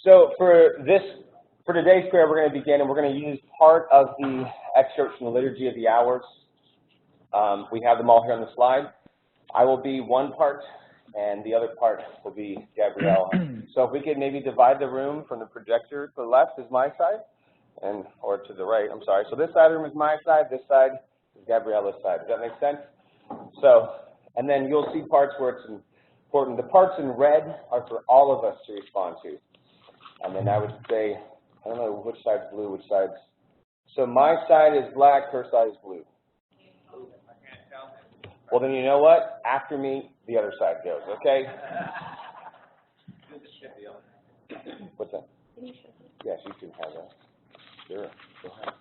So for today's prayer, we're going to begin, and we're going to use part of the excerpts from the Liturgy of the Hours. We have them all here on the slide. I will be one part, and the other part will be Gabrielle. So if we could maybe divide the room from the projector to the left is my side, or to the right, I'm sorry. So this side of the room is my side, this side is Gabriella's side. Does that make sense? So, and then you'll see parts where it's important. The parts in red are for all of us to respond to. And then I would say, I don't know which side's blue, which side's. So my side is black, her side is blue. Well, then you know what? After me, the other side goes, okay? What's that? Yes, you can have that. Sure. Go ahead.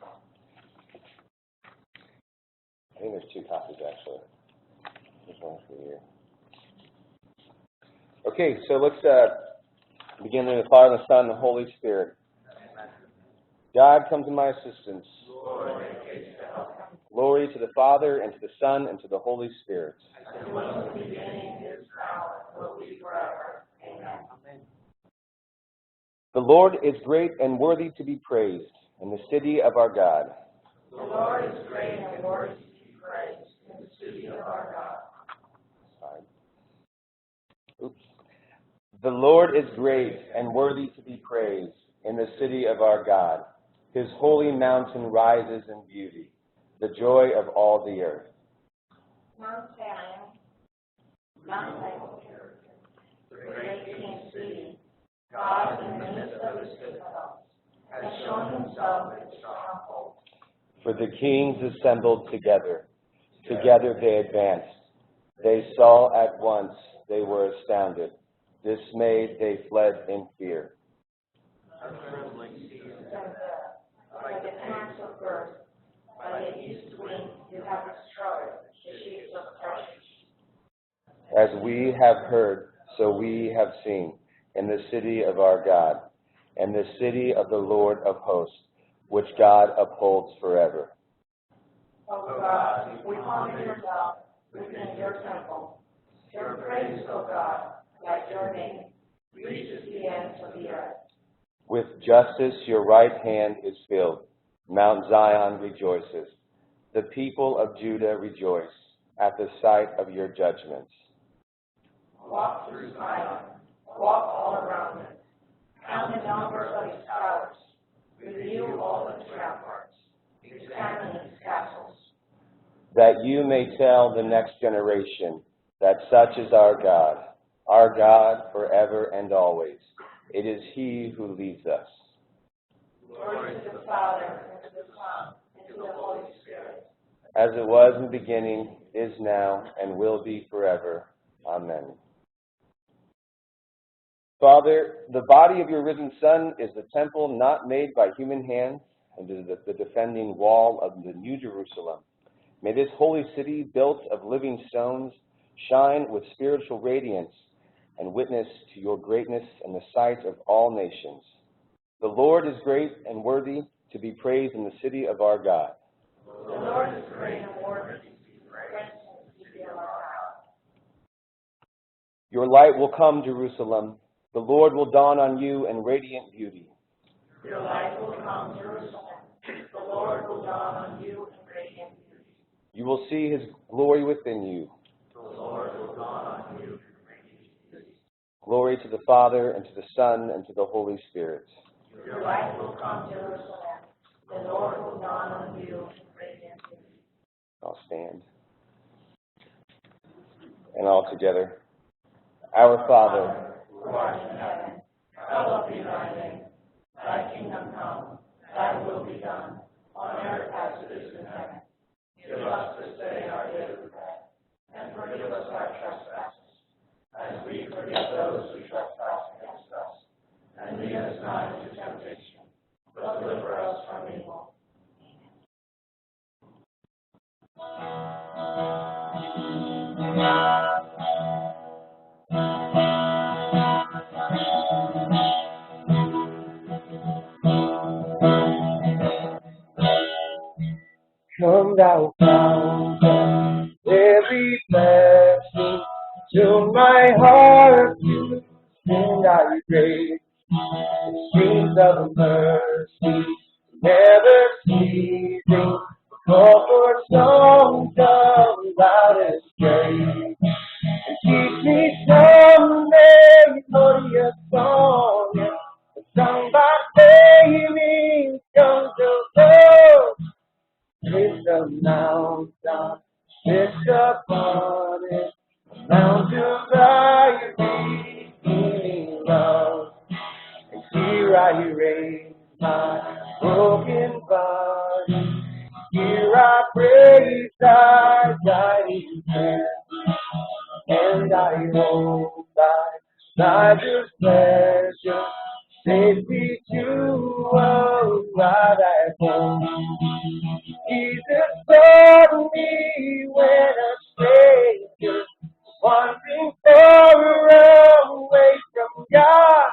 I think there's two copies, actually. There's one for you. Okay, so let's begin with the Father, the Son, and the Holy Spirit. God, come to my assistance. Glory to the Father, and to the Son, and to the Holy Spirit. As it was in the beginning, is now, will be forever. Amen. The Lord is great and worthy to be praised in the city of our God. The Lord is great and worthy to be praised in the city of our God. Oops. The Lord is great and worthy to be praised in the city of our God. His holy mountain rises in beauty, the joy of all the earth. Mount Zion, Mount Zion, the great King city, God in the midst of his citadels, has shown himself a stronghold. For the kings assembled together. Together they advanced. They saw at once, they were astounded. Dismayed, they fled in fear. A trembling seized them there, like the pangs of birth. By the east wind you have destroyed the sheaves of Tarshish. As we have heard, so we have seen in the city of our God, and the city of the Lord of hosts, which God upholds forever. O God, we honor yourself within your temple. Your praise, O God, like your name, reaches the ends of the earth. With justice your right hand is filled. Mount Zion rejoices. The people of Judah rejoice at the sight of your judgments. Walk through Zion, walk all around it. Count the number of its towers. Review all its ramparts. Examine its castles. That you may tell the next generation that such is our God forever and always. It is He who leads us. Glory to the Father, and to the Son, and to the Holy Spirit. As it was in the beginning, is now, and will be forever. Amen. Father, the body of your risen Son is the temple not made by human hands, and is the defending wall of the New Jerusalem. May this holy city, built of living stones, shine with spiritual radiance and witness to your greatness in the sight of all nations. The Lord is great and worthy to be praised in the city of our God. The Lord is great and worthy to be praised in the city of our God. Your light will come, Jerusalem. The Lord will dawn on you in radiant beauty. Your light will come, Jerusalem. The Lord will dawn on you in radiant beauty. You will see his glory within you. The Lord will dawn on you in radiant beauty. Glory to the Father, and to the Son, and to the Holy Spirit. Your light will come, Jerusalem. The Lord will dawn on you in radiant beauty. I'll stand. And all together. Our Father, who art in heaven, hallowed be thy name. Thy kingdom come, thy will be done, on earth as it is in heaven. Give us this day our daily bread, and forgive us our trespasses, as we forgive those who trespass against us. And lead us not into temptation, but deliver us from evil. Come thou fountain, every blessing to my heart, and thy grace Streams of mercy, never ceasing, call for songs of loudest praise. And teach me someday, glorious song, sung by saving songs of love. Lift the mountain, lift upon it, Mount of thy redeeming love. And here I raise my broken body, here I praise thy guiding hand, and I hold thy displeasure, safety to arrive at home. Jesus brought me when a stranger, wandering far away from God.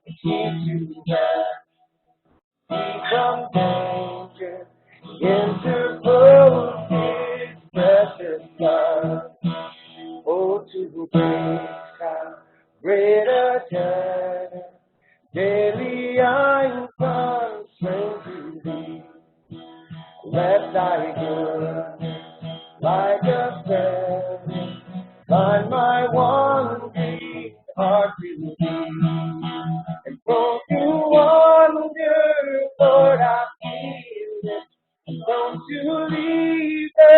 He to rescue from danger, interposed his precious blood. Oh, to grace how great a debt daily I'm constrained to thee. Let thy goodness, like a friend, find my wandering heart to thee. And prone to wander, Lord, I feel it. And prone to leave the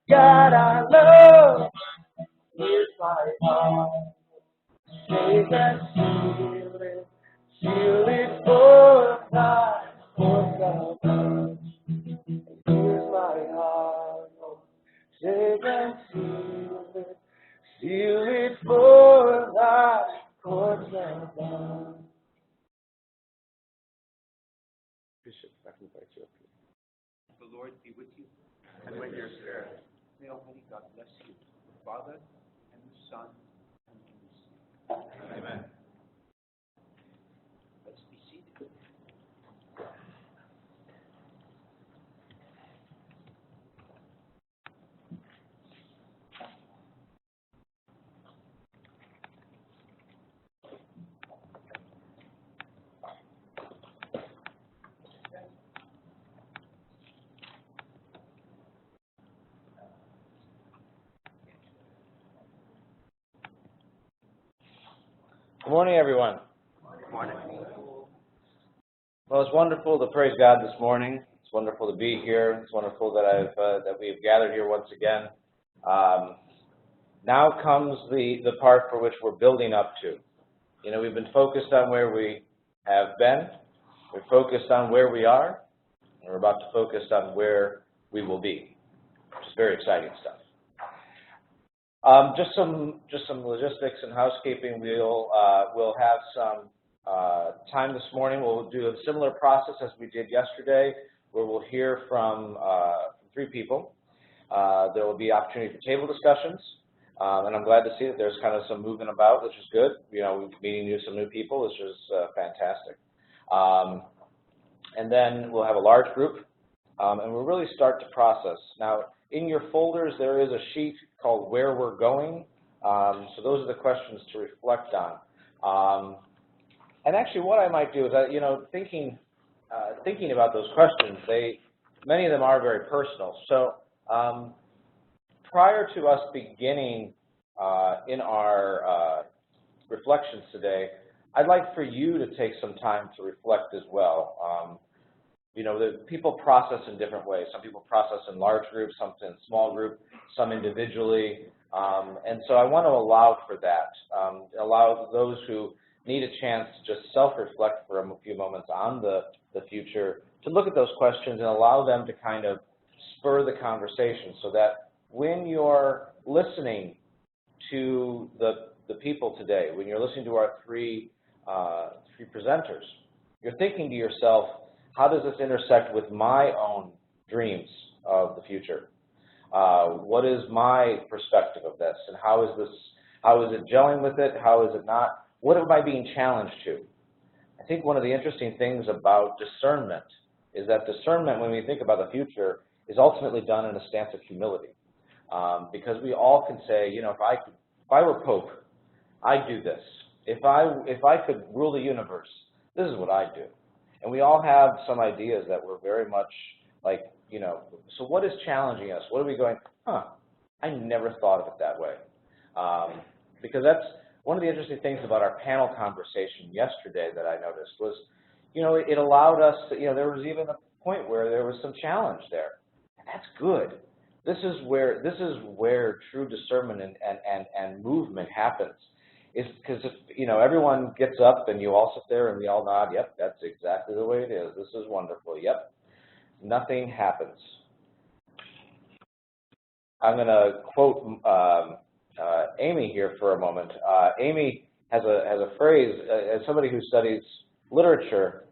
God I love. Here's my heart, take and seal it for thy for love. Here's my heart, oh, take and seal it for thy courts of love. Bishop, I can invite you up here. The Lord be with you. And with your spirit. May Almighty God bless you, the Father, and the Son, and the Holy Spirit. Amen. Let's be seated. Good morning, everyone. Good morning. Well, it's wonderful to praise God this morning. It's wonderful to be here. It's wonderful that we've gathered here once again. Now comes the part for which we're building up to. You know, we've been focused on where we have been. We're focused on where we are, and we're about to focus on where we will be, which is very exciting stuff. Just some logistics and housekeeping. We'll have some time this morning. We'll do a similar process as we did yesterday, where we'll hear from 3 people. There will be opportunity for table discussions, and I'm glad to see that there's kind of some movement about, which is good. You know, we're meeting some new people, which is fantastic. And then we'll have a large group, and we'll really start to process. Now, in your folders, there is a sheet called Where We're Going. So those are the questions to reflect on. And actually, what I might do is, you know, thinking about those questions, many of them are very personal. So prior to us beginning in our reflections today, I'd like for you to take some time to reflect as well. You know, the people process in different ways. Some people process in large groups, some in small group, some individually. And so I want to allow for that, allow those who need a chance to just self-reflect for a few moments on the future, to look at those questions and allow them to kind of spur the conversation, so that when you're listening to the people today, when you're listening to our three presenters, you're thinking to yourself, how does this intersect with my own dreams of the future? What is my perspective of this, and how is it gelling with it? How is it not? What am I being challenged to? I think one of the interesting things about discernment is that discernment, when we think about the future, is ultimately done in a stance of humility, because we all can say, you know, if I were Pope, I'd do this. If I could rule the universe, this is what I'd do. And we all have some ideas that we're very much like, so what is challenging us? What are we going, I never thought of it that way. Because that's one of the interesting things about our panel conversation yesterday that I noticed was, it allowed us to, there was even a point where there was some challenge there. And that's good. This is where true discernment and movement happens. Is because if everyone gets up and you all sit there and we all nod, yep, that's exactly the way it is. This is wonderful. Yep, nothing happens. I'm going to quote Amy here for a moment. Amy has a phrase. As somebody who studies literature,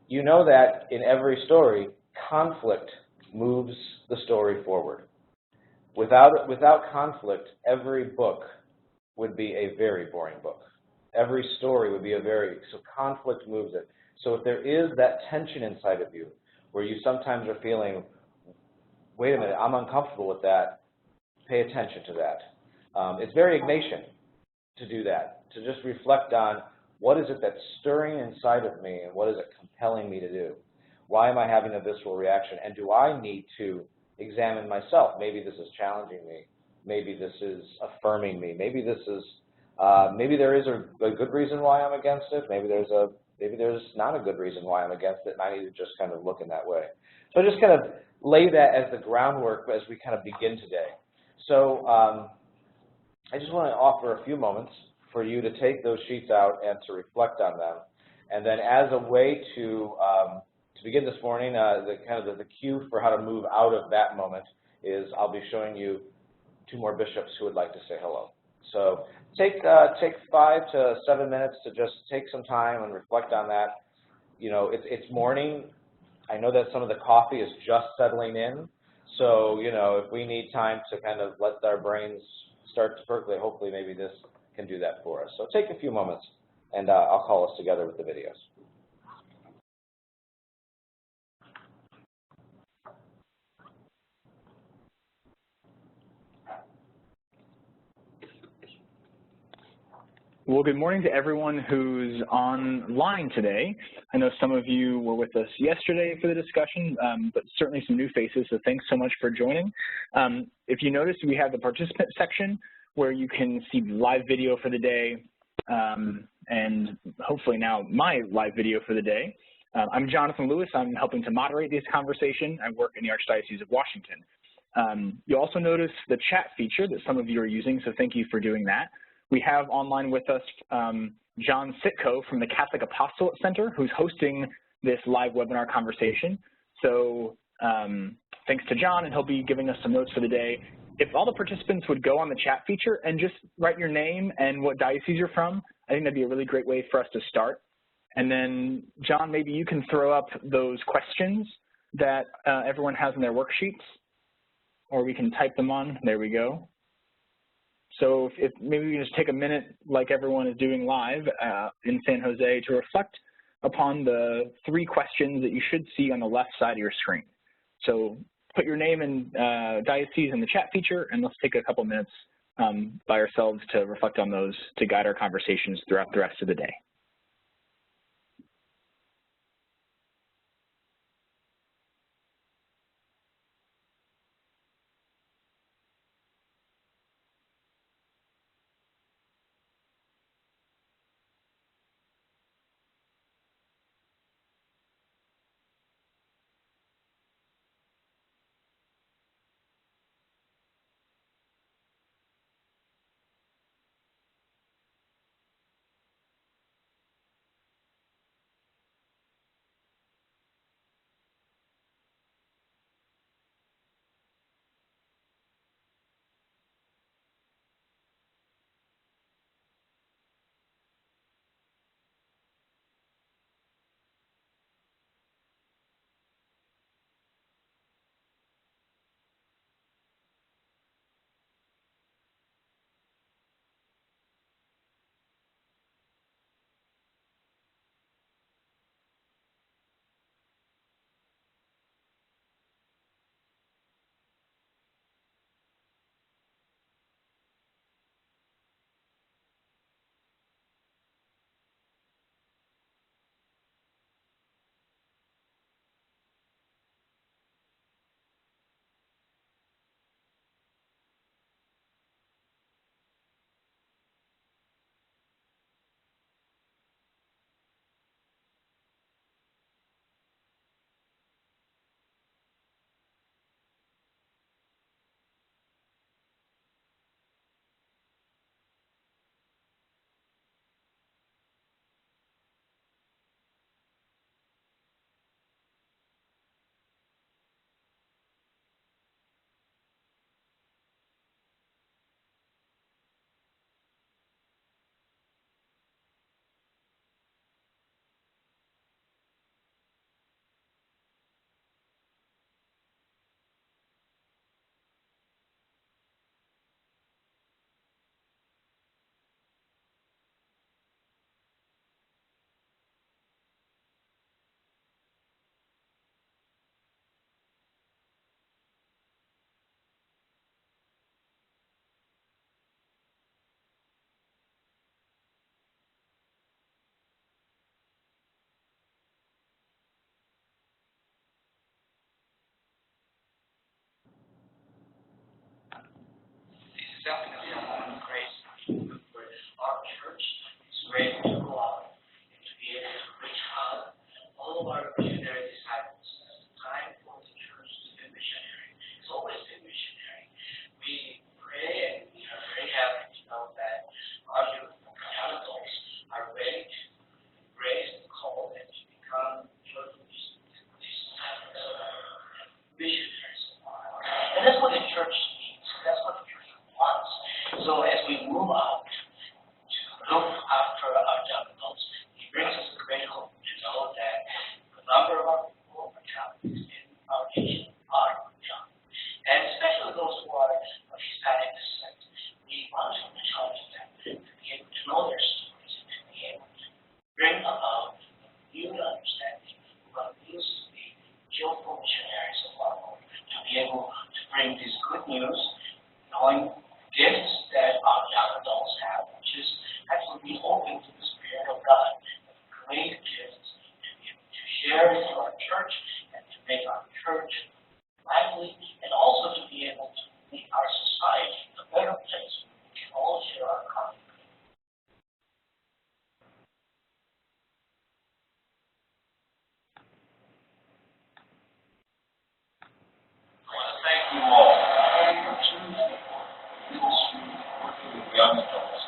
you know that in every story, conflict moves the story forward. Without conflict, every book would be a very boring book. Every story would be so conflict moves it. So if there is that tension inside of you where you sometimes are feeling, wait a minute, I'm uncomfortable with that, pay attention to that. It's very Ignatian to do that, to just reflect on what is it that's stirring inside of me and what is it compelling me to do? Why am I having a visceral reaction? And do I need to examine myself? Maybe this is challenging me. Maybe this is affirming me. Maybe this is, maybe there is a good reason why I'm against it. Maybe there's not a good reason why I'm against it, and I need to just kind of look in that way. So just kind of lay that as the groundwork as we kind of begin today. So I just want to offer a few moments for you to take those sheets out and to reflect on them, and then as a way to begin this morning, the cue for how to move out of that moment is I'll be showing you two more bishops who would like to say hello. So take 5 to 7 minutes to just take some time and reflect on that. It's morning. I know that some of the coffee is just settling in. So, if we need time to kind of let our brains start to percolate, hopefully maybe this can do that for us. So take a few moments, and I'll call us together with the videos. Well, good morning to everyone who's online today. I know some of you were with us yesterday for the discussion, but certainly some new faces, so thanks so much for joining. If you notice, we have the participant section where you can see live video for the day, and hopefully now my live video for the day. I'm Jonathan Lewis. I'm helping to moderate this conversation. I work in the Archdiocese of Washington. You'll also notice the chat feature that some of you are using, so thank you for doing that. We have online with us John Sitko from the Catholic Apostolate Center, who's hosting this live webinar conversation. So thanks to John, and he'll be giving us some notes for the day. If all the participants would go on the chat feature and just write your name and what diocese you're from, I think that'd be a really great way for us to start. And then, John, maybe you can throw up those questions that everyone has in their worksheets, or we can type them on. There we go. So if maybe we can just take a minute, like everyone is doing live in San Jose, to reflect upon the 3 questions that you should see on the left side of your screen. So put your name and diocese in the chat feature, and let's take a couple minutes by ourselves to reflect on those to guide our conversations throughout the rest of the day. definitely a moment of grace for our church. It's great to go out and to be able to reach out all of our missionary disciples. It's time for the church to be missionary. It's always been missionary. We pray and we are very happy to know that our youth and adults are ready to embrace the call and to become missionaries. And that's what the church needs. That's what the church wants. So as we move out to look after our young adults, it brings us great hope to know that the number of our people, our families in our nation are young. And especially those who are of Hispanic descent. We want to challenge them to be able to know their stories and to be able to bring about a new understanding of what it means to be skillful missionaries of our Lord, to be able to bring this good news, knowing gifts that our young adults have, which is actually be open to the Spirit of God, great gifts to be able to share with our church and to make our church lively, and also to be able to make our society a better place where we can all share our common good. I want to thank you all for choosing ministry working with young adults.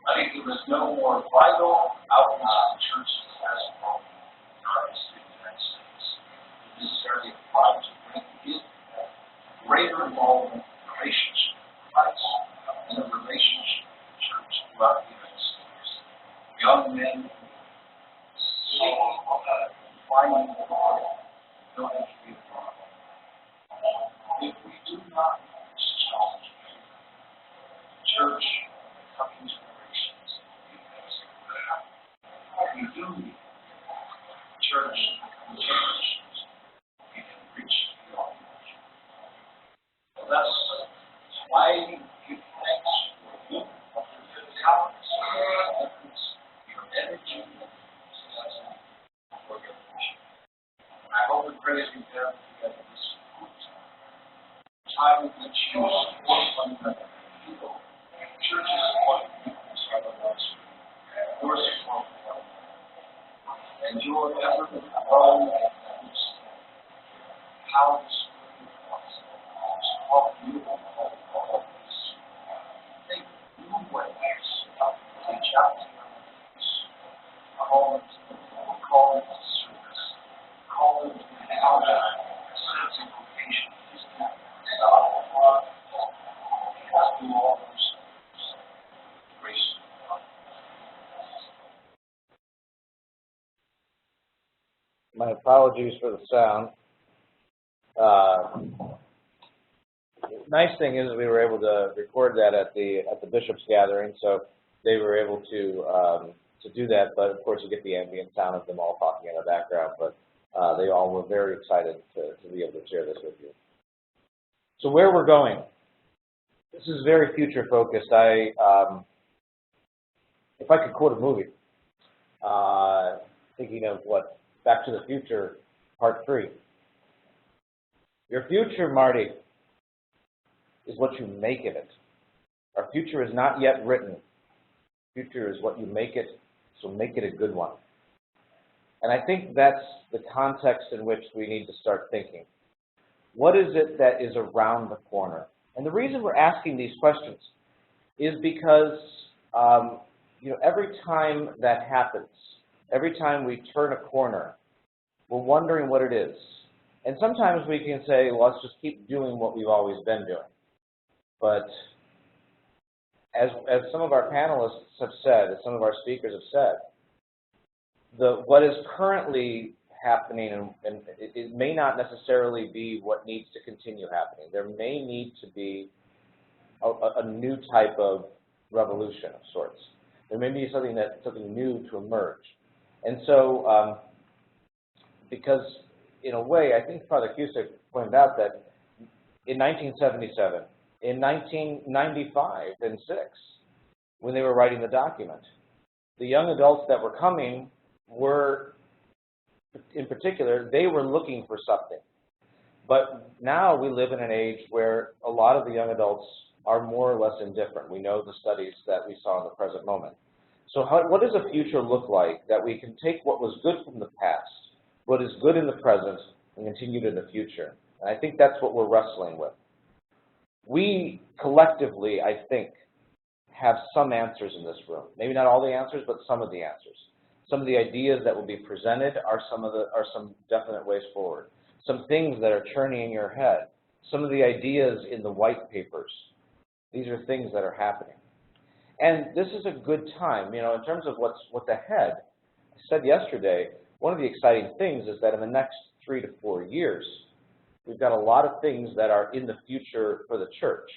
I think there was no more vital outreach to churches as a whole in our history of the United States. It necessarily applied to bring in greater involvement in relationship with Christ and a relationship with the church throughout the United States. Young men seeking finding the Lord don't have to be a problem. If we do not this challenge, the church in the coming generations will be messing around. If we do need the church in the coming generations, we can reach beyond measure. Thus, why give thanks for you, for your talents, your efforts, your energy, enthusiasm for your mission. I hope and pray as we gather together this good time in which you support one another, people, churches, one people, are the ones your support for one another. And your effort to grow and understand how this is possible. All you all this. Think new ways of reach out to your neighbors. Call them to service. Call them to encounter a sense of vocation. Do all those things. Grace of God. My apologies for the sound. Nice thing is we were able to record that at the bishop's gathering, so they were able to do that. But of course, you get the ambient sound of them all talking in the background. But they all were very excited to be able to share this with you. So where we're going, this is very future focused. If I could quote a movie, thinking of what Back to the Future Part 3. Your future, Marty, is what you make of it. Our future is not yet written. Future is what you make it, so make it a good one. And I think that's the context in which we need to start thinking. What is it that is around the corner? And the reason we're asking these questions is because every time that happens, every time we turn a corner, we're wondering what it is. And sometimes we can say, well, let's just keep doing what we've always been doing. But as some of our panelists have said, as some of our speakers have said, what is currently happening, and it may not necessarily be what needs to continue happening. There may need to be a new type of revolution of sorts. There may be something new to emerge. And so, because in a way, I think Father Cusick pointed out that in 1977, in 1995 and 6, when they were writing the document, the young adults that were coming were, in particular, they were looking for something. But now we live in an age where a lot of the young adults are more or less indifferent. We know the studies that we saw in the present moment. So what does a future look like that we can take what was good from the past, what is good in the present, and continue to the future? And I think that's what we're wrestling with. We collectively, I think, have some answers in this room. Maybe not all the answers, but some of the answers. Some of the ideas that will be presented are some definite ways forward. Some things that are churning in your head. Some of the ideas in the white papers. These are things that are happening. And this is a good time, in terms of what's ahead. I said yesterday, one of the exciting things is that in the next 3 to 4 years, we've got a lot of things that are in the future for the church.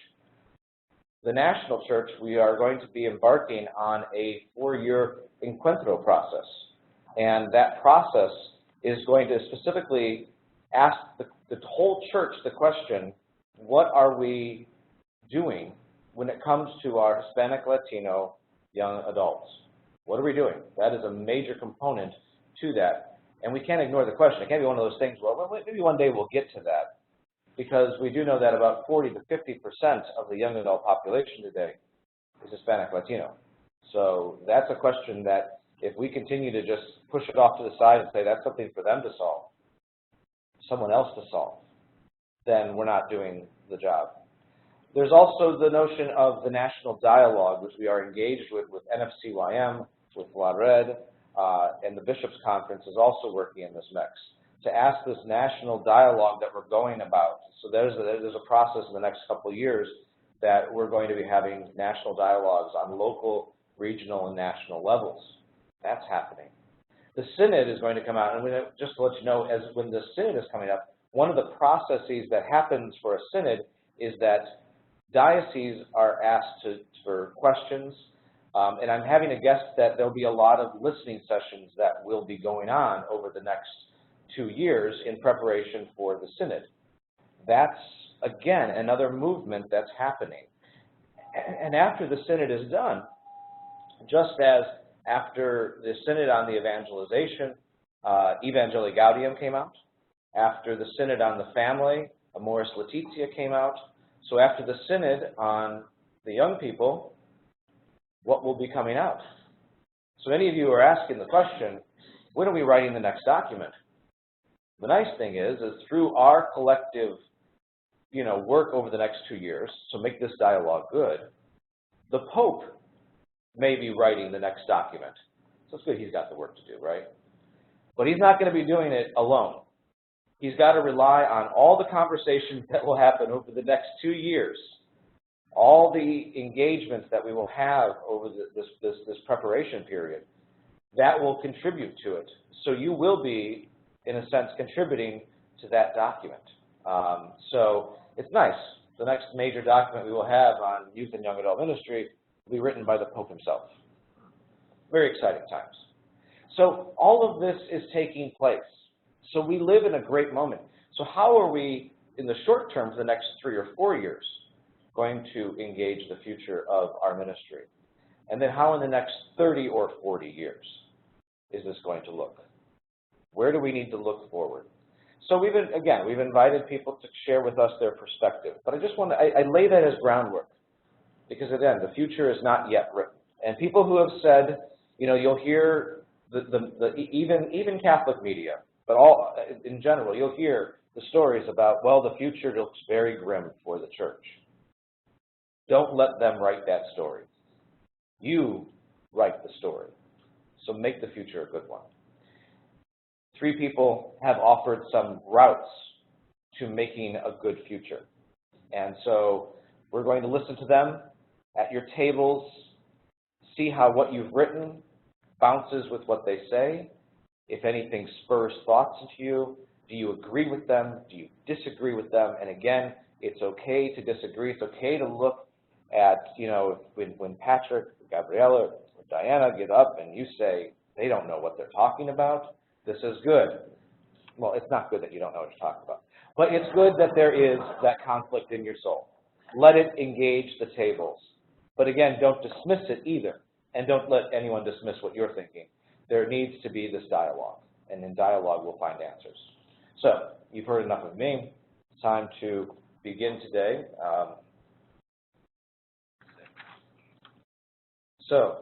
The national church, we are going to be embarking on a 4-year encuentro process. And that process is going to specifically ask the whole church the question, what are we doing when it comes to our Hispanic Latino young adults? What are we doing? That is a major component to that. And we can't ignore the question. It can't be one of those things, well, maybe one day we'll get to that. Because we do know that about 40 to 50% of the young adult population today is Hispanic Latino. So that's a question that if we continue to just push it off to the side and say that's something for them to solve, someone else to solve, then we're not doing the job. There's also the notion of the national dialogue, which we are engaged with NCCYM, with La Red, and the Bishops' Conference is also working in this mix, to ask this national dialogue that we're going about. So there's a process in the next couple of years that we're going to be having national dialogues on local, regional, and national levels. That's happening. The Synod is going to come out, and just to let you know, when the Synod is coming up, one of the processes that happens for a Synod is that dioceses are asked for questions, and I'm having to guess that there'll be a lot of listening sessions that will be going on over the next 2 years in preparation for the Synod. That's, again, another movement that's happening. And after the Synod is done, just as after the Synod on the evangelization, Evangelii Gaudium came out. After the Synod on the family, Amoris Laetitia came out. So after the Synod on the young people, what will be coming out? So many of you are asking the question, when are we writing the next document? The nice thing is through our collective, work over the next 2 years, so make this dialogue good, the Pope may be writing the next document. So it's good he's got the work to do, right? But he's not going to be doing it alone. He's got to rely on all the conversations that will happen over the next 2 years, all the engagements that we will have over this preparation period. That will contribute to it. So you will be, in a sense, contributing to that document. So it's nice. The next major document we will have on youth and young adult ministry will be written by the Pope himself. Very exciting times. So all of this is taking place. So we live in a great moment. So how are we, in the short term, for the next 3 or 4 years, going to engage the future of our ministry? And then how in the next 30 or 40 years is this going to look? Where do we need to look forward? So we've invited people to share with us their perspective. But I just want to, I lay that as groundwork. Because again, the future is not yet written. And people who have said, you'll hear even Catholic media, but all in general, you'll hear the stories about, well, the future looks very grim for the church. Don't let them write that story. You write the story. So make the future a good one. 3 people have offered some routes to making a good future. And so we're going to listen to them at your tables, see how what you've written bounces with what they say. If anything spurs thoughts into you, do you agree with them? Do you disagree with them? And again, it's okay to disagree. It's okay to look at, when Patrick, Gabriella, or Diana get up and you say, they don't know what they're talking about, this is good. Well, it's not good that you don't know what you're talking about. But it's good that there is that conflict in your soul. Let it engage the tables. But again, don't dismiss it either. And don't let anyone dismiss what you're thinking. There needs to be this dialogue. And in dialogue, we'll find answers. So, you've heard enough of me. It's time to begin today. So,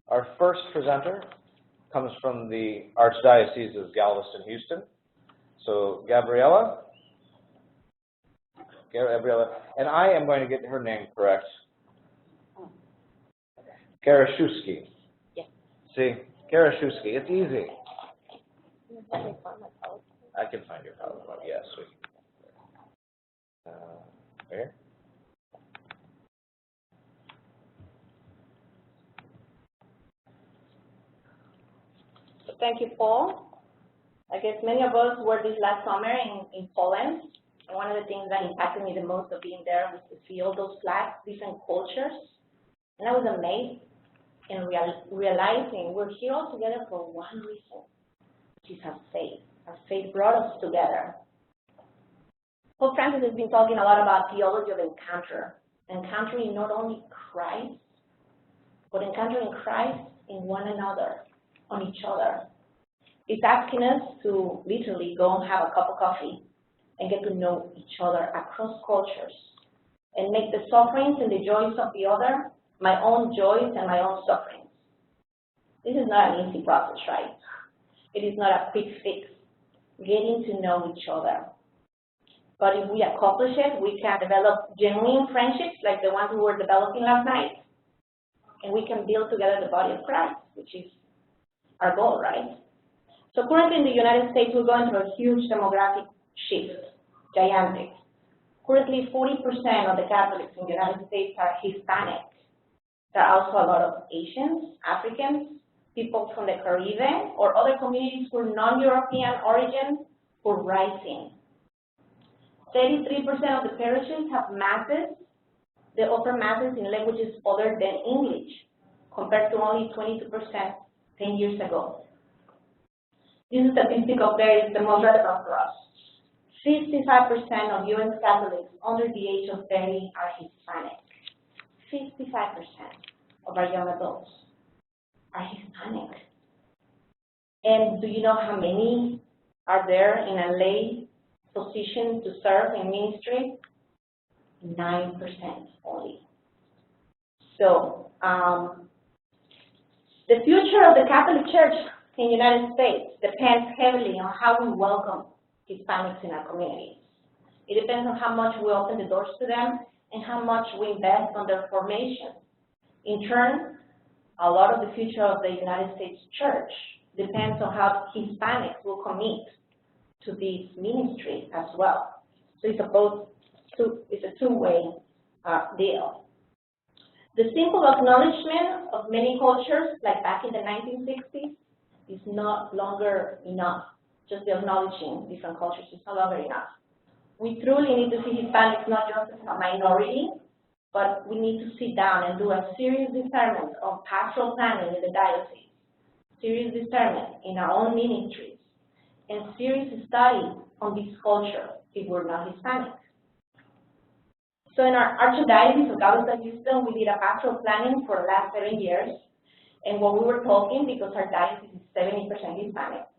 our first presenter comes from the Archdiocese of Galveston-Houston. So, Gabriella, and I am going to get her name correct. Garaszewski. Yes. See, Garaszewski, it's easy. I can find your PowerPoint, yes. Here. Thank you, Paul. I guess many of us were this last summer in Poland, and one of the things that impacted me the most of being there was to see all those flags, different cultures, and I was amazed in realizing we're here all together for one reason, which is our faith. Our faith brought us together. Pope Francis has been talking a lot about theology of encounter, encountering not only Christ, but encountering Christ in one another, on each other. It's asking us to literally go and have a cup of coffee and get to know each other across cultures and make the sufferings and the joys of the other my own joys and my own sufferings. This is not an easy process, right? It is not a quick fix, getting to know each other. But if we accomplish it, we can develop genuine friendships like the ones we were developing last night, and we can build together the body of Christ, which is our goal, right? So currently in the United States, we're going through a huge demographic shift, gigantic. Currently, 40% of the Catholics in the United States are Hispanic. There are also a lot of Asians, Africans, people from the Caribbean, or other communities who are non-European origin who are rising. 33% of the parishes have masses. They offer masses in languages other than English, compared to only 22% 10 years ago. This statistic up there is the most relevant for us. 55% of U.S. Catholics under the age of 30 are Hispanic. 55% of our young adults are Hispanic. And do you know how many are there in a lay position to serve in ministry? 9% only. So, the future of the Catholic Church in the United States depends heavily on how we welcome Hispanics in our communities. It depends on how much we open the doors to them and how much we invest on their formation. In turn, a lot of the future of the United States Church depends on how Hispanics will commit to this ministry as well. So it's a two-way deal. The simple acknowledgement of many cultures, like back in the 1960s, is no longer enough. Just the acknowledging different cultures is no longer enough. We truly need to see Hispanics not just as a minority, but we need to sit down and do a serious discernment on pastoral planning in the diocese, serious discernment in our own ministries, and serious study on this culture if we're not Hispanic. So in our Archdiocese of Galveston-Houston, we did a pastoral planning for the last 7 years. And when we were talking, because our diocese is 70% Hispanic,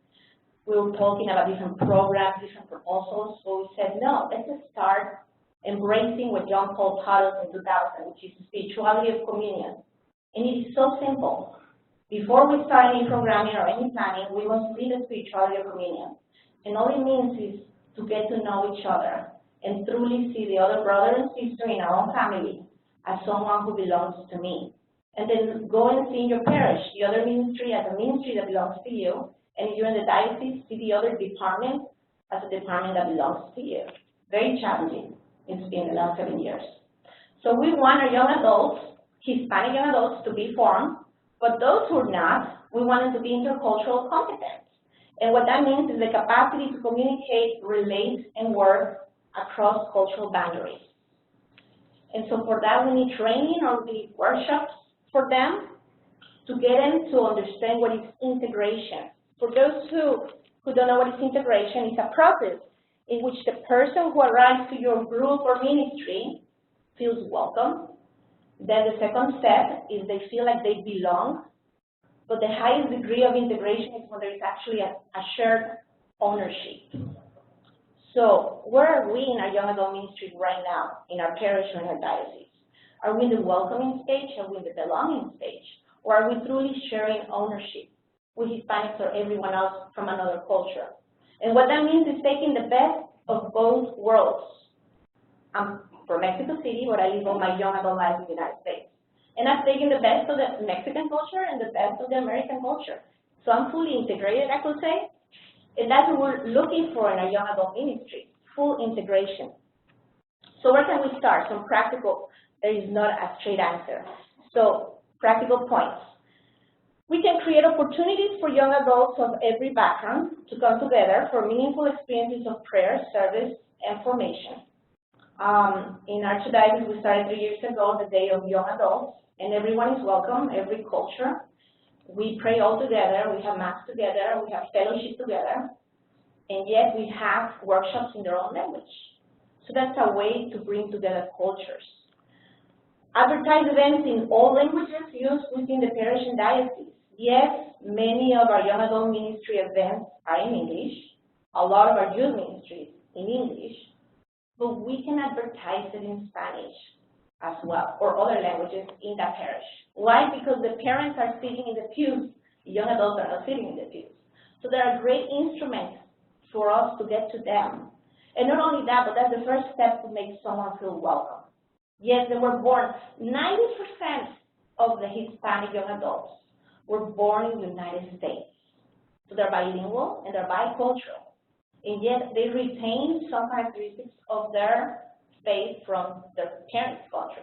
we were talking about different programs, different proposals. So we said, no, let's just start embracing what John Paul taught us in 2000, which is the spirituality of communion. And it is so simple. Before we start any programming or any planning, we must see the spirituality of communion. And all it means is to get to know each other and truly see the other brother and sister in our own family as someone who belongs to me. And then go and see in your parish the other ministry as a ministry that belongs to you. And if you're in the diocese, see the other department as a department that belongs to you. Very challenging. It's been the last 7 years. So we want our young adults, Hispanic young adults, to be formed, but those who are not, we want them to be intercultural competent. And what that means is the capacity to communicate, relate, and work across cultural boundaries. And so for that, we need training or we need workshops for them to get them to understand what is integration. For those who don't know what is integration, it's a process in which the person who arrives to your group or ministry feels welcome. Then the second step is they feel like they belong. But the highest degree of integration is when there is actually a shared ownership. So where are we in our young adult ministry right now, in our parish or in our diocese? Are we in the welcoming stage? Are we in the belonging stage? Or are we truly sharing ownership with Hispanics or everyone else from another culture? And what that means is taking the best of both worlds. I'm from Mexico City, but I live all my young adult life in the United States. And I've taken the best of the Mexican culture and the best of the American culture. So I'm fully integrated, I could say. And that's what we're looking for in our young adult ministry, full integration. So where can we start? Some practical, there is not a straight answer. So practical points. We can create opportunities for young adults of every background to come together for meaningful experiences of prayer, service, and formation. In Archdiocese, we started 3 years ago, the Day of Young Adults, and everyone is welcome, every culture. We pray all together, we have Mass together, we have fellowship together, and yet we have workshops in their own language. So that's a way to bring together cultures. Advertise events in all languages used within the parish and diocese. Yes, many of our young adult ministry events are in English, a lot of our youth ministries in English, but we can advertise it in Spanish as well, or other languages in that parish. Why? Because the parents are sitting in the pews, the young adults are not sitting in the pews. So there are great instruments for us to get to them. And not only that, but that's the first step to make someone feel welcome. Yes, they were born, 90% of the Hispanic young adults were born in the United States. So they're bilingual and they're bicultural. And yet they retain some characteristics of their faith from their parents' country.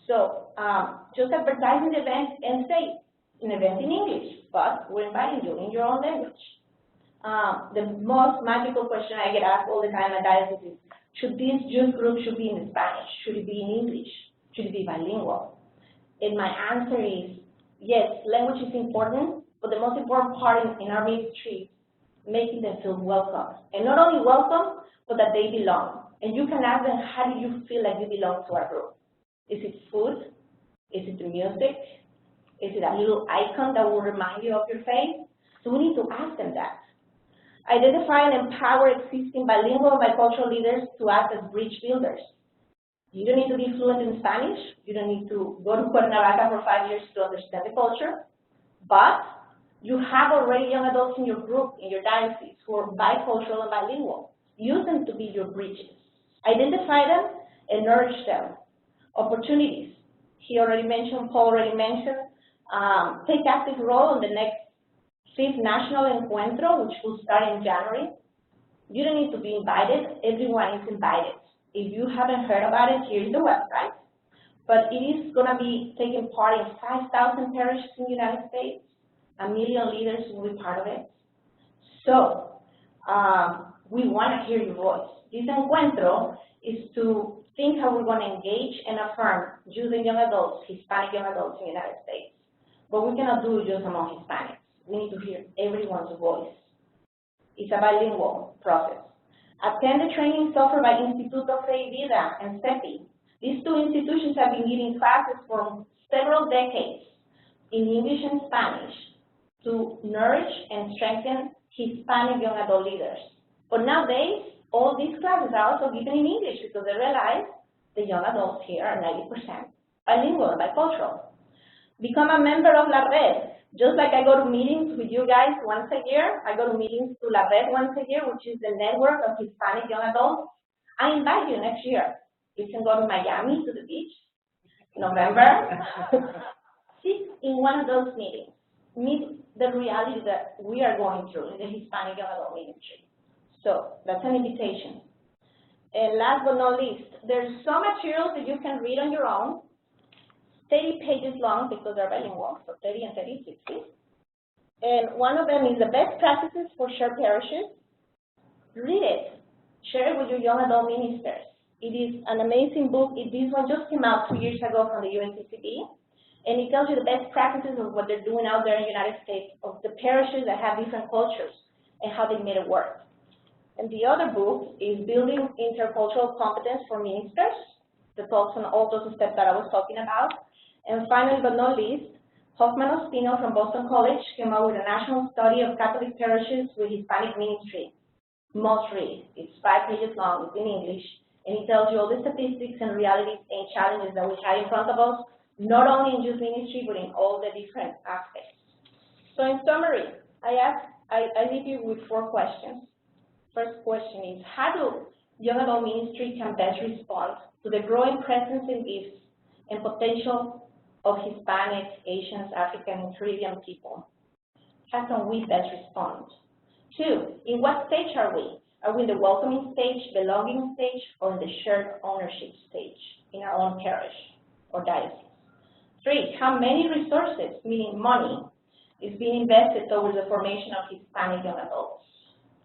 So just advertising the event and say, an event in English, but we're inviting you in your own language. The most magical question I get asked all the time at diocese is, should this youth group be in Spanish? Should it be in English? Should it be bilingual? And my answer is, yes, language is important, but the most important part in our ministry is making them feel welcome. And not only welcome, but that they belong. And you can ask them, how do you feel like you belong to our group? Is it food? Is it the music? Is it a little icon that will remind you of your faith? So we need to ask them that. Identify and empower existing bilingual and bicultural leaders to act as bridge builders. You don't need to be fluent in Spanish. You don't need to go to Cuernavaca for 5 years to understand the culture. But you have already young adults in your group, in your diocese, who are bicultural and bilingual. Use them to be your bridges. Identify them and nourish them. Opportunities. Paul already mentioned, take active role in the next 5th National Encuentro, which will start in January. You don't need to be invited. Everyone is invited. If you haven't heard about it, here's the website. But it is going to be taking part in 5,000 parishes in the United States. 1 million leaders will be part of it. So we want to hear your voice. This encuentro is to think how we're going to engage and affirm youth and young adults, Hispanic young adults in the United States. But we cannot do it just among Hispanics. We need to hear everyone's voice. It's a bilingual process. Attend the trainings offered by Instituto Fe y Vida and CEPI. These two institutions have been giving classes for several decades in English and Spanish to nourish and strengthen Hispanic young adult leaders. But nowadays, all these classes are also given in English because they realize the young adults here are 90% bilingual and bicultural. Become a member of La Red. Just like I go to meetings with you guys once a year, I go to meetings to La Red once a year, which is the network of Hispanic young adults. I invite you next year. You can go to Miami to the beach, November. Sit in one of those meetings. Meet the reality that we are going through in the Hispanic young adult ministry. So that's an invitation. And last but not least, there's some materials that you can read on your own. 30 pages long because they're bilingual, so 30 and 30, 60. And one of them is the best practices for shared parishes. Read it. Share it with your young adult ministers. It is an amazing book. This one just came out 2 years ago from the UNCCB, and it tells you the best practices of what they're doing out there in the United States, of the parishes that have different cultures and how they made it work. And the other book is Building Intercultural Competence for Ministers, that talks on all those steps that I was talking about. And finally, but not least, Hoffman Ospino from Boston College came out with a national study of Catholic parishes with Hispanic ministry. Must read. It's 5 pages long. It's in English. and it tells you all the statistics and realities and challenges that we have in front of us, not only in youth ministry, but in all the different aspects. So in summary, I leave you with 4 questions. First question is, how do young adult ministry can best respond to the growing presence and gifts and potential of Hispanic, Asians, African, and Caribbean people? How can we best respond? 2, in what stage are we? Are we in the welcoming stage, belonging stage, or in the shared ownership stage in our own parish or diocese? 3, how many resources, meaning money, is being invested towards the formation of Hispanic young adults?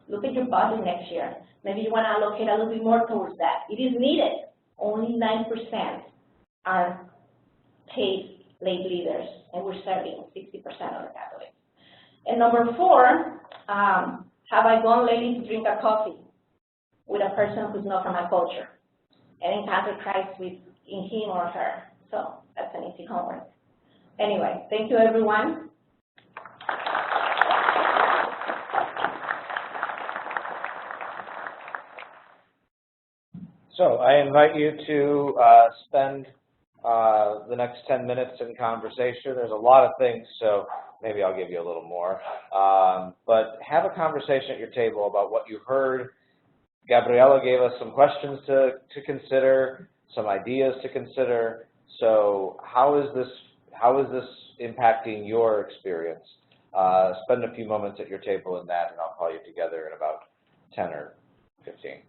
Look at your budget next year. Maybe you want to allocate a little bit more towards that. It is needed. Only 9% are paid lay leaders, and we're serving 60% of the Catholics. And number 4, have I gone lately to drink a coffee with a person who's not from my culture and encounter Christ in him or her? So that's an easy homework. Anyway, thank you, everyone. So I invite you to spend the next 10 minutes in conversation. There's a lot of things, so maybe I'll give you a little more. But have a conversation at your table about what you heard. Gabriela gave us some questions to consider, some ideas to consider. So how is this impacting your experience? Spend a few moments at your table in that, and I'll call you together in about 10 or 15.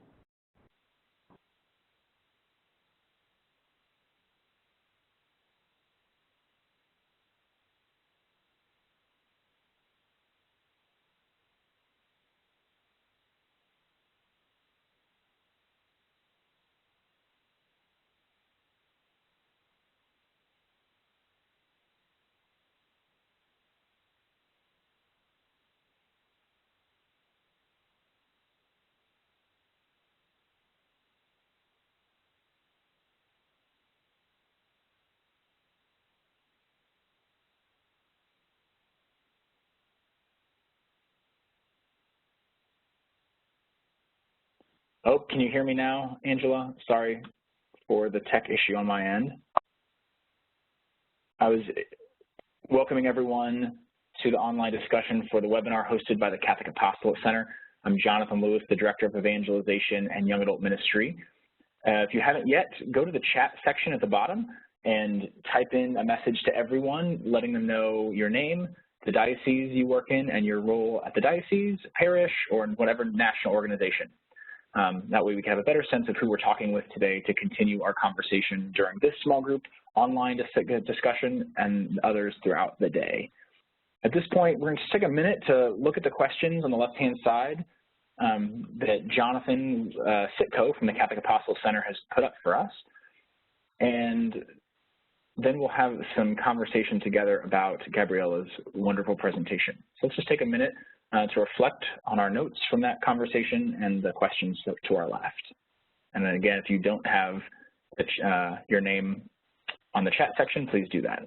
Oh, can you hear me now, Angela? Sorry for the tech issue on my end. I was welcoming everyone to the online discussion for the webinar hosted by the Catholic Apostolate Center. I'm Jonathan Lewis, the Director of Evangelization and Young Adult Ministry. If you haven't yet, go to the chat section at the bottom and type in a message to everyone, letting them know your name, the diocese you work in, and your role at the diocese, parish, or in whatever national organization. That way we can have a better sense of who we're talking with today to continue our conversation during this small group, online discussion, and others throughout the day. At this point, we're going to just take a minute to look at the questions on the left-hand side that Jonathan Sitko from the Catholic Apostolate Center has put up for us. And then we'll have some conversation together about Gabriela's wonderful presentation. So let's just take a minute to reflect on our notes from that conversation and the questions to our left. And then again, if you don't have your name on the chat section, please do that.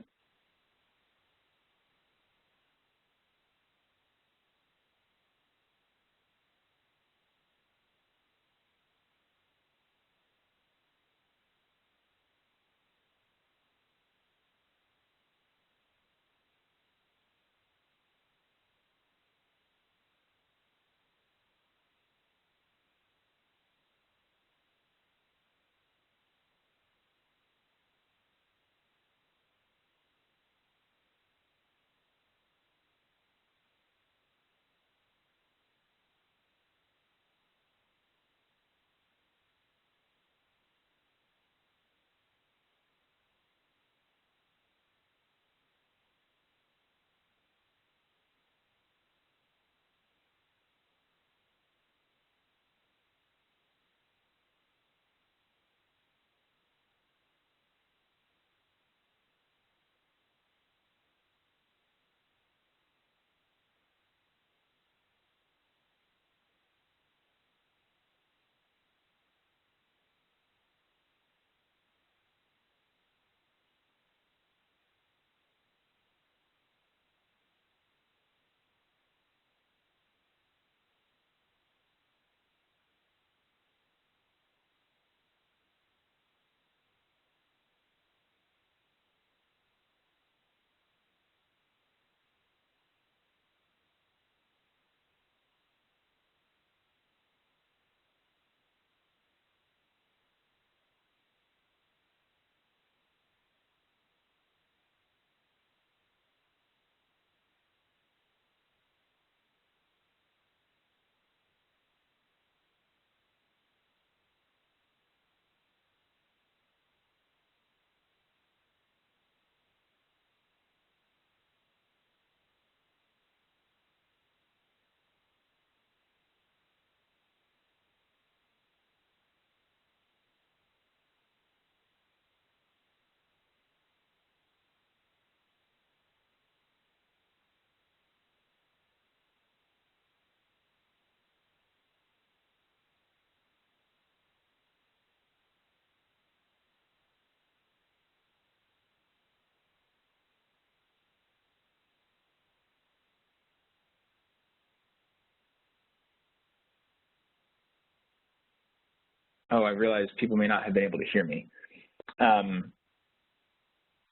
Oh, I realize people may not have been able to hear me.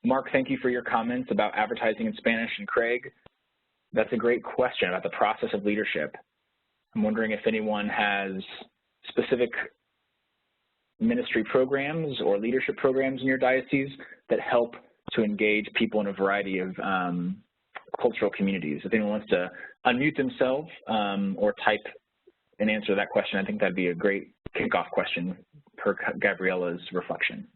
Mark, thank you for your comments about advertising in Spanish, and Craig, that's a great question about the process of leadership. I'm wondering if anyone has specific ministry programs or leadership programs in your diocese that help to engage people in a variety of cultural communities. If anyone wants to unmute themselves or type an answer to that question, I think that'd be a great kickoff question per Gabriella's reflection.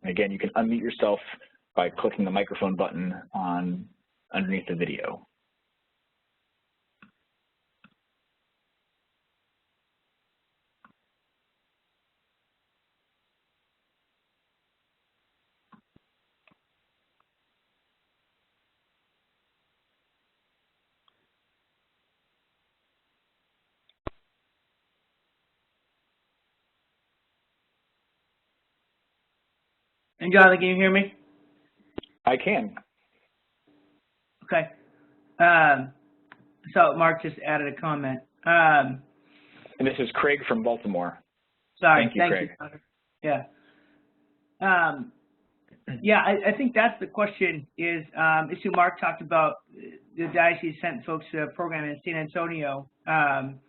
Again, you can unmute yourself by clicking the microphone button underneath the video. And Jonathan, can you hear me? I can. Okay. So Mark just added a comment. And this is Craig from Baltimore. Sorry. Thank you, Craig. Yeah. Yeah, I think that's the question is, issue Mark talked about the diocese sent folks to a program in San Antonio and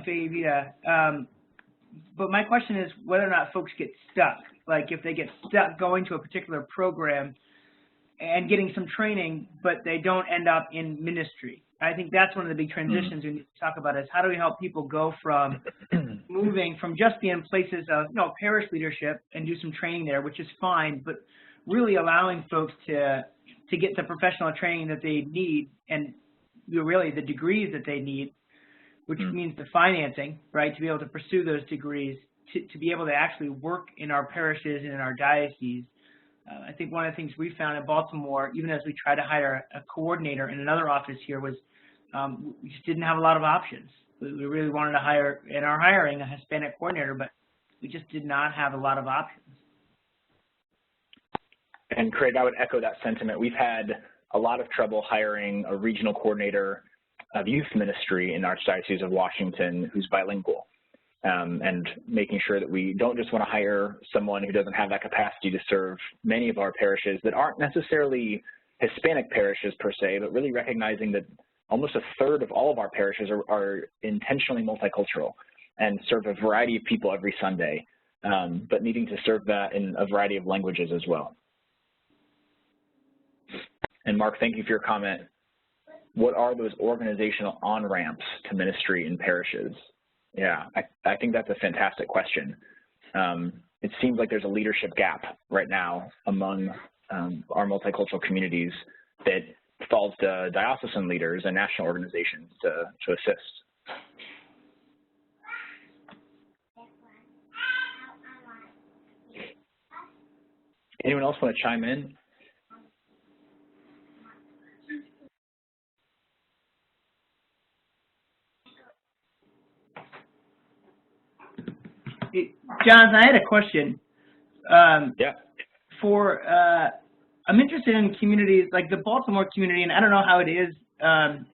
Fayavita. But my question is whether or not folks get stuck. Like if they get stuck going to a particular program and getting some training, but they don't end up in ministry. I think that's one of the big transitions we need to talk about is how do we help people go from moving from just being places of, parish leadership and do some training there, which is fine, but really allowing folks to get the professional training that they need and really the degrees that they need, which means the financing, right, to be able to pursue those degrees, to be able to actually work in our parishes and in our dioceses. I think one of the things we found in Baltimore, even as we tried to hire a coordinator in another office here, was we just didn't have a lot of options. We really wanted to hire, in our hiring, a Hispanic coordinator, but we just did not have a lot of options. And Craig, I would echo that sentiment. We've had a lot of trouble hiring a regional coordinator of youth ministry in the Archdiocese of Washington who's bilingual. And making sure that we don't just want to hire someone who doesn't have that capacity to serve many of our parishes that aren't necessarily Hispanic parishes per se, but really recognizing that almost a third of all of our parishes are intentionally multicultural and serve a variety of people every Sunday, but needing to serve that in a variety of languages as well. And Mark, thank you for your comment. What are those organizational on-ramps to ministry in parishes? Yeah, I think that's a fantastic question. It seems like there's a leadership gap right now among our multicultural communities that falls to diocesan leaders and national organizations to assist. Anyone else want to chime in? Jonathan, I had a question. Yeah. I'm interested in communities like the Baltimore community, and I don't know how it is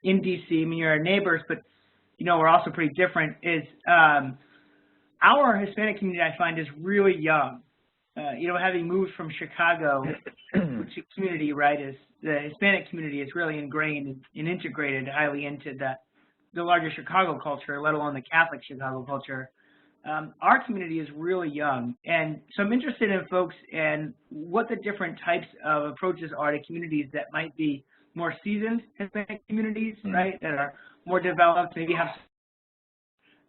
in DC. I mean, you're our neighbors, but we're also pretty different. Is our Hispanic community I find is really young. Having moved from Chicago, which community, right, is the Hispanic community is really ingrained and integrated highly into the larger Chicago culture, let alone the Catholic Chicago culture. Our community is really young, and so I'm interested in folks and what the different types of approaches are to communities that might be more seasoned Hispanic communities, right, that are more developed, maybe have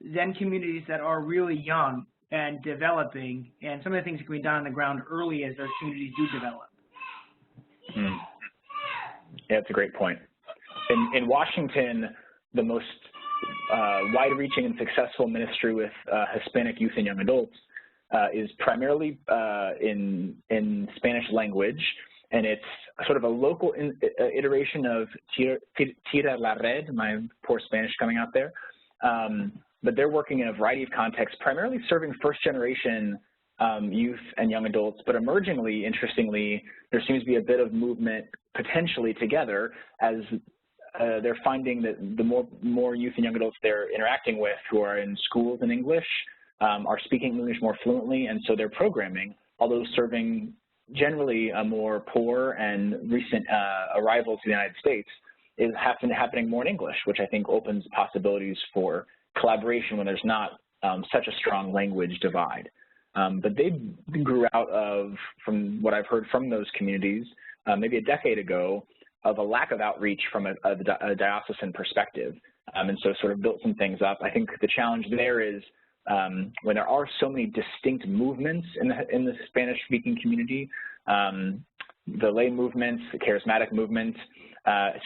then communities that are really young and developing, and some of the things that can be done on the ground early as those communities do develop. Yeah, that's a great point. In Washington, the most wide-reaching and successful ministry with Hispanic youth and young adults is primarily in Spanish language, and it's sort of a local iteration of Tira la Red, my poor Spanish coming out there. But they're working in a variety of contexts, primarily serving first-generation youth and young adults, but emergingly, interestingly, there seems to be a bit of movement potentially together as they're finding that the more youth and young adults they're interacting with who are in schools in English are speaking English more fluently, and so their programming, although serving generally a more poor and recent arrival to the United States, is happening more in English, which I think opens possibilities for collaboration when there's not such a strong language divide. But they grew out of, from what I've heard from those communities, maybe a decade ago, of a lack of outreach from a diocesan perspective, and so sort of built some things up. I think the challenge there is when there are so many distinct movements in the Spanish-speaking community, the lay movements, the charismatic movements,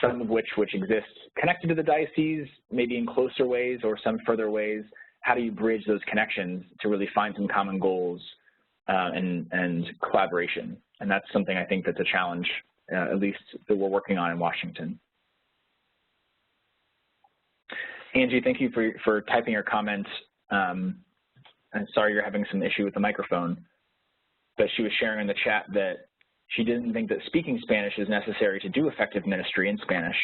some of which exist connected to the diocese, maybe in closer ways or some further ways. How do you bridge those connections to really find some common goals and collaboration? And that's something I think that's a challenge, at least that we're working on in Washington. Angie, thank you for typing your comments. I'm sorry you're having some issue with the microphone, but she was sharing in the chat that she didn't think that speaking Spanish is necessary to do effective ministry in Spanish.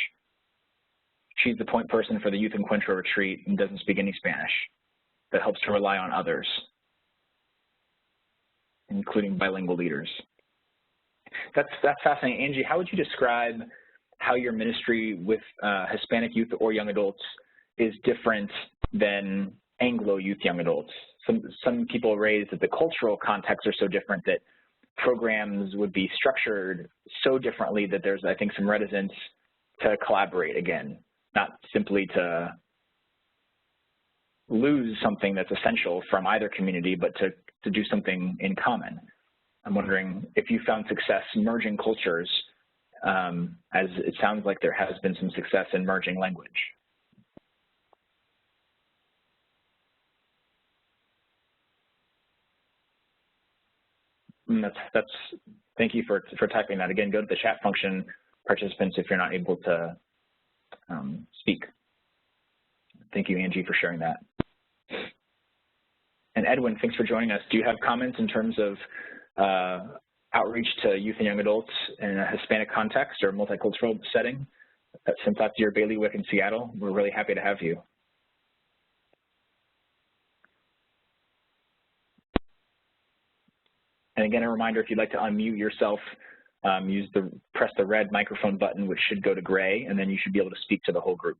She's the point person for the Youth Encuentro retreat and doesn't speak any Spanish. That helps to rely on others, including bilingual leaders. That's fascinating. Angie, how would you describe how your ministry with Hispanic youth or young adults is different than Anglo youth young adults? Some people raise that the cultural contexts are so different that programs would be structured so differently that there's, I think, some reticence to collaborate again, not simply to lose something that's essential from either community, but to do something in common. I'm wondering if you found success merging cultures, as it sounds like there has been some success in merging language. Thank you for typing that. Again, go to the chat function, participants, if you're not able to speak. Thank you, Angie, for sharing that. And Edwin, thanks for joining us. Do you have comments in terms of outreach to youth and young adults in a Hispanic context or multicultural setting? Since that's your bailiwick in Seattle, we're really happy to have you. And again, a reminder, if you'd like to unmute yourself, press the red microphone button, which should go to gray, and then you should be able to speak to the whole group.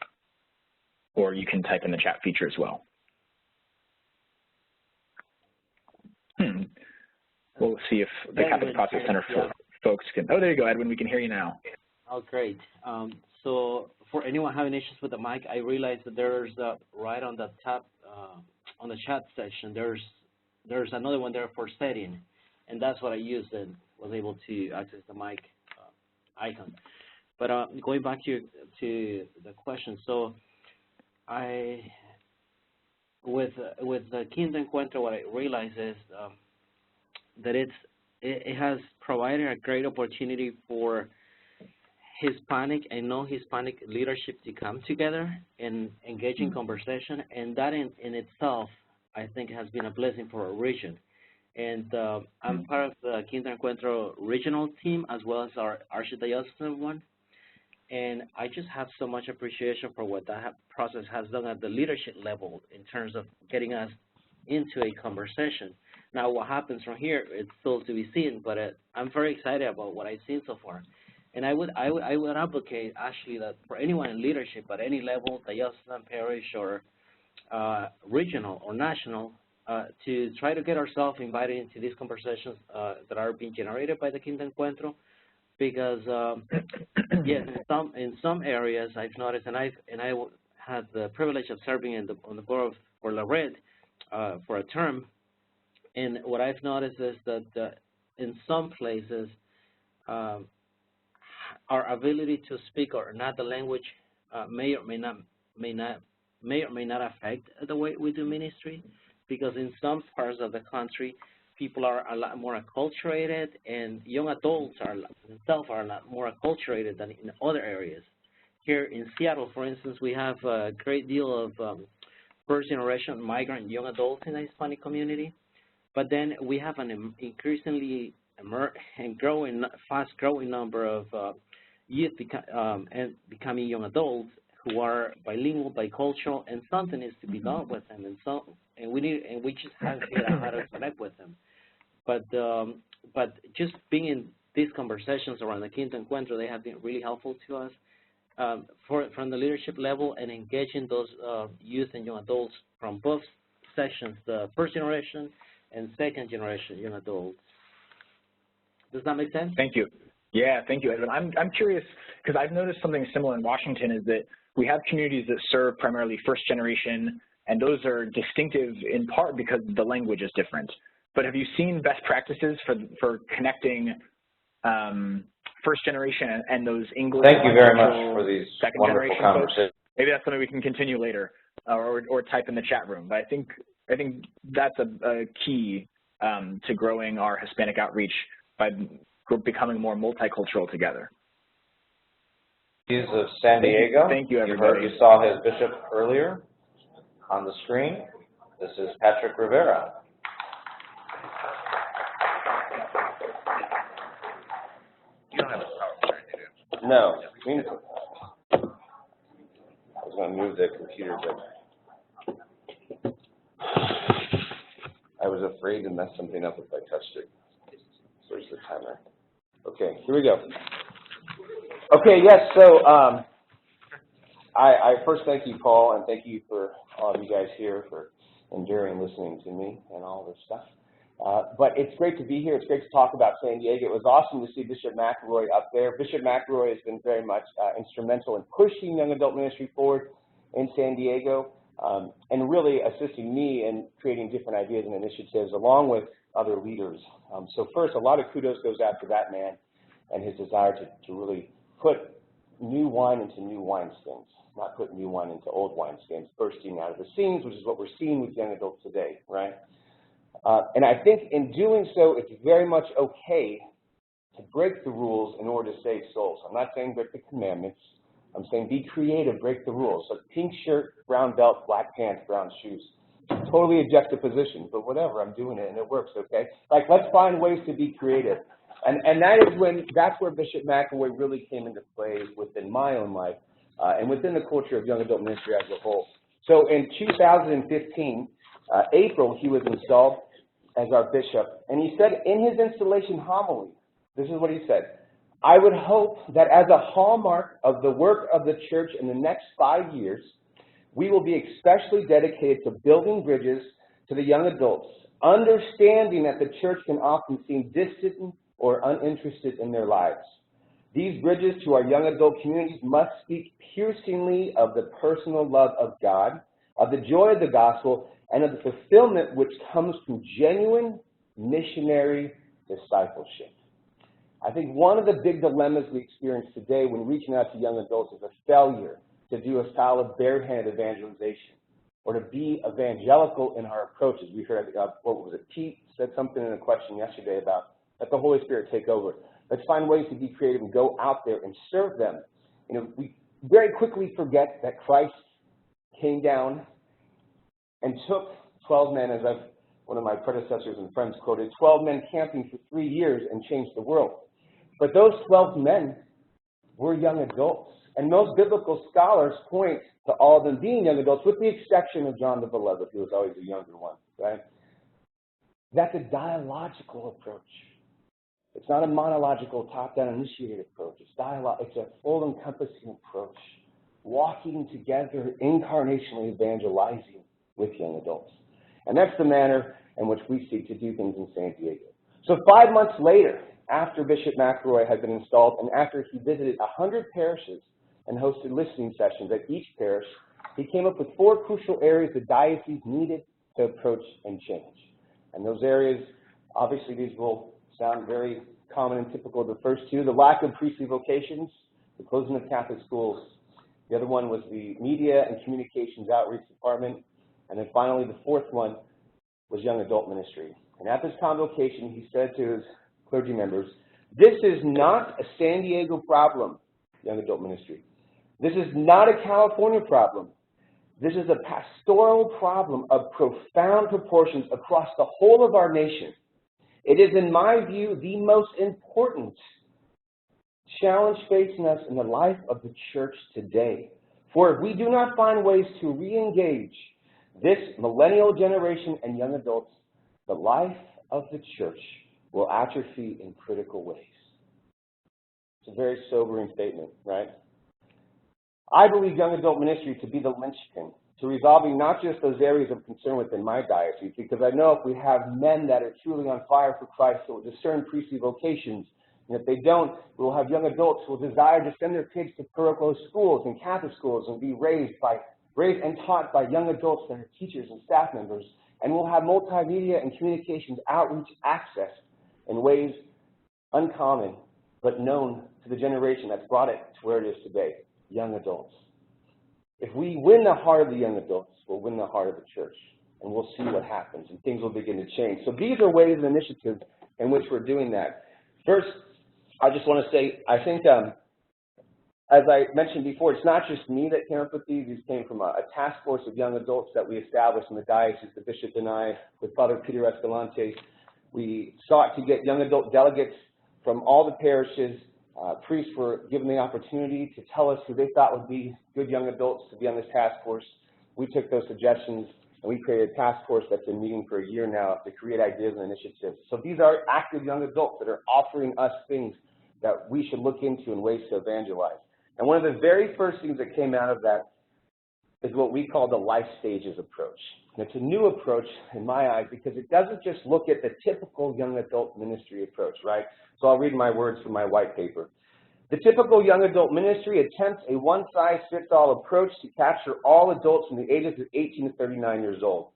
Or you can type in the chat feature as well. We'll see if the Catholic Process Center folks can. Oh, there you go, Edwin. We can hear you now. Oh, great. So for anyone having issues with the mic, I realized that there's right on the top on the chat section. There's another one there for setting, and that's what I used and was able to access the mic icon. But going back to the question, so with the Quinto Encuentro, what I realized is that it has provided a great opportunity for Hispanic and non-Hispanic leadership to come together and engage in conversation, and that in itself, I think, has been a blessing for our region. And I'm part of the Quinto Encuentro regional team as well as our archdiocesan one, and I just have so much appreciation for what that process has done at the leadership level in terms of getting us into a conversation. Now, what happens from here, it's still to be seen, but I'm very excited about what I've seen so far. And I would advocate, actually, that for anyone in leadership at any level, diocesan, parish, or regional or national, to try to get ourselves invited into these conversations that are being generated by the Quinto Encuentro, because yes, in some areas I've noticed, and I had the privilege of serving on the board for La Red for a term, and what I've noticed is that in some places our ability to speak or not the language may or may not affect the way we do ministry, because in some parts of the country people are a lot more acculturated, and young adults themselves are a lot more acculturated than in other areas. Here in Seattle, for instance, we have a great deal of first-generation migrant young adults in the Hispanic community, but then we have an increasingly and fast-growing number of youth becoming young adults who are bilingual, bicultural, and something needs to be done with them, and we just have to figure out how to connect with them. But just being in these conversations around the Quinto Encuentro, they have been really helpful to us from the leadership level, and engaging those youth and young adults from both sections, the first generation and second generation young adults. Does that make sense? Thank you. Yeah, thank you, Edwin. I'm curious, because I've noticed something similar in Washington, is that we have communities that serve primarily first generation, and those are distinctive in part because the language is different. But have you seen best practices for connecting first generation and those English? Thank you very much for these second wonderful generation conversations. folks? Maybe that's something we can continue later, or type in the chat room. But I think that's a key to growing our Hispanic outreach by becoming more multicultural together. He's of San Diego. Thank you, everybody. You saw his bishop earlier on the screen. This is Patrick Rivera. You don't have a PowerPoint, do you? No. I was going to move the computer, but I was afraid to mess something up if I touched it. Where's the timer? Okay, here we go. Okay, yes, so I first thank you, Paul, and thank you for all of you guys here for enduring listening to me and all this stuff. But it's great to be here. It's great to talk about San Diego. It was awesome to see Bishop McElroy up there. Bishop McElroy has been very much instrumental in pushing young adult ministry forward in San Diego, and really assisting me in creating different ideas and initiatives along with other leaders. So first, a lot of kudos goes out to that man and his desire to really put new wine into new wineskins, not put new wine into old wineskins, bursting out of the seams, which is what we're seeing with young adults today, right? And I think in doing so, it's very much okay to break the rules in order to save souls. I'm not saying break the commandments. I'm saying be creative, break the rules. So pink shirt, brown belt, black pants, brown shoes. Totally a juxtaposition, but whatever, I'm doing it and it works, okay? Like, let's find ways to be creative. And that's where Bishop McElroy really came into play within my own life and within the culture of young adult ministry as a whole. So in 2015, April, he was installed as our bishop, and he said in his installation homily, this is what he said: I would hope that as a hallmark of the work of the church in the next 5 years, we will be especially dedicated to building bridges to the young adults, understanding that the church can often seem distant or uninterested in their lives. These bridges to our young adult communities must speak piercingly of the personal love of God, of the joy of the gospel, and of the fulfillment which comes from genuine missionary discipleship. I think one of the big dilemmas we experience today when reaching out to young adults is a failure to do a style of barehanded evangelization or to be evangelical in our approaches. We heard, what was it, Pete said something in a question yesterday about let the Holy Spirit take over. Let's find ways to be creative and go out there and serve them. You know, we very quickly forget that Christ came down and took 12 men, as one of my predecessors and friends quoted, 12 men camping for 3 years and changed the world. But those 12 men were young adults. And most biblical scholars point to all of them being young adults, with the exception of John the Beloved, who was always the younger one, right? That's a dialogical approach. It's not a monological, top-down, initiated approach. It's dialogue. It's a full-encompassing approach, walking together, incarnationally evangelizing with young adults. And that's the manner in which we seek to do things in San Diego. So 5 months later, after Bishop McElroy had been installed and after he visited 100 parishes and hosted listening sessions at each parish, he came up with 4 crucial areas the diocese needed to approach and change. And those areas, obviously these will sound very common and typical of the first 2: the lack of priestly vocations, the closing of Catholic schools. The other one was the media and communications outreach department. And then finally, the 4th one was young adult ministry. And at this convocation, he said to his clergy members, "This is not a San Diego problem, young adult ministry. This is not a California problem. This is a pastoral problem of profound proportions across the whole of our nation. It is, in my view, the most important challenge facing us in the life of the church today. For if we do not find ways to re-engage this millennial generation and young adults, the life of the church will atrophy in critical ways." It's a very sobering statement, right? I believe young adult ministry to be the linchpin to resolving not just those areas of concern within my diocese, because I know if we have men that are truly on fire for Christ who will discern priestly vocations, and if they don't, we will have young adults who will desire to send their kids to parochial schools and Catholic schools and be raised and taught by young adults that are teachers and staff members. And we'll have multimedia and communications outreach access in ways uncommon, but known to the generation that's brought it to where it is today, young adults. If we win the heart of the young adults, we'll win the heart of the church, and we'll see what happens, and things will begin to change. So these are ways and initiatives in which we're doing that. First, I just want to say, I think, as I mentioned before, it's not just me that came up with these. These came from a task force of young adults that we established in the diocese, the bishop and I, with Father Peter Escalante. We sought to get young adult delegates from all the parishes. Priests were given the opportunity to tell us who they thought would be good young adults to be on this task force. We took those suggestions and we created a task force that's been meeting for a year now to create ideas and initiatives. So these are active young adults that are offering us things that we should look into and ways to evangelize. And one of the very first things that came out of that is what we call the life stages approach. And it's a new approach in my eyes because it doesn't just look at the typical young adult ministry approach, right? So I'll read my words from my white paper. The typical young adult ministry attempts a one-size-fits-all approach to capture all adults from the ages of 18 to 39 years old.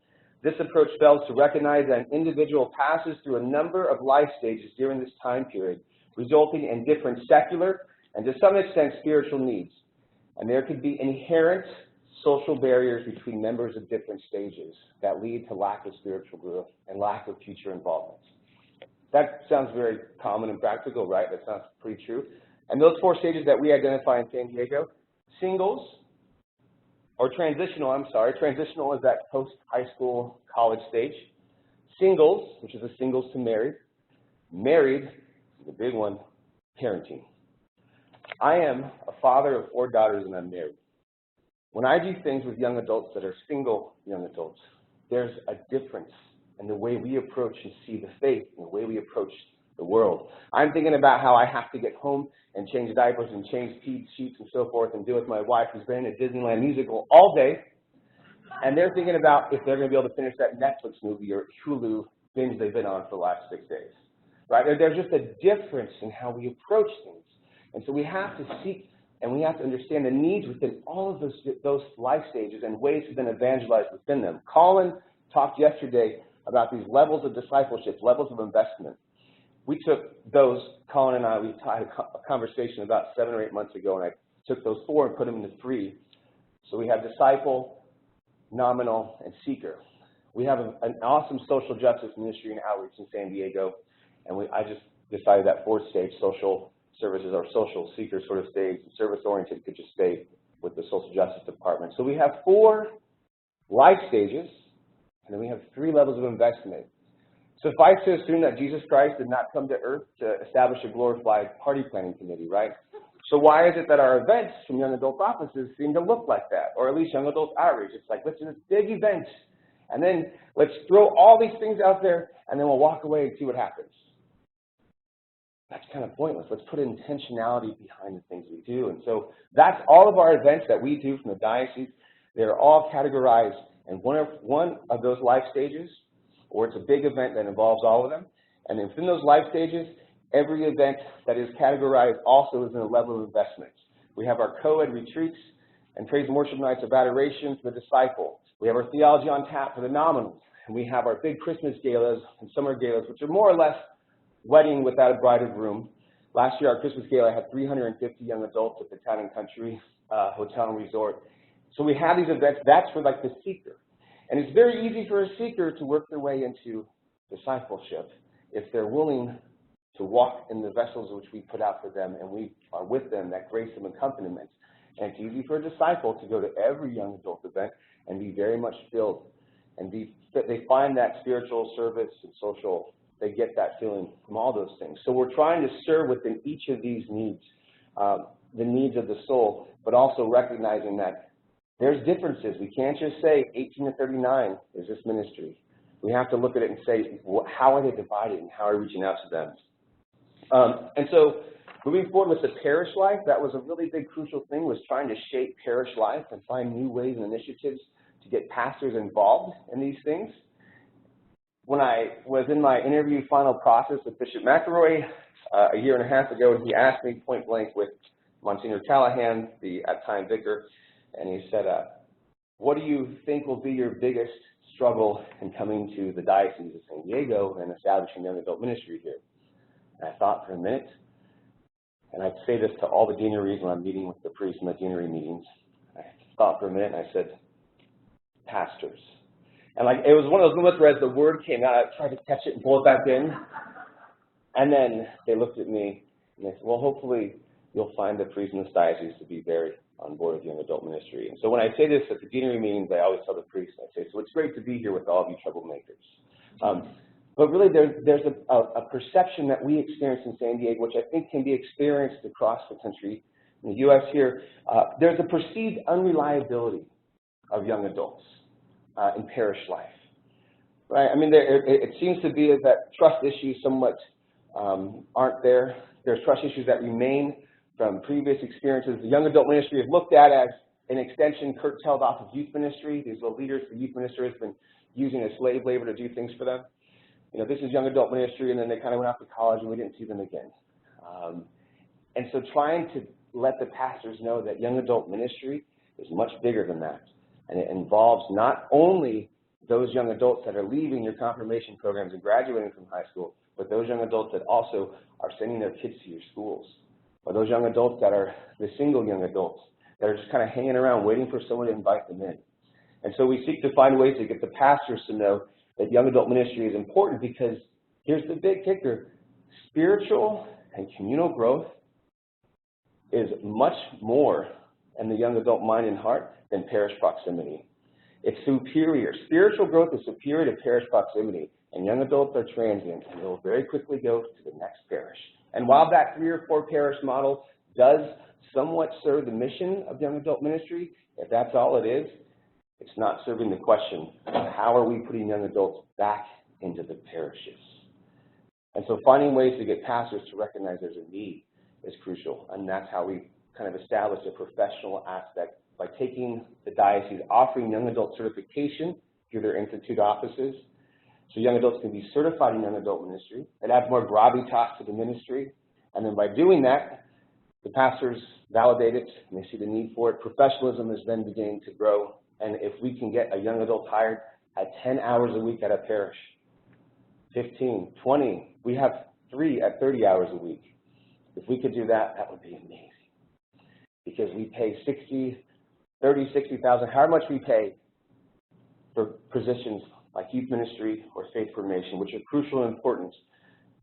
This approach fails to recognize that an individual passes through a number of life stages during this time period, resulting in different secular and to some extent spiritual needs. And there could be inherent social barriers between members of different stages that lead to lack of spiritual growth and lack of future involvement. That sounds very common and practical, right? That sounds pretty true. And those four stages that we identify in San Diego, singles, or transitional, transitional is that post-high school college stage. Singles, which is a singles to married. Married is a big one, parenting. I am a father of 4 daughters and I'm married. When I do things with young adults that are single young adults, there's a difference in the way we approach and see the faith and the way we approach the world. I'm thinking about how I have to get home and change diapers and change pee sheets and so forth and deal with my wife who's been in a Disneyland musical all day. And they're thinking about if they're going to be able to finish that Netflix movie or Hulu binge they've been on for the last 6 days. Right? There's just a difference in how we approach things. And so we have to seek and we have to understand the needs within all of those life stages and ways to then evangelize within them. Colin talked yesterday about these levels of discipleship, levels of investment. We took those, Colin and I, we had a conversation about 7 or 8 months ago, and I took those 4 and put them into 3. So we have disciple, nominal, and seeker. We have an awesome social justice ministry and outreach in San Diego, and I just decided that 4th stage, social services or social seeker sort of stage, service-oriented could just stay with the social justice department. So we have 4 life stages, and then we have 3 levels of investment. Suffice to assume that Jesus Christ did not come to earth to establish a glorified party planning committee, right? So why is it that our events from young adult offices seem to look like that, or at least young adult outreach? It's like, let's do this big event, and then let's throw all these things out there, and then we'll walk away and see what happens. That's kind of pointless. Let's put intentionality behind the things we do. And so that's all of our events that we do from the diocese. They're all categorized in one of those life stages, or it's a big event that involves all of them. And within those life stages, every event that is categorized also is in a level of investment. We have our co-ed retreats and praise and worship nights of adoration for the disciple. We have our theology on tap for the nominals. And we have our big Christmas galas and summer galas, which are more or less wedding without a bride or groom. Last year, our Christmas gala had 350 young adults at the Town and Country Hotel and Resort. So we have these events. That's for like the seeker. And it's very easy for a seeker to work their way into discipleship if they're willing to walk in the vessels which we put out for them, and we are with them, that grace of accompaniment. And it's easy for a disciple to go to every young adult event and be very much filled, and they find that spiritual service and social, they get that feeling from all those things. So we're trying to serve within each of these needs, the needs of the soul, but also recognizing that there's differences. We can't just say 18 to 39 is this ministry. We have to look at it and say, how are they divided and how are we reaching out to them? And so moving forward with the parish life, that was a really big crucial thing, was trying to shape parish life and find new ways and initiatives to get pastors involved in these things. When I was in my interview final process with Bishop McElroy a year and a half ago, he asked me point blank with Monsignor Callahan, the at-time vicar, and he said, what do you think will be your biggest struggle in coming to the Diocese of San Diego and establishing young adult ministry here? And I thought for a minute, and I'd say this to all the deaneries when I'm meeting with the priests in the deanery meetings. I thought for a minute and I said, pastors. And like, it was one of those moments where as the word came out, I tried to catch it and pull it back in. And then they looked at me and they said, well, hopefully you'll find the priests in this diocese to be very on board with young adult ministry. And so when I say this at the deanery meetings, I always tell the priests, I say, so it's great to be here with all of you troublemakers. But really there's a perception that we experience in San Diego, which I think can be experienced across the country, in the U.S. here. There's a perceived unreliability of young adults in parish life. Right? I mean, it seems to be that trust issues somewhat aren't there. There's trust issues that remain from previous experiences. The young adult ministry is looked at as an extension curtailed off of youth ministry. These little leaders, the youth ministry has been using a slave labor to do things for them. You know, this is young adult ministry, and then they kind of went off to college and we didn't see them again. And so trying to let the pastors know that young adult ministry is much bigger than that. And it involves not only those young adults that are leaving your confirmation programs and graduating from high school, but those young adults that also are sending their kids to your schools, or those young adults that are the single young adults that are just kind of hanging around waiting for someone to invite them in. And so we seek to find ways to get the pastors to know that young adult ministry is important, because here's the big kicker: spiritual and communal growth is much more in the young adult mind and heart than parish proximity. It's superior. Spiritual growth is superior to parish proximity, and young adults are transient, and they will very quickly go to the next parish. And while that 3 or 4 parish model does somewhat serve the mission of young adult ministry, if that's all it is, it's not serving the question of how are we putting young adults back into the parishes. And so finding ways to get pastors to recognize there's a need is crucial, and that's how we kind of establish a professional aspect by taking the diocese, offering young adult certification through their institute offices, so young adults can be certified in young adult ministry. It adds more gravitas to the ministry, and then by doing that, the pastors validate it, and they see the need for it. Professionalism is then beginning to grow, and if we can get a young adult hired at 10 hours a week at a parish, 15, 20, we have 3 at 30 hours a week. If we could do that, that would be amazing. Because we pay $60,000, however much we pay for positions like youth ministry or faith formation, which are crucial and important.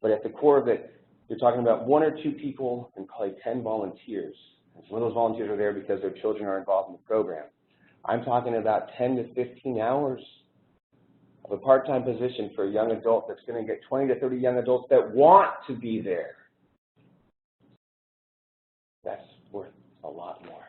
But at the core of it, you're talking about 1 or 2 people and probably 10 volunteers. And some of those volunteers are there because their children are involved in the program. I'm talking about 10 to 15 hours of a part-time position for a young adult that's going to get 20 to 30 young adults that want to be there. That's worth a lot more.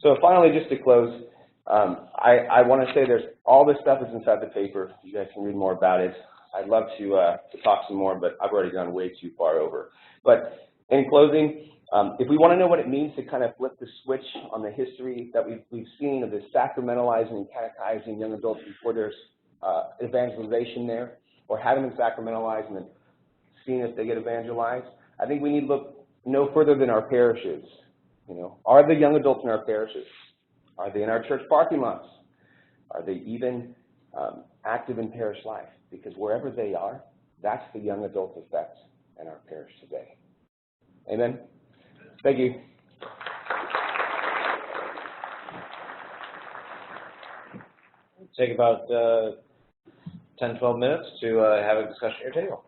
So finally, just to close, I want to say there's all this stuff is inside the paper. You guys can read more about it. I'd love to talk some more, but I've already gone way too far over. But in closing, if we want to know what it means to kind of flip the switch on the history that we've seen of this sacramentalizing and catechizing young adults before there's evangelization there, or having them sacramentalized and then seeing if they get evangelized, I think we need to look no further than our parishes. You know, are the young adults in our parishes? Are they in our church parking lots? Are they even active in parish life? Because wherever they are, that's the young adult effect in our parish today. Amen? Thank you. Take about 10, 12 minutes to have a discussion at your table.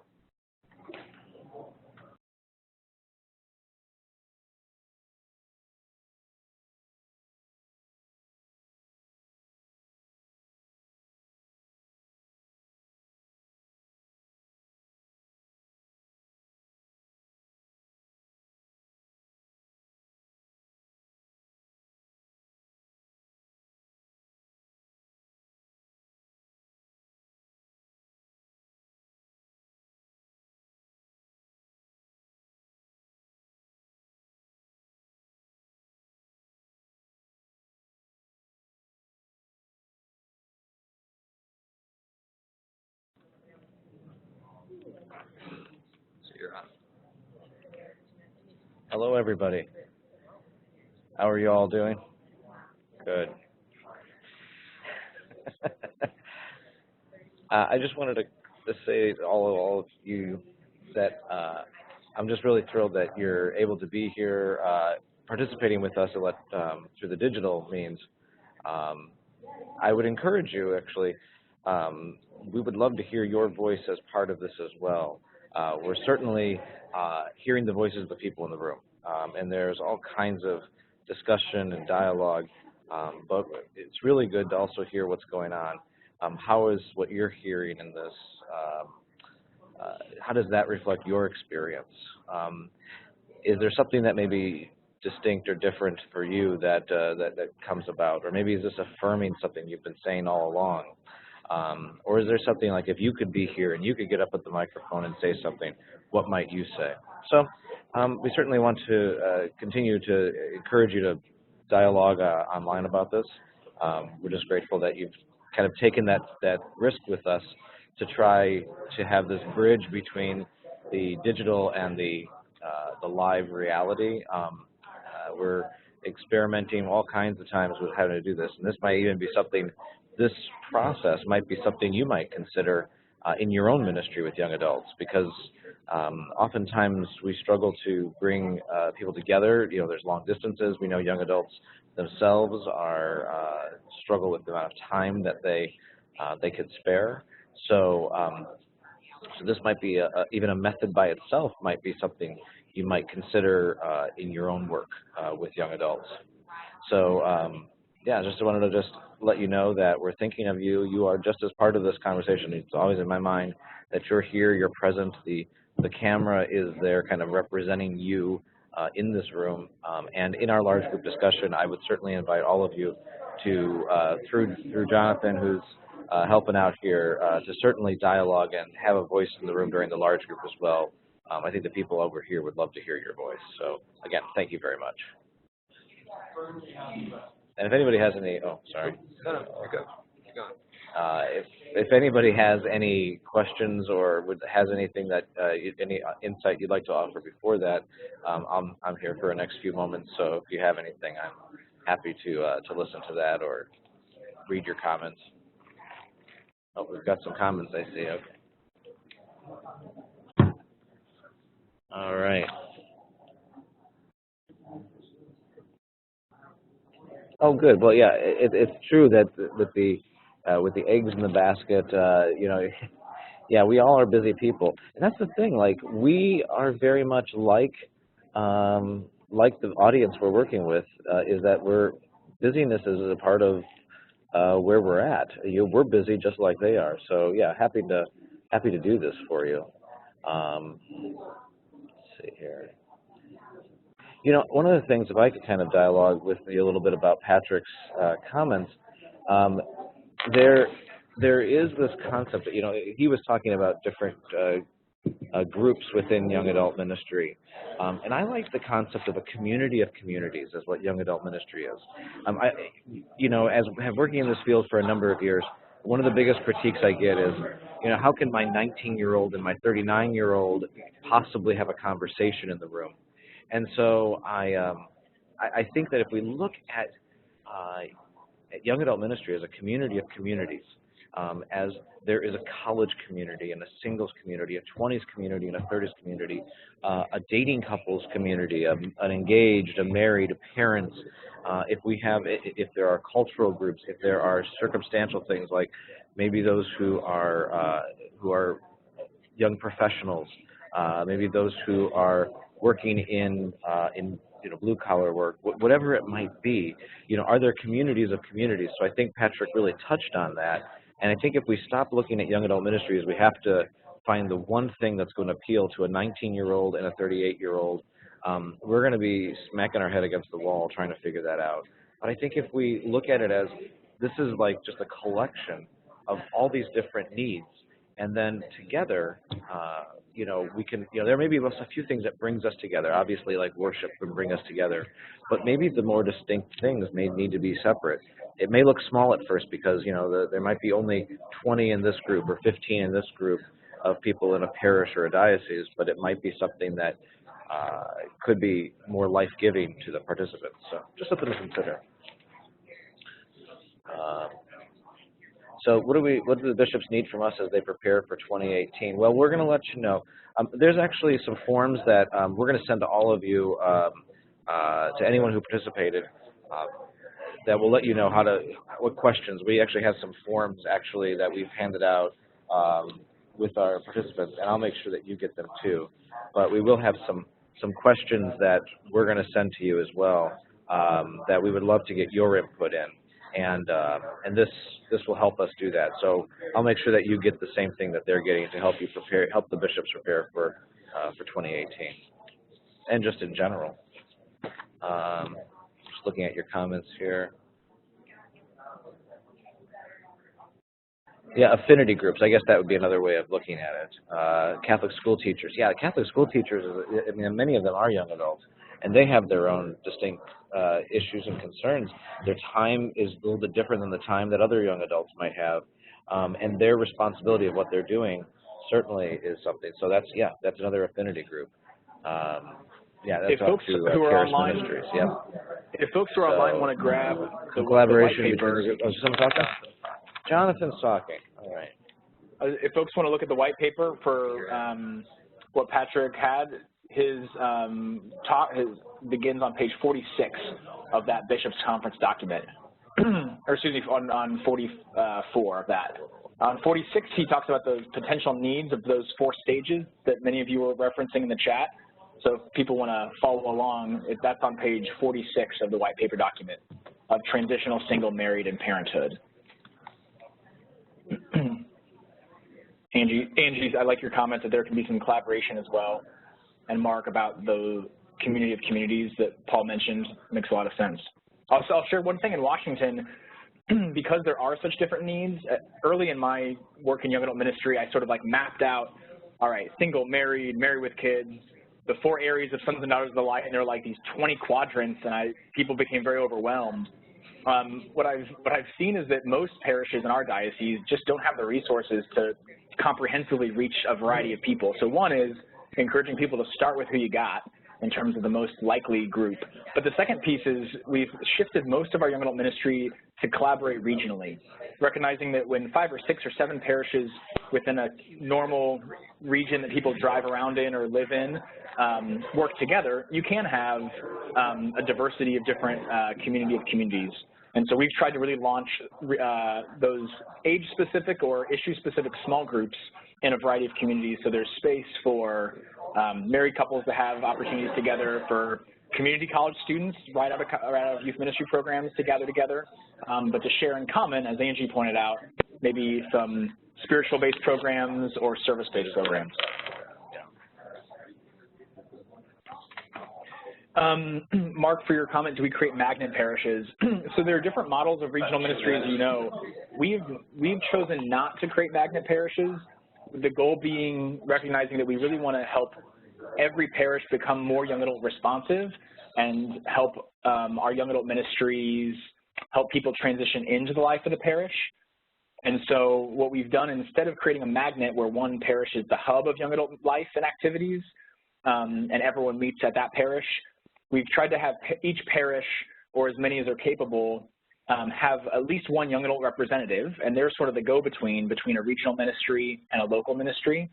Hello, everybody. How are you all doing? Good. I just wanted to say to all of you that I'm just really thrilled that you're able to be here, participating with us through the digital means. I would encourage you, actually, we would love to hear your voice as part of this as well. We're certainly hearing the voices of the people in the room, and there's all kinds of discussion and dialogue, but it's really good to also hear what's going on. How is what you're hearing in this, how does that reflect your experience? Is there something that may be distinct or different for you that comes about? Or maybe is this affirming something you've been saying all along? Or is there something like, if you could be here and you could get up at the microphone and say something, what might you say? So we certainly want to continue to encourage you to dialogue online about this. We're just grateful that you've kind of taken that risk with us to try to have this bridge between the digital and the live reality. We're experimenting all kinds of times with having to do this, and this might even be something, this process might be something you might consider in your own ministry with young adults, because oftentimes we struggle to bring people together. You know, there's long distances. We know young adults themselves are struggle with the amount of time that they could spare. So this might be even a method by itself might be something you might consider in your own work with young adults. So yeah, just wanted to just let you know that we're thinking of you. You are just as part of this conversation. It's always in my mind that you're here, you're present. The camera is there kind of representing you in this room. And in our large group discussion, I would certainly invite all of you to, through Jonathan, who's helping out here, to certainly dialogue and have a voice in the room during the large group as well. I think the people over here would love to hear your voice. So again, thank you very much. And if anybody has any, oh, sorry. No, you're good. Keep going. If anybody has any questions or has anything that any insight you'd like to offer before that, I'm here for the next few moments. So if you have anything, I'm happy to listen to that or read your comments. Oh, we've got some comments, I see. Okay. All right. Oh, good. Well, yeah, it's true that with the eggs in the basket, you know, yeah, we all are busy people, and that's the thing. Like, we are very much like the audience we're working with, is that busyness is a part of where we're at. We're busy just like they are. So yeah, happy to do this for you. Let's see here. You know, one of the things, if I could kind of dialogue with you a little bit about Patrick's comments, there is this concept that, you know, he was talking about different groups within young adult ministry, and I like the concept of a community of communities as what young adult ministry is. You know, as working in this field for a number of years, one of the biggest critiques I get is, you know, how can my 19-year-old and my 39-year-old possibly have a conversation in the room? And so I think that if we look at young adult ministry as a community of communities, as there is a college community and a singles community, a 20s community and a 30s community, a dating couples community, an engaged, a married, parents, if there are cultural groups, if there are circumstantial things like maybe those who are young professionals, maybe those who are working in blue collar work, whatever it might be. Are there communities of communities? So I think Patrick really touched on that. And I think if we stop looking at young adult ministries, we have to find the one thing that's going to appeal to a 19-year-old and a 38-year-old. We're going to be smacking our head against the wall trying to figure that out. But I think if we look at it as this is like just a collection of all these different needs, and then together, we can, there may be a few things that brings us together. Obviously, like worship can bring us together, but maybe the more distinct things may need to be separate. It may look small at first because, there might be only 20 in this group or 15 in this group of people in a parish or a diocese, but it might be something that could be more life-giving to the participants. So just something to consider. So what do the bishops need from us as they prepare for 2018? Well, we're going to let you know. There's actually some forms that we're going to send to all of you, to anyone who participated, that will let you know what questions. We actually have some forms actually that we've handed out with our participants, and I'll make sure that you get them too. But we will have some questions that we're going to send to you as well, that we would love to get your input in. And this will help us do that. So I'll make sure that you get the same thing that they're getting to help the bishops prepare for 2018, and just in general. Just looking at your comments here. Yeah, affinity groups. I guess that would be another way of looking at it. Catholic school teachers. Yeah, Catholic school teachers. Many of them are young adults, and they have their own distinct issues and concerns. Their time is a little bit different than the time that other young adults might have, and their responsibility of what they're doing certainly is something. So that's another affinity group. That's up to Charis Ministries. Yeah. If folks who are online want to grab the collaboration white paper, someone talking? Jonathan's talking. All right. If folks want to look at the white paper for what Patrick had, his talk begins on page 46 of that Bishops' Conference document, or excuse me, on 44 of that. On 46, he talks about the potential needs of those 4 stages that many of you were referencing in the chat. So if people want to follow along, that's on page 46 of the white paper document of transitional, single, married, and parenthood. Angie, I like your comment that there can be some collaboration as well. And Mark, about the community of communities that Paul mentioned, makes a lot of sense. Also, I'll share one thing in Washington, because there are such different needs. Early in my work in young adult ministry, I sort of mapped out, all right, single, married, married with kids, the 4 areas of sons and daughters of the light, and there were these 20 quadrants, and people became very overwhelmed. What I've seen is that most parishes in our diocese just don't have the resources to comprehensively reach a variety of people. So one is encouraging people to start with who you got in terms of the most likely group. But the second piece is we've shifted most of our young adult ministry to collaborate regionally, recognizing that when 5 or 6 or 7 parishes within a normal region that people drive around in or live in work together, you can have a diversity of different community of communities. And so we've tried to really launch those age-specific or issue-specific small groups in a variety of communities. So there's space for married couples to have opportunities together, for community college students right out of youth ministry programs to gather together, but to share in common, as Angie pointed out, maybe some spiritual-based programs or service-based programs. Mark, for your comment, do we create magnet parishes? So there are different models of regional ministry, as you know. We've chosen not to create magnet parishes, the goal being recognizing that we really want to help every parish become more young adult responsive and help our young adult ministries help people transition into the life of the parish. And so what we've done, instead of creating a magnet where one parish is the hub of young adult life and activities, and everyone meets at that parish, we've tried to have each parish, or as many as are capable, have at least one young adult representative, and they're sort of the go-between between a regional ministry and a local ministry.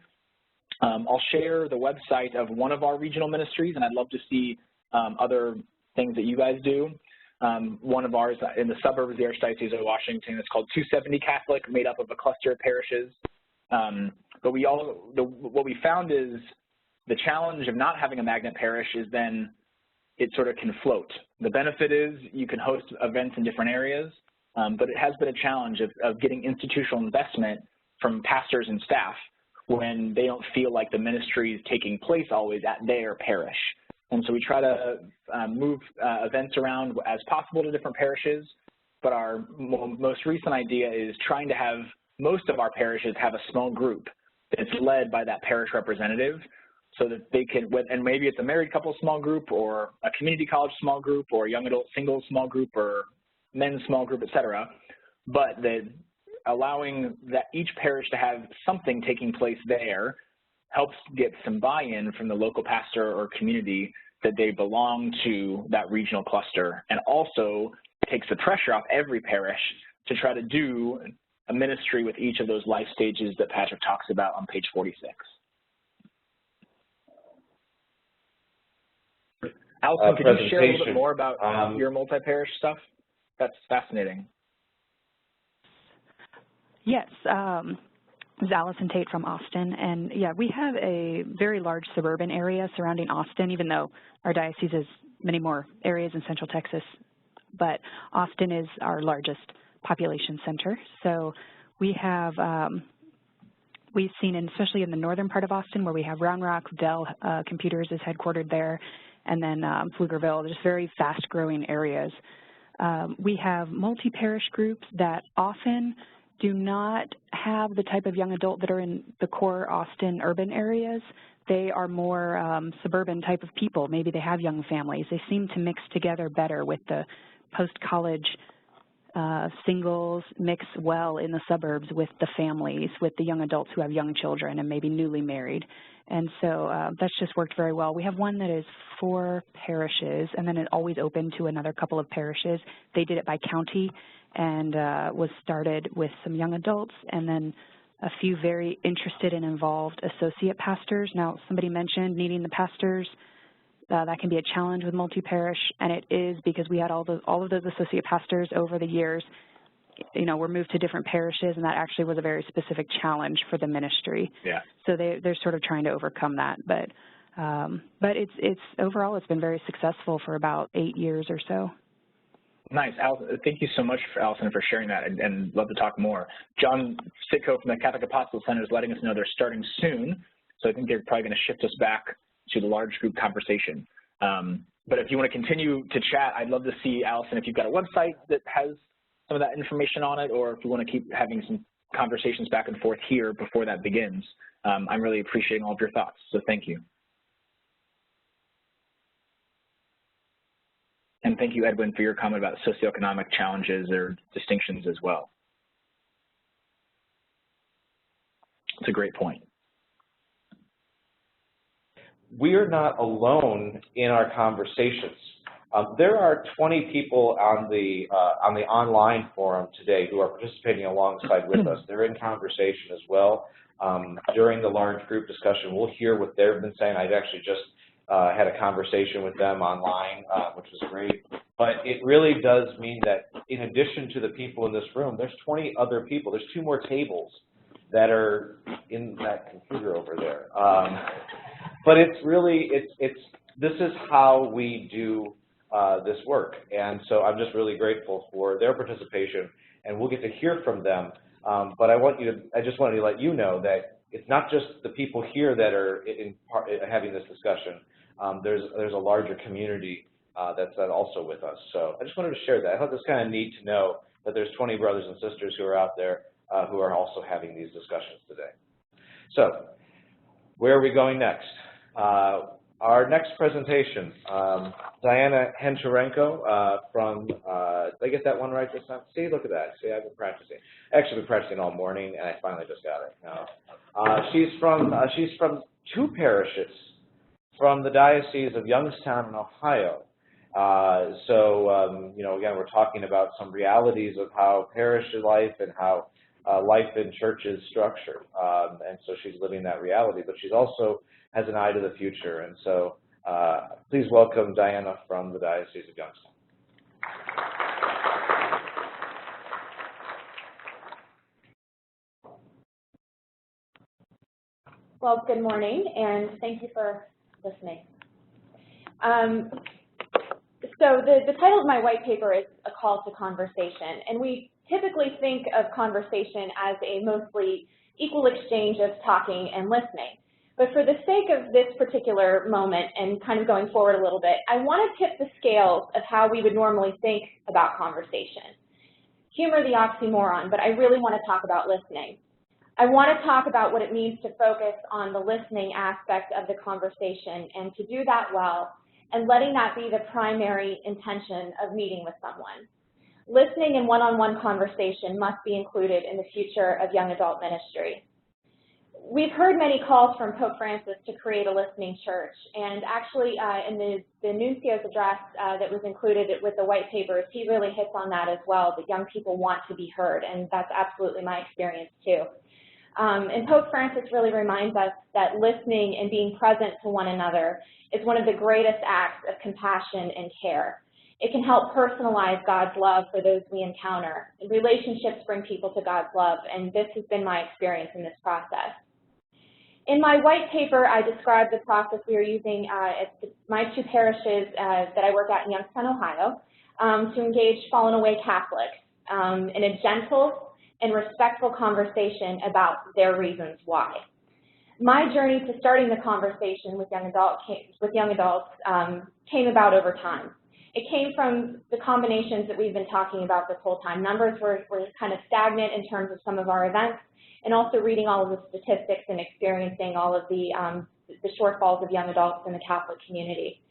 I'll share the website of one of our regional ministries, and I'd love to see other things that you guys do. One of ours in the suburbs of the Archdiocese of Washington is called 270 Catholic, made up of a cluster of parishes. But what we found is the challenge of not having a magnet parish is then it sort of can float. The benefit is you can host events in different areas, but it has been a challenge of getting institutional investment from pastors and staff when they don't feel like the ministry is taking place always at their parish. And so we try to move events around as possible to different parishes, but our most recent idea is trying to have most of our parishes have a small group that's led by that parish representative so that they can, and maybe it's a married couple small group or a community college small group or a young adult single small group or men's small group, et cetera, but allowing that each parish to have something taking place there helps get some buy-in from the local pastor or community that they belong to that regional cluster, and also takes the pressure off every parish to try to do a ministry with each of those life stages that Patrick talks about on page 46. Allison, could you share a little bit more about your multi-parish stuff? That's fascinating. Yes, this is Allison Tate from Austin, and yeah, we have a very large suburban area surrounding Austin, even though our diocese has many more areas in Central Texas, but Austin is our largest population center. So we have, we've seen, especially in the northern part of Austin where we have Round Rock, Dell Computers is headquartered there, and then Pflugerville, just very fast growing areas. We have multi-parish groups that often do not have the type of young adult that are in the core Austin urban areas. They are more suburban type of people. Maybe they have young families. They seem to mix together better with the post-college singles mix well in the suburbs with the families, with the young adults who have young children and maybe newly married. And so that's just worked very well. We have one that is 4 parishes, and then it always open to another couple of parishes. They did it by county and was started with some young adults and then a few very interested and involved associate pastors. Now, somebody mentioned needing the pastors. That can be a challenge with multi-parish, and it is because we had all of those associate pastors over the years, you know, were moved to different parishes, and that actually was a very specific challenge for the ministry. Yeah. So they're sort of trying to overcome that, but it's overall it's been very successful for about 8 years or so. Nice. Thank you so much, Allison, for sharing that, and love to talk more. John Sitko from the Catholic Apostles Center is letting us know they're starting soon, so I think they're probably going to shift us back to the large group conversation. But if you want to continue to chat, I'd love to see, Allison, if you've got a website that has some of that information on it, or if you want to keep having some conversations back and forth here before that begins. I'm really appreciating all of your thoughts, so thank you. And thank you, Edwin, for your comment about socioeconomic challenges or distinctions as well. It's a great point. We are not alone in our conversations. There are 20 people on the online forum today who are participating alongside with us. They're in conversation as well. During the large group discussion, we'll hear what they've been saying. I've actually just had a conversation with them online, which was great. But it really does mean that in addition to the people in this room, there's 20 other people. There's 2 more tables that are in that computer over there. But it's really, this is how we do this work. And so I'm just really grateful for their participation, and we'll get to hear from them. But I just wanted to let you know that it's not just the people here that are having this discussion. There's a larger community that's also with us. So I just wanted to share that. I thought it was kind of neat to know that there's 20 brothers and sisters who are out there who are also having these discussions today. So where are we going next? Our next presentation, Diana Hencharenko from, did I get that one right this time? See, look at that. See, I've been practicing. Actually, been practicing all morning, and I finally just got it. She's from 2 parishes from the Diocese of Youngstown in Ohio. You know, again, we're talking about some realities of how parish life and how life in church is structured. And so she's living that reality, but she's also has an eye to the future. And so please welcome Diana from the Diocese of Youngstown. Well, good morning, and thank you for listening. So the title of my white paper is A Call to Conversation, and we typically think of conversation as a mostly equal exchange of talking and listening. But for the sake of this particular moment and kind of going forward a little bit, I want to tip the scales of how we would normally think about conversation. Humor the oxymoron, but I really want to talk about listening. I want to talk about what it means to focus on the listening aspect of the conversation and to do that well and letting that be the primary intention of meeting with someone. Listening and one-on-one conversation must be included in the future of young adult ministry. We've heard many calls from Pope Francis to create a listening church, and actually in the Nuncio's address that was included with the white papers, he really hits on that as well, that young people want to be heard, and that's absolutely my experience too. And Pope Francis really reminds us that listening and being present to one another is one of the greatest acts of compassion and care. It can help personalize God's love for those we encounter. Relationships bring people to God's love, and this has been my experience in this process. In my white paper, I described the process we are using at my two parishes that I work at in Youngstown, Ohio, to engage fallen away Catholics in a gentle and respectful conversation about their reasons why. My journey to starting the conversation with young adults came about over time. It came from the combinations that we've been talking about this whole time. Numbers were kind of stagnant in terms of some of our events, and also reading all of the statistics and experiencing all of the shortfalls of young adults in the Catholic community.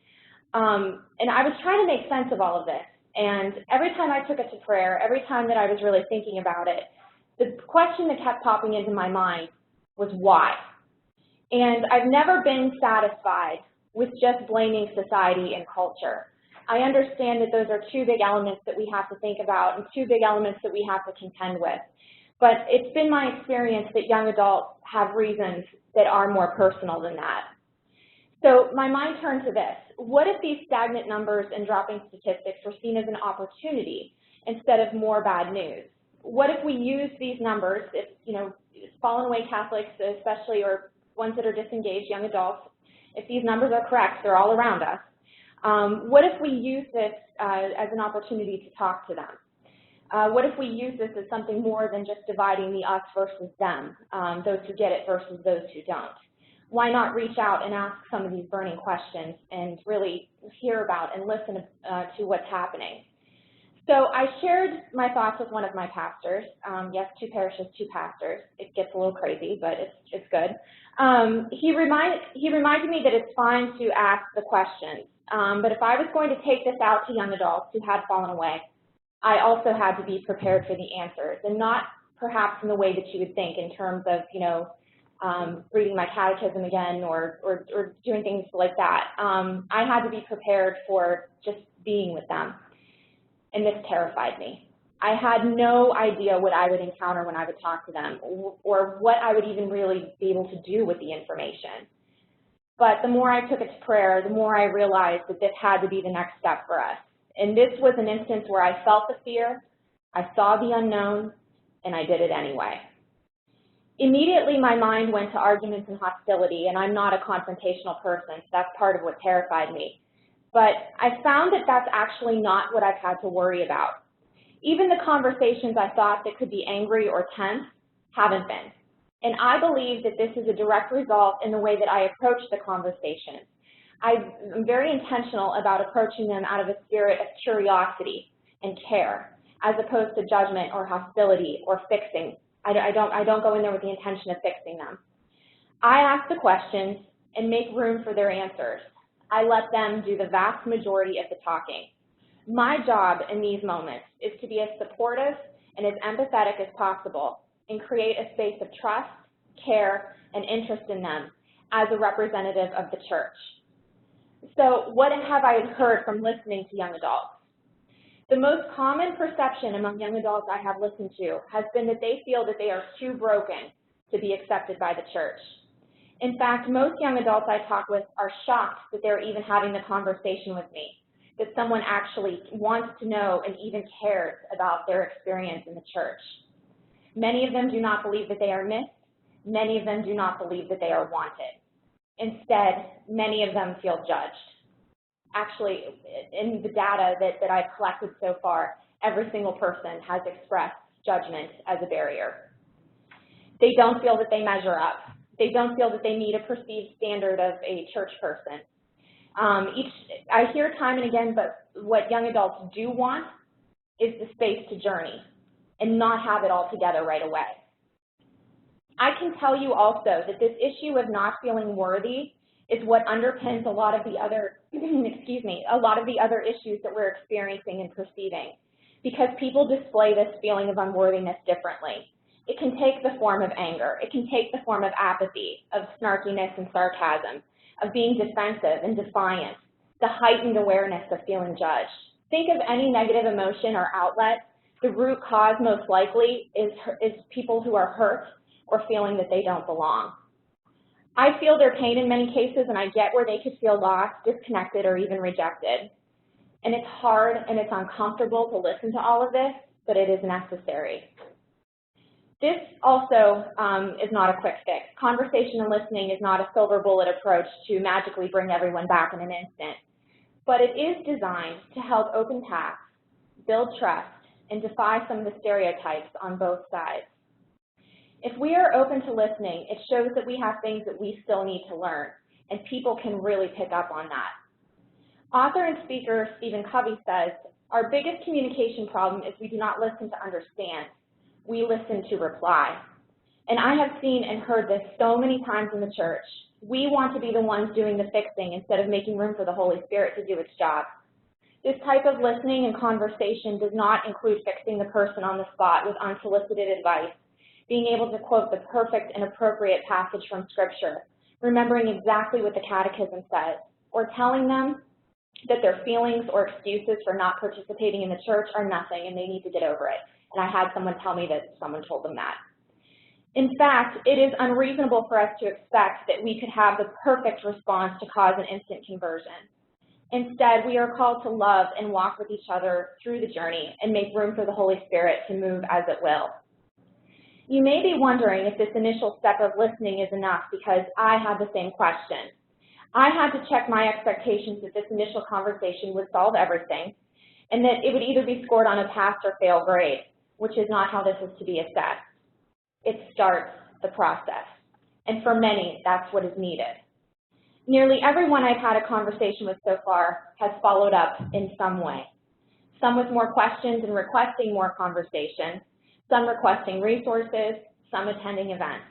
And I was trying to make sense of all of this. And every time I took it to prayer, every time that I was really thinking about it, the question that kept popping into my mind was why? And I've never been satisfied with just blaming society and culture. I understand that those are two big elements that we have to think about and two big elements that we have to contend with. But it's been my experience that young adults have reasons that are more personal than that. So my mind turned to this. What if these stagnant numbers and dropping statistics were seen as an opportunity instead of more bad news? What if we use these numbers, if, fallen away Catholics especially, or ones that are disengaged, young adults, if these numbers are correct, they're all around us, what if we use this as an opportunity to talk to them? What if we use this as something more than just dividing the us versus them, those who get it versus those who don't? Why not reach out and ask some of these burning questions and really hear about and listen to what's happening? So I shared my thoughts with one of my pastors. Yes, two parishes, two pastors. It gets a little crazy, but it's good. He reminded me that it's fine to ask the questions, but if I was going to take this out to young adults who had fallen away, I also had to be prepared for the answers, and not perhaps in the way that you would think in terms of, reading my catechism again or doing things like that. I had to be prepared for just being with them, and this terrified me. I had no idea what I would encounter when I would talk to them or what I would even really be able to do with the information. But the more I took it to prayer, the more I realized that this had to be the next step for us. And this was an instance where I felt the fear, I saw the unknown, and I did it anyway. Immediately, my mind went to arguments and hostility, and I'm not a confrontational person, so that's part of what terrified me. But I found that that's actually not what I've had to worry about. Even the conversations I thought that could be angry or tense haven't been. And I believe that this is a direct result in the way that I approach the conversation. I'm very intentional about approaching them out of a spirit of curiosity and care, as opposed to judgment or hostility or fixing. I don't go in there with the intention of fixing them. I ask the questions and make room for their answers. I let them do the vast majority of the talking. My job in these moments is to be as supportive and as empathetic as possible and create a space of trust, care, and interest in them as a representative of the church. So what have I heard from listening to young adults? The most common perception among young adults I have listened to has been that they feel that they are too broken to be accepted by the church. In fact, most young adults I talk with are shocked that they're even having the conversation with me. that someone actually wants to know and even cares about their experience in the church. Many of them do not believe that they are missed. Many of them do not believe that they are wanted. Instead, many of them feel judged. Actually, in the data that I've collected so far, every single person has expressed judgment as a barrier. They don't feel that they measure up. They don't feel that they meet a perceived standard of a church person. I hear time and again, but what young adults do want is the space to journey and not have it all together right away. I can tell you also that this issue of not feeling worthy is what underpins a lot of the other, a lot of the other issues that we're experiencing and perceiving, because people display this feeling of unworthiness differently. It can take the form of anger. It can take the form of apathy, of snarkiness and sarcasm, of being defensive and defiant, the heightened awareness of feeling judged. Think of any negative emotion or outlet. The root cause most likely is people who are hurt or feeling that they don't belong. I feel their pain in many cases, and I get where they could feel lost, disconnected, or even rejected. And it's hard and it's uncomfortable to listen to all of this, but it is necessary. This also is not a quick fix. Conversation and listening is not a silver bullet approach to magically bring everyone back in an instant, but it is designed to help open paths, build trust, and defy some of the stereotypes on both sides. If we are open to listening, it shows that we have things that we still need to learn, and people can really pick up on that. Author and speaker Stephen Covey says, our biggest communication problem is we do not listen to understand. We listen to reply. And I have seen and heard this so many times in the church. We want to be the ones doing the fixing instead of making room for the Holy Spirit to do its job. This type of listening and conversation does not include fixing the person on the spot with unsolicited advice, being able to quote the perfect and appropriate passage from Scripture, remembering exactly what the Catechism says, or telling them that their feelings or excuses for not participating in the church are nothing and they need to get over it. And I had someone tell me that someone told them that. In fact, it is unreasonable for us to expect that we could have the perfect response to cause an instant conversion. Instead, we are called to love and walk with each other through the journey and make room for the Holy Spirit to move as it will. You may be wondering if this initial step of listening is enough, because I had the same question. I had to check my expectations that this initial conversation would solve everything and that it would either be scored on a pass or fail grade, which is not how this is to be assessed. It starts the process, and for many, that's what is needed. Nearly everyone I've had a conversation with so far has followed up in some way, some with more questions and requesting more conversation, some requesting resources, some attending events.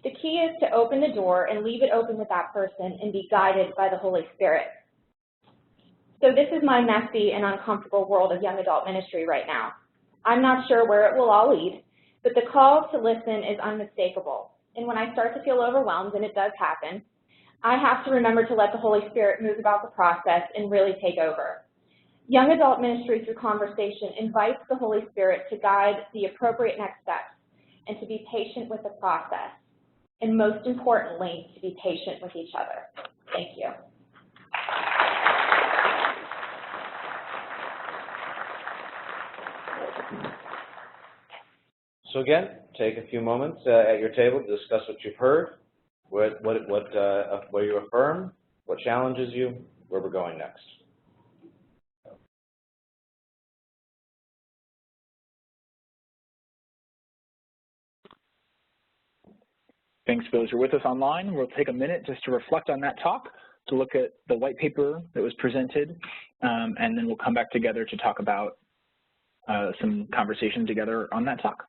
The key is to open the door and leave it open with that person and be guided by the Holy Spirit. So this is my messy and uncomfortable world of young adult ministry right now. I'm not sure where it will all lead, but the call to listen is unmistakable. And when I start to feel overwhelmed, and it does happen, I have to remember to let the Holy Spirit move about the process and really take over. Young adult ministry through conversation invites the Holy Spirit to guide the appropriate next steps and to be patient with the process, and most importantly, to be patient with each other. Thank you. So again, take a few moments at your table to discuss what you've heard, where you affirm, what challenges you, where we're going next. Thanks for those who are with us online. We'll take a minute just to reflect on that talk, to look at the white paper that was presented, and then we'll come back together to talk about some conversation together on that talk.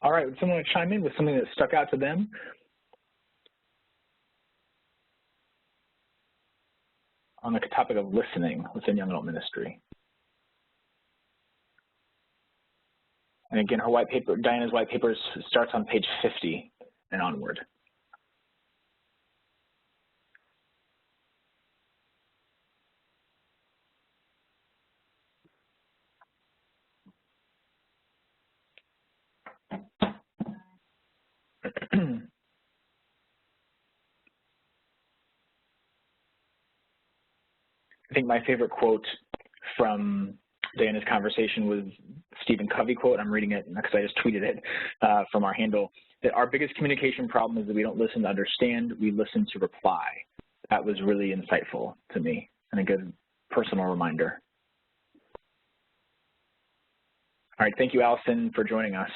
All right, would someone chime in with something that stuck out to them? On the topic of listening within young adult ministry. And again, her white paper, Diana's white paper starts on page 50 and onward. I think my favorite quote from Diana's conversation was Stephen Covey quote. I'm reading it because I just tweeted it from our handle, that our biggest communication problem is that we don't listen to understand, we listen to reply. That was really insightful to me and a good personal reminder. All right, thank you, Allison, for joining us.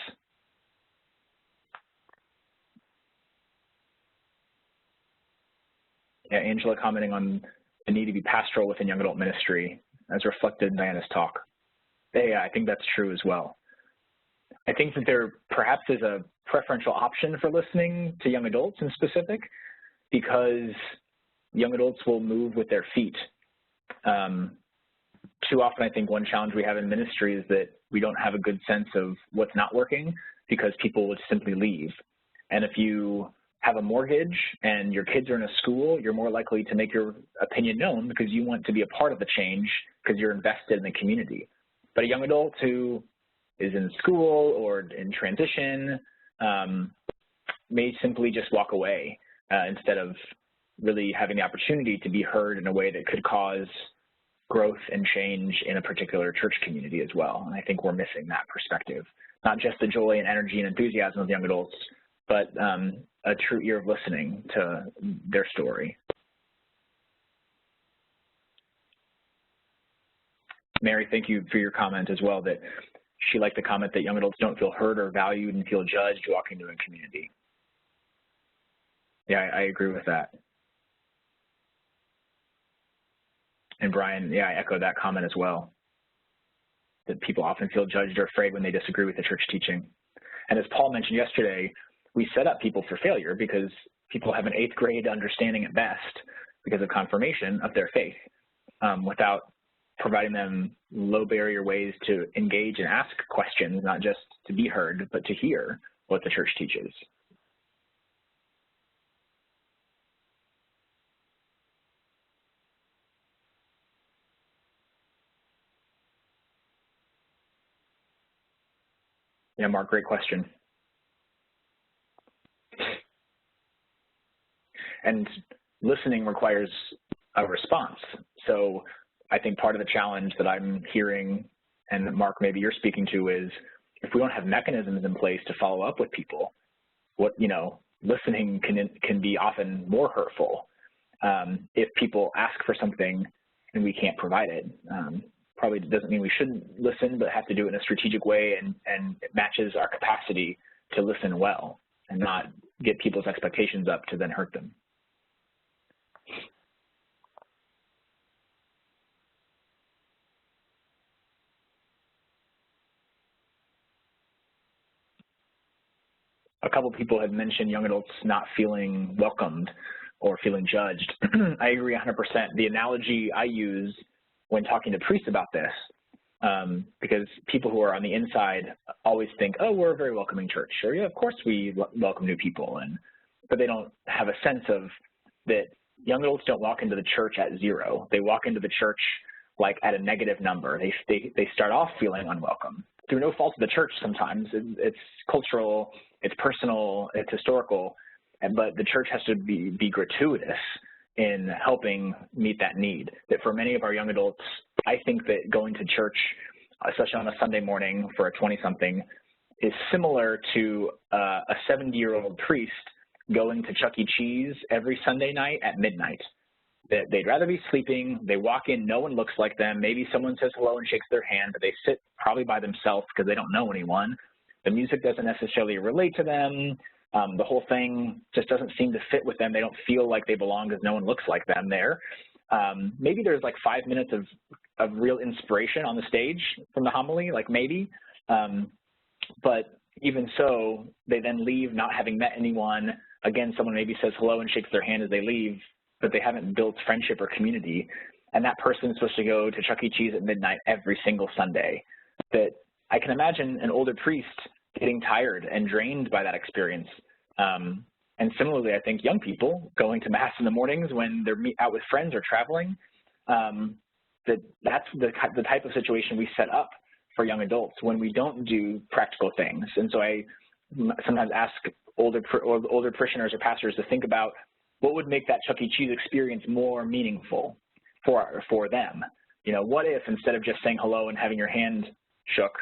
Yeah, Angela commenting on the need to be pastoral within young adult ministry as reflected in Diana's talk. Yeah, I think that's true as well. I think that there perhaps is a preferential option for listening to young adults in specific because young adults will move with their feet. Too often, I think one challenge we have in ministry is that we don't have a good sense of what's not working because people would simply leave. And if you have a mortgage and your kids are in a school, you're more likely to make your opinion known because you want to be a part of the change because you're invested in the community. But a young adult who is in school or in transition may simply just walk away instead of really having the opportunity to be heard in a way that could cause growth and change in a particular church community as well. And I think we're missing that perspective. Not just the joy and energy and enthusiasm of young adults, but a true ear of listening to their story. Mary, thank you for your comment as well, that she liked the comment that young adults don't feel heard or valued and feel judged walking into a community. Yeah, I agree with that. And Brian, yeah, I echo that comment as well, that people often feel judged or afraid when they disagree with the church teaching. And as Paul mentioned yesterday, we set up people for failure because people have an 8th grade understanding at best because of confirmation of their faith without providing them low barrier ways to engage and ask questions, not just to be heard, but to hear what the church teaches. Yeah, Mark, great question. And listening requires a response. So I think part of the challenge that I'm hearing, and Mark, maybe you're speaking to, is if we don't have mechanisms in place to follow up with people, listening can be often more hurtful if people ask for something and we can't provide it. Probably doesn't mean we shouldn't listen, but have to do it in a strategic way and it matches our capacity to listen well and not get people's expectations up to then hurt them. A couple people had mentioned young adults not feeling welcomed or feeling judged. I agree 100%. The analogy I use when talking to priests about this, because people who are on the inside always think, oh, we're a very welcoming church, or yeah, of course we welcome new people, but they don't have a sense of that young adults don't walk into the church at 0. They walk into the church like at a negative number. They start off feeling unwelcome through no fault of the church sometimes. It's cultural, it's personal, it's historical, but the church has to be gratuitous in helping meet that need. That for many of our young adults, I think that going to church, especially on a Sunday morning for a 20-something, is similar to a 70-year-old priest going to Chuck E. Cheese every Sunday night at midnight. They'd rather be sleeping. They walk in, no one looks like them. Maybe someone says hello and shakes their hand, but they sit probably by themselves because they don't know anyone. the music doesn't necessarily relate to them. The whole thing just doesn't seem to fit with them. They don't feel like they belong because no one looks like them there. Maybe there's like 5 minutes of real inspiration on the stage from the homily, like maybe. But even so, they then leave not having met anyone. Again, someone maybe says hello and shakes their hand as they leave, but they haven't built friendship or community. And that person's supposed to go to Chuck E. Cheese at midnight every single Sunday. That I can imagine an older priest getting tired and drained by that experience. And similarly, I think young people going to Mass in the mornings when they're out with friends or traveling, that's the type of situation we set up for young adults when we don't do practical things. And so I sometimes ask older parishioners or pastors to think about what would make that Chuck E. Cheese experience more meaningful for them. You know, what if instead of just saying hello and having your hand shook,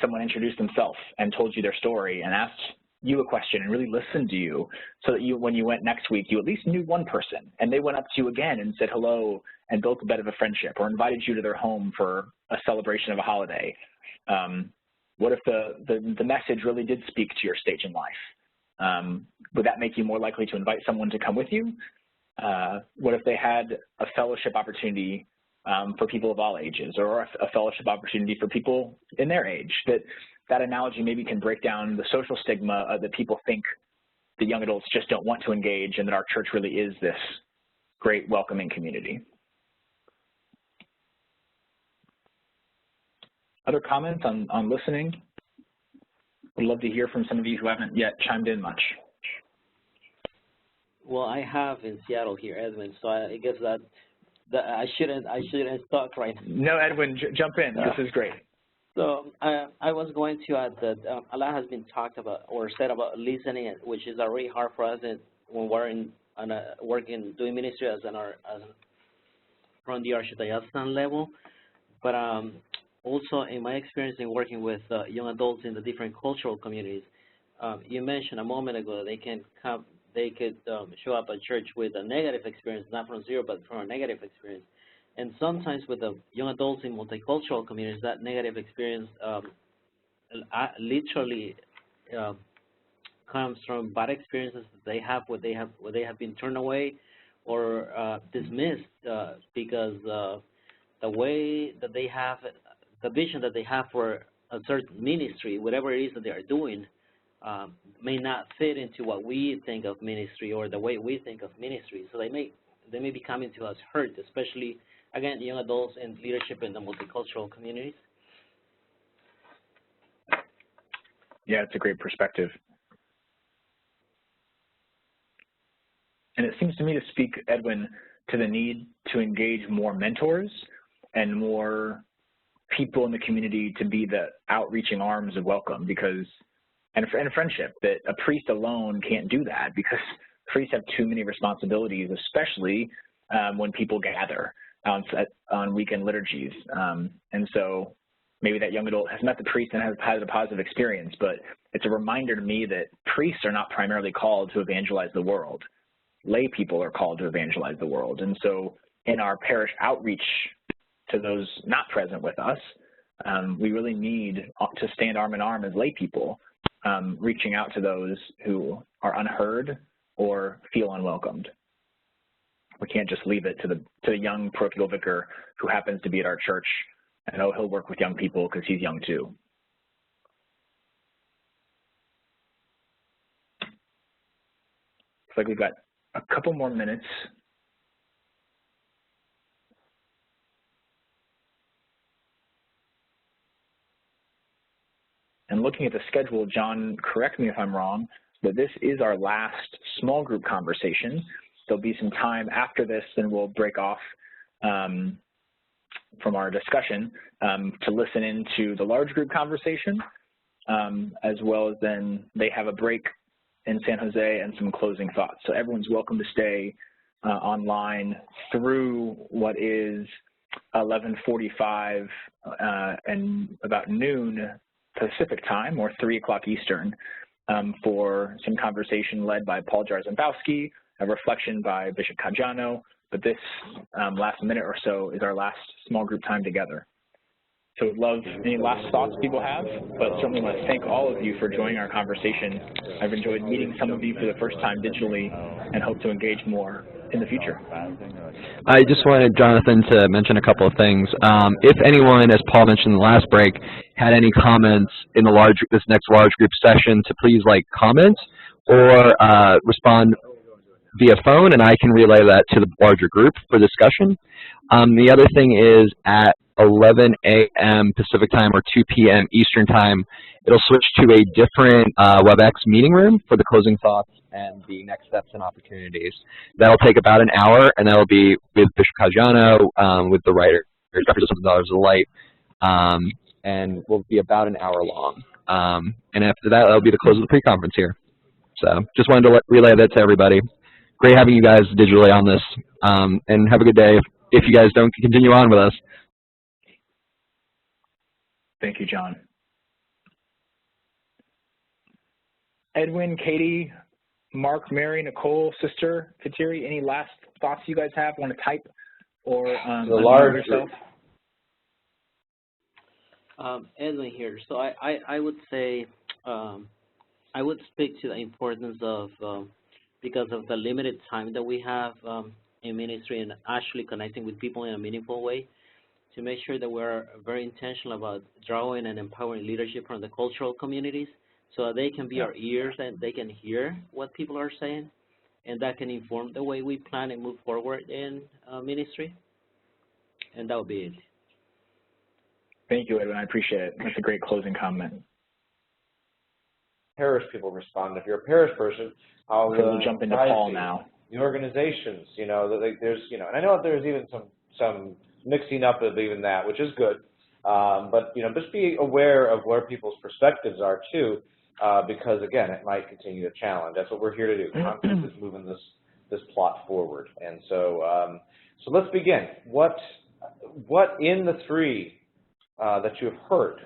someone introduced themselves and told you their story and asked you a question and really listened to you, so that when you went next week, you at least knew one person and they went up to you again and said hello and built a bit of a friendship, or invited you to their home for a celebration of a holiday. What if the message really did speak to your stage in life? Would that make you more likely to invite someone to come with you? What if they had a fellowship opportunity for people of all ages, or a fellowship opportunity for people in their age? That analogy maybe can break down the social stigma that people think that young adults just don't want to engage, and that our church really is this great welcoming community. Other comments on listening? Would love to hear from some of you who haven't yet chimed in much. Well, I have in Seattle here, Edwin, so I guess that I shouldn't talk right now. No, Edwin, jump in. This is great. So I was going to add that a lot has been talked about or said about listening, which is already hard for us when we're working doing ministry from the archdiocesan level. But also in my experience in working with young adults in the different cultural communities, you mentioned a moment ago that they could show up at church with a negative experience, not from zero, but from a negative experience. And sometimes with the young adults in multicultural communities, that negative experience literally comes from bad experiences that they have, where they have been turned away or dismissed because the way that they have, the vision that they have for a certain ministry, whatever it is that they are doing, may not fit into what we think of ministry or the way we think of ministry. So they may be coming to us hurt, especially, again, young adults in leadership in the multicultural communities. Yeah, it's a great perspective. And it seems to me to speak, Edwin, to the need to engage more mentors and more people in the community to be the outreaching arms of welcome, because and friendship, that a priest alone can't do that, because priests have too many responsibilities, especially when people gather on weekend liturgies. And so maybe that young adult has met the priest and has had a positive experience, but it's a reminder to me that priests are not primarily called to evangelize the world. Lay people are called to evangelize the world. And so in our parish outreach to those not present with us, we really need to stand arm in arm as lay people, reaching out to those who are unheard or feel unwelcomed. We can't just leave it to the young parochial vicar who happens to be at our church and, oh, he'll work with young people because he's young too. Looks like we've got a couple more minutes. And looking at the schedule, John, correct me if I'm wrong, but this is our last small group conversation. There'll be some time after this, and we'll break off from our discussion to listen into the large group conversation, as well as then they have a break in San Jose and some closing thoughts. So everyone's welcome to stay online through what is 11:45 and about noon Pacific time, or 3 o'clock Eastern, for some conversation led by Paul Jarzembowski, a reflection by Bishop Caggiano, but this last minute or so is our last small group time together. So would love any last thoughts people have, but certainly want to thank all of you for joining our conversation. I've enjoyed meeting some of you for the first time digitally and hope to engage more in the future. I just wanted Jonathan to mention a couple of things. If anyone, as Paul mentioned in the last break, had any comments in the this next large group session, to please comment or respond via phone, and I can relay that to the larger group for discussion. The other thing is at 11 a.m. Pacific time or 2 p.m. Eastern time, it'll switch to a different WebEx meeting room for the closing thoughts and the next steps and opportunities. That'll take about an hour, and that'll be with Bishop Caggiano, with the writer, Dr. $7 of Light, and will be about an hour long. And after that, that'll be the close of the pre-conference here. So just wanted to relay that to everybody. Great having you guys digitally on this, and have a good day if you guys don't continue on with us. Thank you, John. Edwin, Katie, Mark, Mary, Nicole, Sister, Kateri, any last thoughts you guys have? Want to type or unmute yourself? Edwin here. So I would say I would speak to the importance of because of the limited time that we have in ministry and actually connecting with people in a meaningful way, to make sure that we're very intentional about drawing and empowering leadership from the cultural communities so that they can be our ears and they can hear what people are saying, and that can inform the way we plan and move forward in ministry. And that would be it. Thank you, Edwin. I appreciate it. That's a great closing comment. Parish people respond. If you're a parish person, we'll jump into Paul now. The organizations, there's, and I know there's even some mixing up of even that, which is good. But, just be aware of where people's perspectives are, too, because, again, it might continue to challenge. That's what we're here to do. Conference is moving this plot forward. And so so let's begin. What in the three that you have heard,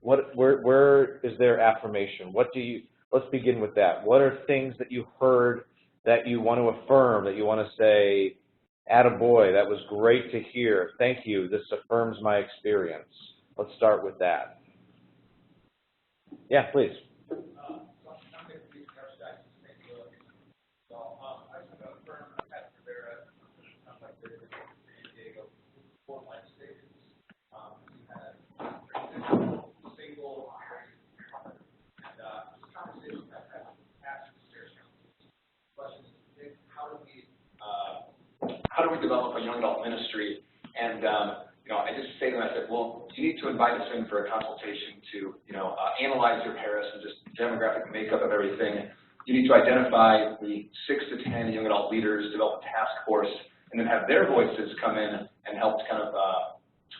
where is there affirmation? Let's begin with that. What are things that you heard that you want to affirm, that you want to say, attaboy, that was great to hear. Thank you. This affirms my experience. Let's start with that. Yeah, please. How do we develop a young adult ministry? And I just say to them, I said, well, you need to invite us in for a consultation to, analyze your parish and just demographic makeup of everything. You need to identify the 6 to 10 young adult leaders, develop a task force, and then have their voices come in and help to kind of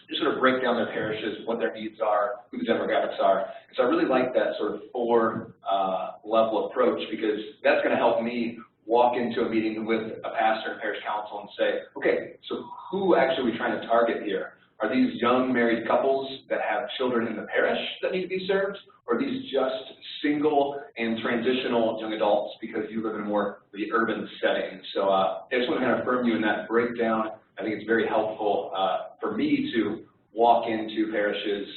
just sort of break down their parishes, what their needs are, who the demographics are. And so I really like that sort of 4-level approach, because that's going to help me walk into a meeting with a pastor and parish council and say, okay, so who actually are we trying to target here? Are these young married couples that have children in the parish that need to be served? Or are these just single and transitional young adults because you live in a more the urban setting? So I just want to kind of affirm you in that breakdown. I think it's very helpful for me to walk into parishes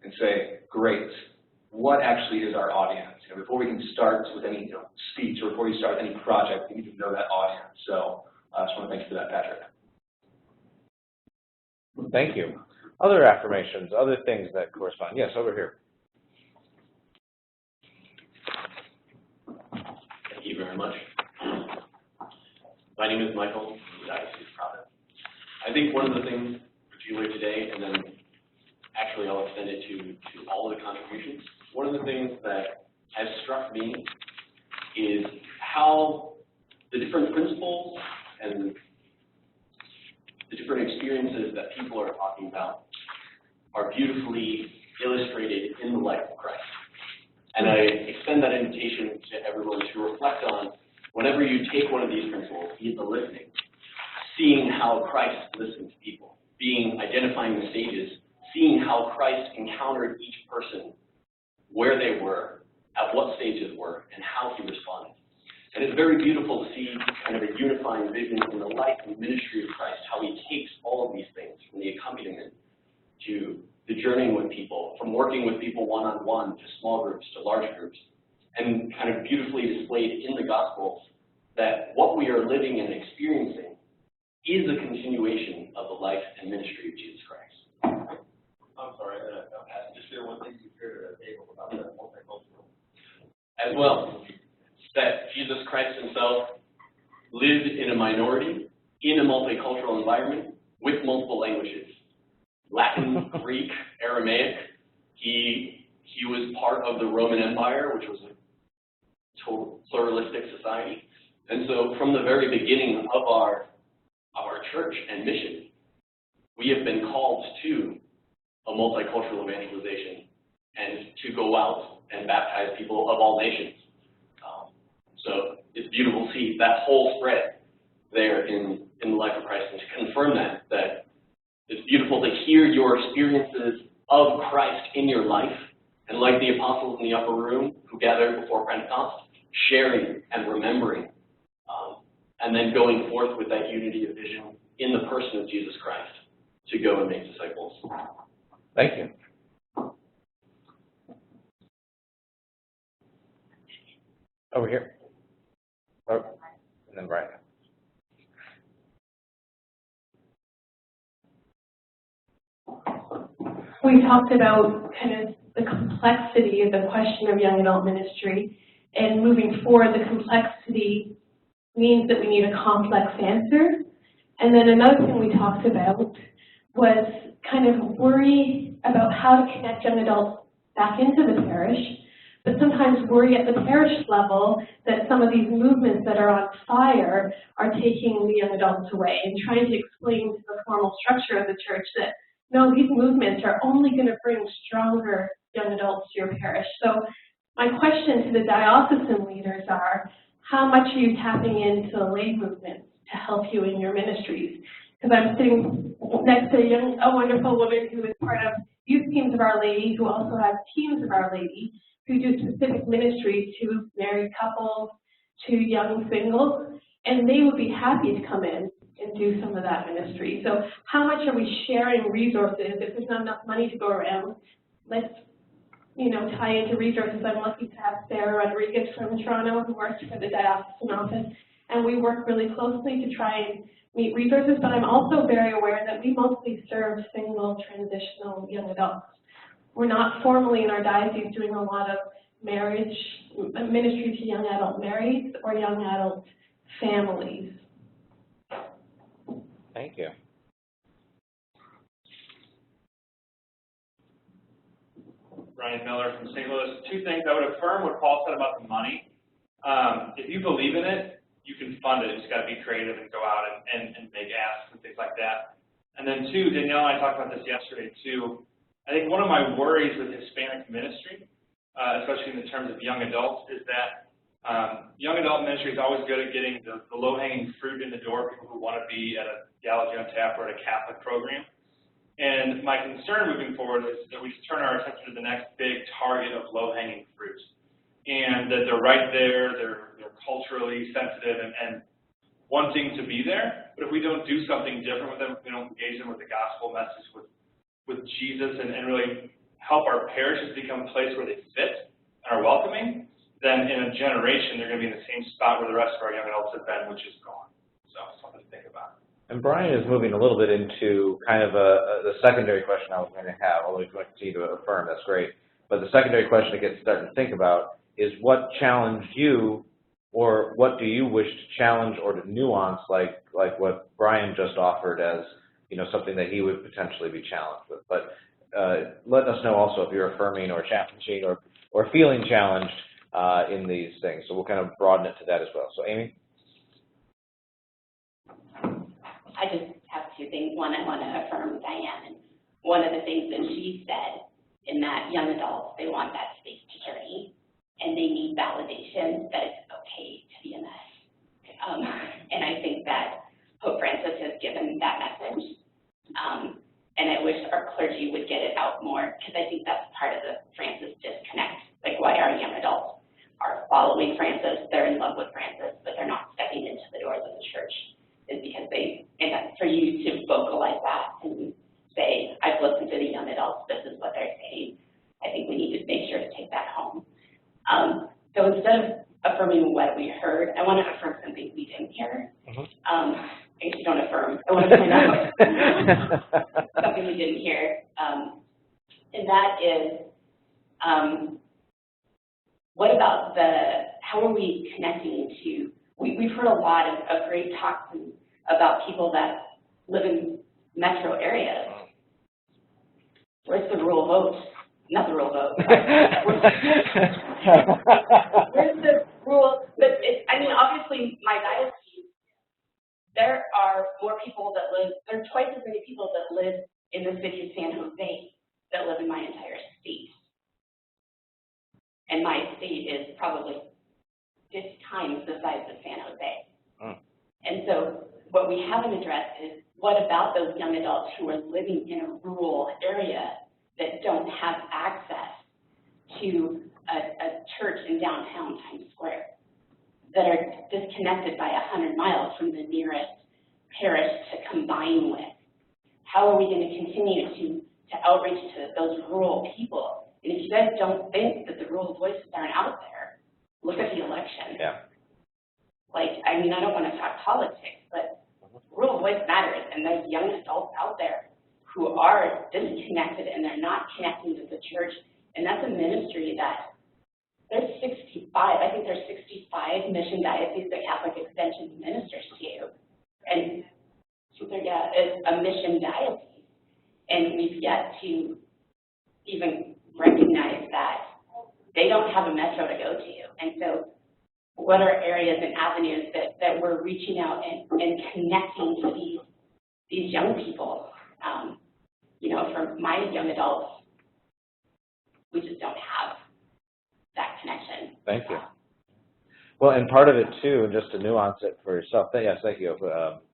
and say, great, what actually is our audience? Before we can start with any speech or before you start any project, you need to know that audience. So I just want to thank you for that, Patrick. Thank you. Other affirmations, other things that correspond. Yes, over here. Thank you very much. My name is Michael, I'm the Diocese Prophet. I think one of the things, particularly today, and then actually I'll extend it to all of the contributions, one of the things that has struck me is how the different principles and the different experiences that people are talking about are beautifully illustrated in the life of Christ. And I extend that invitation to everyone to reflect on, whenever you take one of these principles, be it the listening, seeing how Christ listened to people, identifying the stages, seeing how Christ encountered each person, where they were, at what stages were, and how he responded. And it's very beautiful to see kind of a unifying vision in the life and ministry of Christ, how he takes all of these things from the accompaniment to to journeying with people, from working with people one-on-one to small groups to large groups, and kind of beautifully displayed in the Gospels that what we are living and experiencing is a continuation of the life and ministry of Jesus Christ. I'm sorry, just share one thing you shared at the table about that multicultural. As well, that Jesus Christ himself lived in a minority, in a multicultural environment, with multiple languages. Latin, Greek, Aramaic. He was part of the Roman Empire, which was a total pluralistic society. And so from the very beginning of our church and mission, we have been called to a multicultural evangelization and to go out and baptize people of all nations. So it's beautiful to see that whole spread there in the life of Christ, and to confirm that it's beautiful to hear your experiences of Christ in your life, and like the apostles in the upper room who gathered before Pentecost, sharing and remembering, and then going forth with that unity of vision in the person of Jesus Christ to go and make disciples. Thank you. Over here. Oh, and then Brian. We talked about kind of the complexity of the question of young adult ministry, and moving forward, the complexity means that we need a complex answer. And then another thing we talked about was kind of worry about how to connect young adults back into the parish, but sometimes worry at the parish level that some of these movements that are on fire are taking the young adults away, and trying to explain to the formal structure of the church that no, these movements are only going to bring stronger young adults to your parish. So my question to the diocesan leaders are, how much are you tapping into the lay movements to help you in your ministries? Because I'm sitting next to a wonderful woman who is part of youth teams of Our Lady, who also has teams of Our Lady, who do specific ministries to married couples, to young singles, and they would be happy to come in and do some of that ministry. So how much are we sharing resources? If there's not enough money to go around, let's tie into resources. I'm lucky to have Sarah Rodriguez from Toronto who works for the diocesan office, and we work really closely to try and meet resources, but I'm also very aware that we mostly serve single transitional young adults. We're not formally in our diocese doing a lot of marriage, ministry to young adult marrieds or young adult families. Thank you. Ryan Miller from St. Louis. Two things. I would affirm what Paul said about the money. If you believe in it, you can fund it. You just got to be creative and go out and make asks and things like that. And then two, Danielle and I talked about this yesterday too. I think one of my worries with Hispanic ministry, especially in the terms of young adults, is that young adult ministry is always good at getting the low-hanging fruit in the door, people who want to be at a Galaxy on Tap or at a Catholic program. And my concern moving forward is that we just turn our attention to the next big target of low-hanging fruit, and that they're right there, they're culturally sensitive and wanting to be there. But if we don't do something different with them, if we don't engage them with the gospel message, with Jesus, and really help our parishes become a place where they fit and are welcoming, then in a generation they're going to be in the same spot where the rest of our young adults have been, which is gone. So something to think about. And Brian is moving a little bit into kind of the secondary question I was going to have, although if you want to continue to affirm, that's great. But the secondary question to get started to think about is what challenged you, or what do you wish to challenge or to nuance, like what Brian just offered as something that he would potentially be challenged with. But let us know also if you're affirming or challenging or feeling challenged in these things. So we'll kind of broaden it to that as well. So Amy? I just have two things. One, I want to affirm Diane. And one of the things that she said in that young adults, they want that space to journey, and they need validation that it's okay to be a mess. And I think that Pope Francis has given that message. And I wish our clergy would get it out more, because I think that's part of the Francis disconnect. Like, why our young adults are following Francis, they're in love with Francis, but they're not stepping into the doors of the church, is because and for you to vocalize that and say, I've listened to the young adults, but I want to affirm something we didn't hear. I guess you don't affirm. I want to point out something we didn't hear, and that is, what about how are we connecting to, we've heard a lot of great talks about people that live in metro areas. Where's the rural vote? Not the rural vote. Where's the rural, but I mean, obviously my diocese, there are more people that live, there are twice as many people that live in the city of San Jose that live in my entire state. And my state is probably 50 times the size of San Jose. And so what we haven't addressed is, what about those young adults who are living in a rural area that don't have access to a church in downtown Times Square, that are disconnected by 100 miles from the nearest parish to combine with? How are we going to continue to outreach to those rural people? And if you guys don't think that the rural voices aren't out there, look at the election. Yeah. Like, I mean, I don't want to talk politics, but rural voice matters, and there's young adults out there who are disconnected and they're not connecting to the church, and that's a ministry that there's 65, I think there's 65 mission dioceses that Catholic Extension ministers to, and so it's a mission diocese, and we've yet to even recognize that they don't have a metro to go to, and so what are areas and avenues that we're reaching out and connecting to these young people? You know, for my young adults, we just don't have that connection. Thank you. Well, and part of it too, and just to nuance it for yourself, yes, thank you.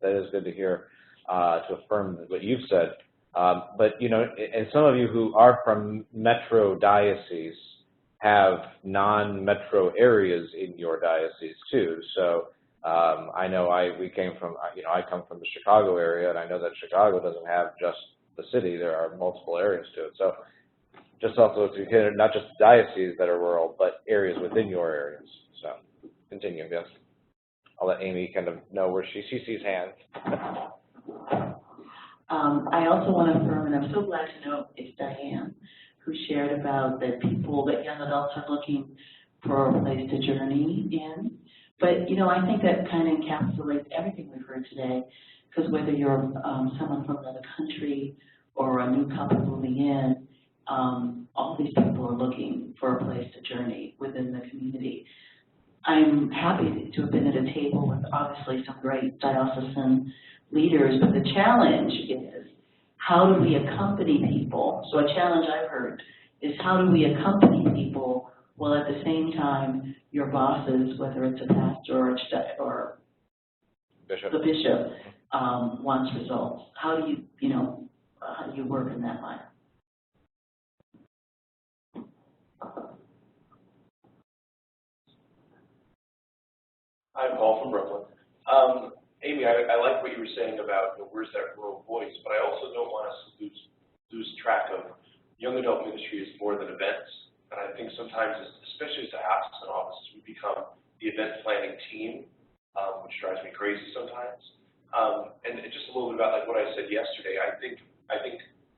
That is good to hear, to affirm what you've said. But, you know, and some of you who are from metro dioceses have non-metro areas in your diocese too. So I know we came from, you know, I come from the Chicago area, and I know that Chicago doesn't have just the city. There are multiple areas to it. So just also to consider not just dioceses that are rural, but areas within your areas. So continue, yes. I'll let Amy kind of know where she sees hands. I also want to affirm, and I'm so glad to know it's Diane who shared about that young adults are looking for a place to journey in. But, you know, I think that kind of encapsulates everything we've heard today, because whether you're someone from another country or a new couple moving in, all these people are looking for a place to journey within the community. I'm happy to have been at a table with obviously some great diocesan leaders, but the challenge is, how do we accompany people? So a challenge I've heard is, how do we accompany people while at the same time your bosses, whether it's a pastor or Bishop. the bishop, wants results? How do how do you work in that line? I'm Paul from Brooklyn. Amy, I like what you were saying about where's that rural voice, but I also don't want us to lose track of young adult ministry is more than events. And I think sometimes, especially as diocesan offices, we become the event planning team, which drives me crazy sometimes. And just a little bit about like what I said yesterday, I think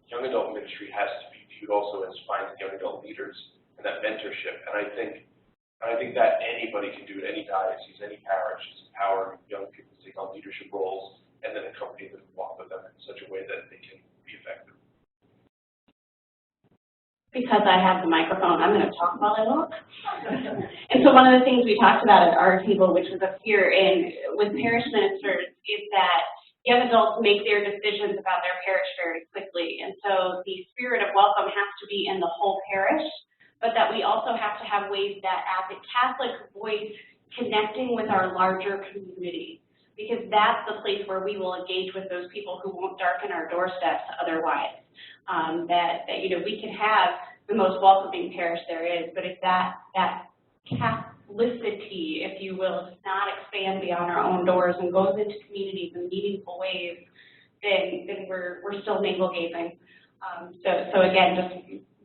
young adult ministry has to be viewed also as finding young adult leaders and that mentorship. And I think that anybody can do it, any diocese, any parish, is empowering young people to take on leadership roles and then accompany them and walk with them in such a way that they can be effective. Because I have the microphone, I'm going to talk while I walk. And so one of the things we talked about at our table, which was up here with parish ministers, is that young adults make their decisions about their parish very quickly. And so the spirit of welcome has to be in the whole parish, but that we also have to have ways that as a Catholic voice connecting with our larger community, because that's the place where we will engage with those people who won't darken our doorsteps otherwise. That we can have the most welcoming parish there is, but if that Catholicity, if you will, does not expand beyond our own doors and goes into communities in meaningful ways, then we're still navel-gazing. So again, just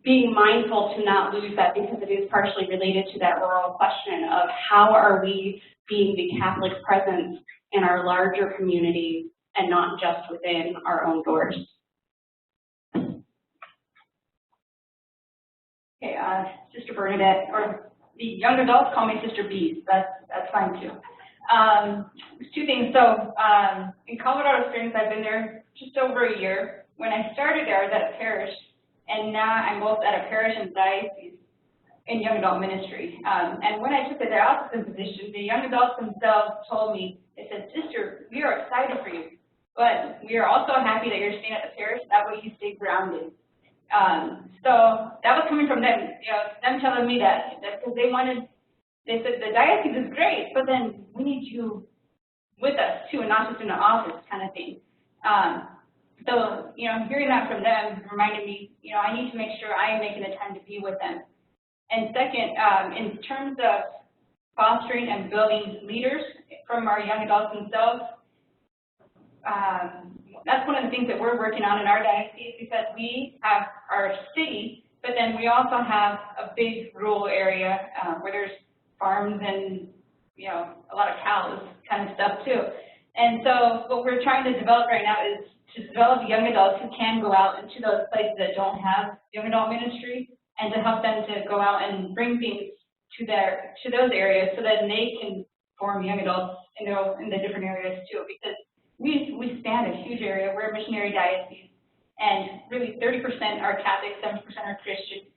being mindful to not lose that, because it is partially related to that rural question of how are we being the Catholic presence in our larger communities and not just within our own doors. Okay, Sister Bernadette, or the young adults call me Sister Bees. That's fine too. There's two things. So in Colorado Springs, I've been there just over a year. When I started there, I was at a parish, and now I'm both at a parish and diocese in young adult ministry. And when I took the diocesan position, the young adults themselves told me, they said, "Sister, we are excited for you, but we are also happy that you're staying at the parish. That way you stay grounded." So that was coming from them, them telling me that because they said the diocese is great, but then we need you with us too, and not just in the office kind of thing. So, hearing that from them reminded me, I need to make sure I am making the time to be with them. And second, in terms of fostering and building leaders from our young adults themselves, that's one of the things that we're working on in our diocese, because we have our city, but then we also have a big rural area where there's farms and, a lot of cows kind of stuff too. And so what we're trying to develop right now is to develop young adults who can go out into those places that don't have young adult ministry, and to help them to go out and bring things to those areas so that they can form young adults in the different areas too, because we span a huge area. We're a missionary diocese, and really 30% are Catholic, 7% are Christian.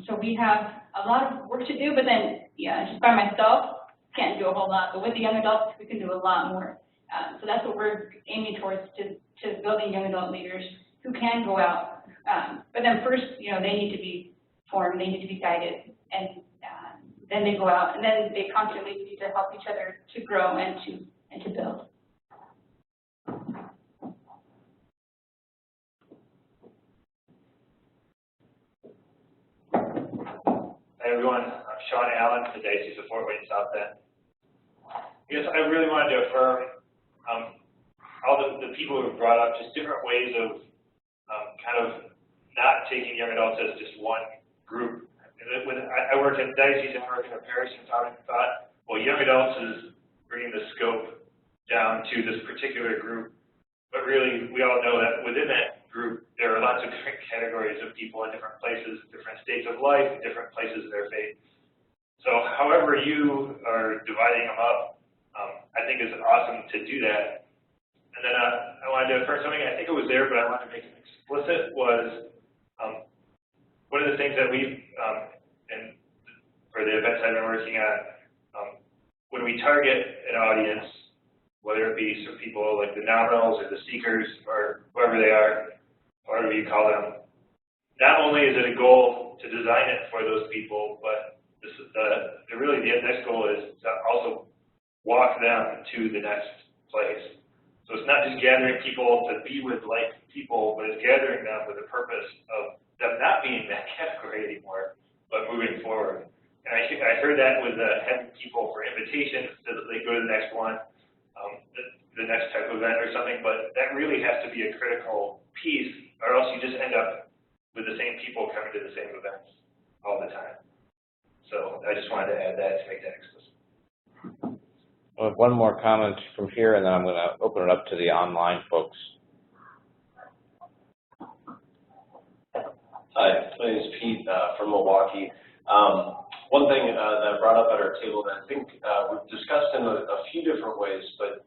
So we have a lot of work to do, but then, just by myself, can't do a whole lot. But with the young adults, we can do a lot more. So that's what we're aiming towards, to building young adult leaders who can go out. But then first, they need to be formed, they need to be guided, and then they go out, and then they constantly need to help each other to grow and to build. Hey everyone, I'm Sean Allen, the Diocese of Fort Wayne South Bend. I really wanted to affirm all the people who have brought up just different ways of kind of not taking young adults as just one group. When I work in diocese and I work in a parish, and thought, well, young adults is bringing the scope down to this particular group, but really we all know that within that group there are lots of different categories of people in different places, different states of life, different places of their faith. So however you are dividing them up, I think is awesome to do that. And then I wanted to affirm something, I think it was there, but I wanted to make it explicit, was one of the things that we've, and for the events I've been working on, when we target an audience, whether it be some people like the nominals or the seekers or whoever they are, whatever you call them, not only is it a goal to design it for those people, but this is really the next goal is to also walk them to the next place. So it's not just gathering people to be with like people, but it's gathering them with the purpose of them not being that category anymore, but moving forward. And I heard that with having people for invitations so that they go to the next one, the next type of event or something, but that really has to be a critical piece, or else you just end up with the same people coming to the same events all the time. So I just wanted to add that to make that explicit. I'll have one more comment from here, and then I'm going to open it up to the online folks. Hi, my name is Pete from Milwaukee. One thing that I brought up at our table that I think we've discussed in a few different ways, but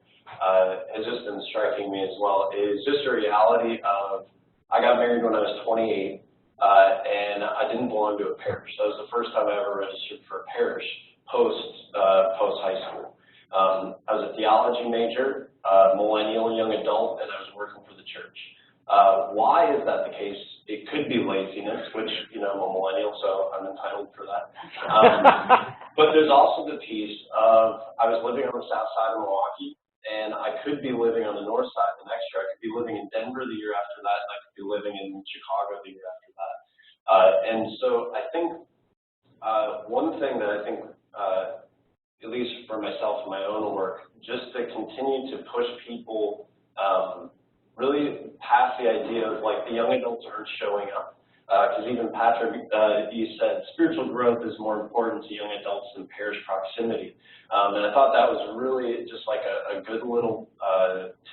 has just been striking me as well, is just a reality of I got married when I was 28, and I didn't belong to a parish. That was the first time I ever registered for a parish post high school. I was a theology major, millennial young adult, and I was working for the church. Why is that the case? It could be laziness, which, I'm a millennial, so I'm entitled for that. But there's also the piece of I was living on the south side of Milwaukee, and I could be living on the north side the next year. I could be living in Denver the year after that, and I could be living in Chicago the year after that. And so I think one thing that I think, at least for myself and my own work, just to continue to push people really past the idea of like the young adults aren't showing up. because even Patrick, you said spiritual growth is more important to young adults than parish proximity. And I thought that was really just like a good little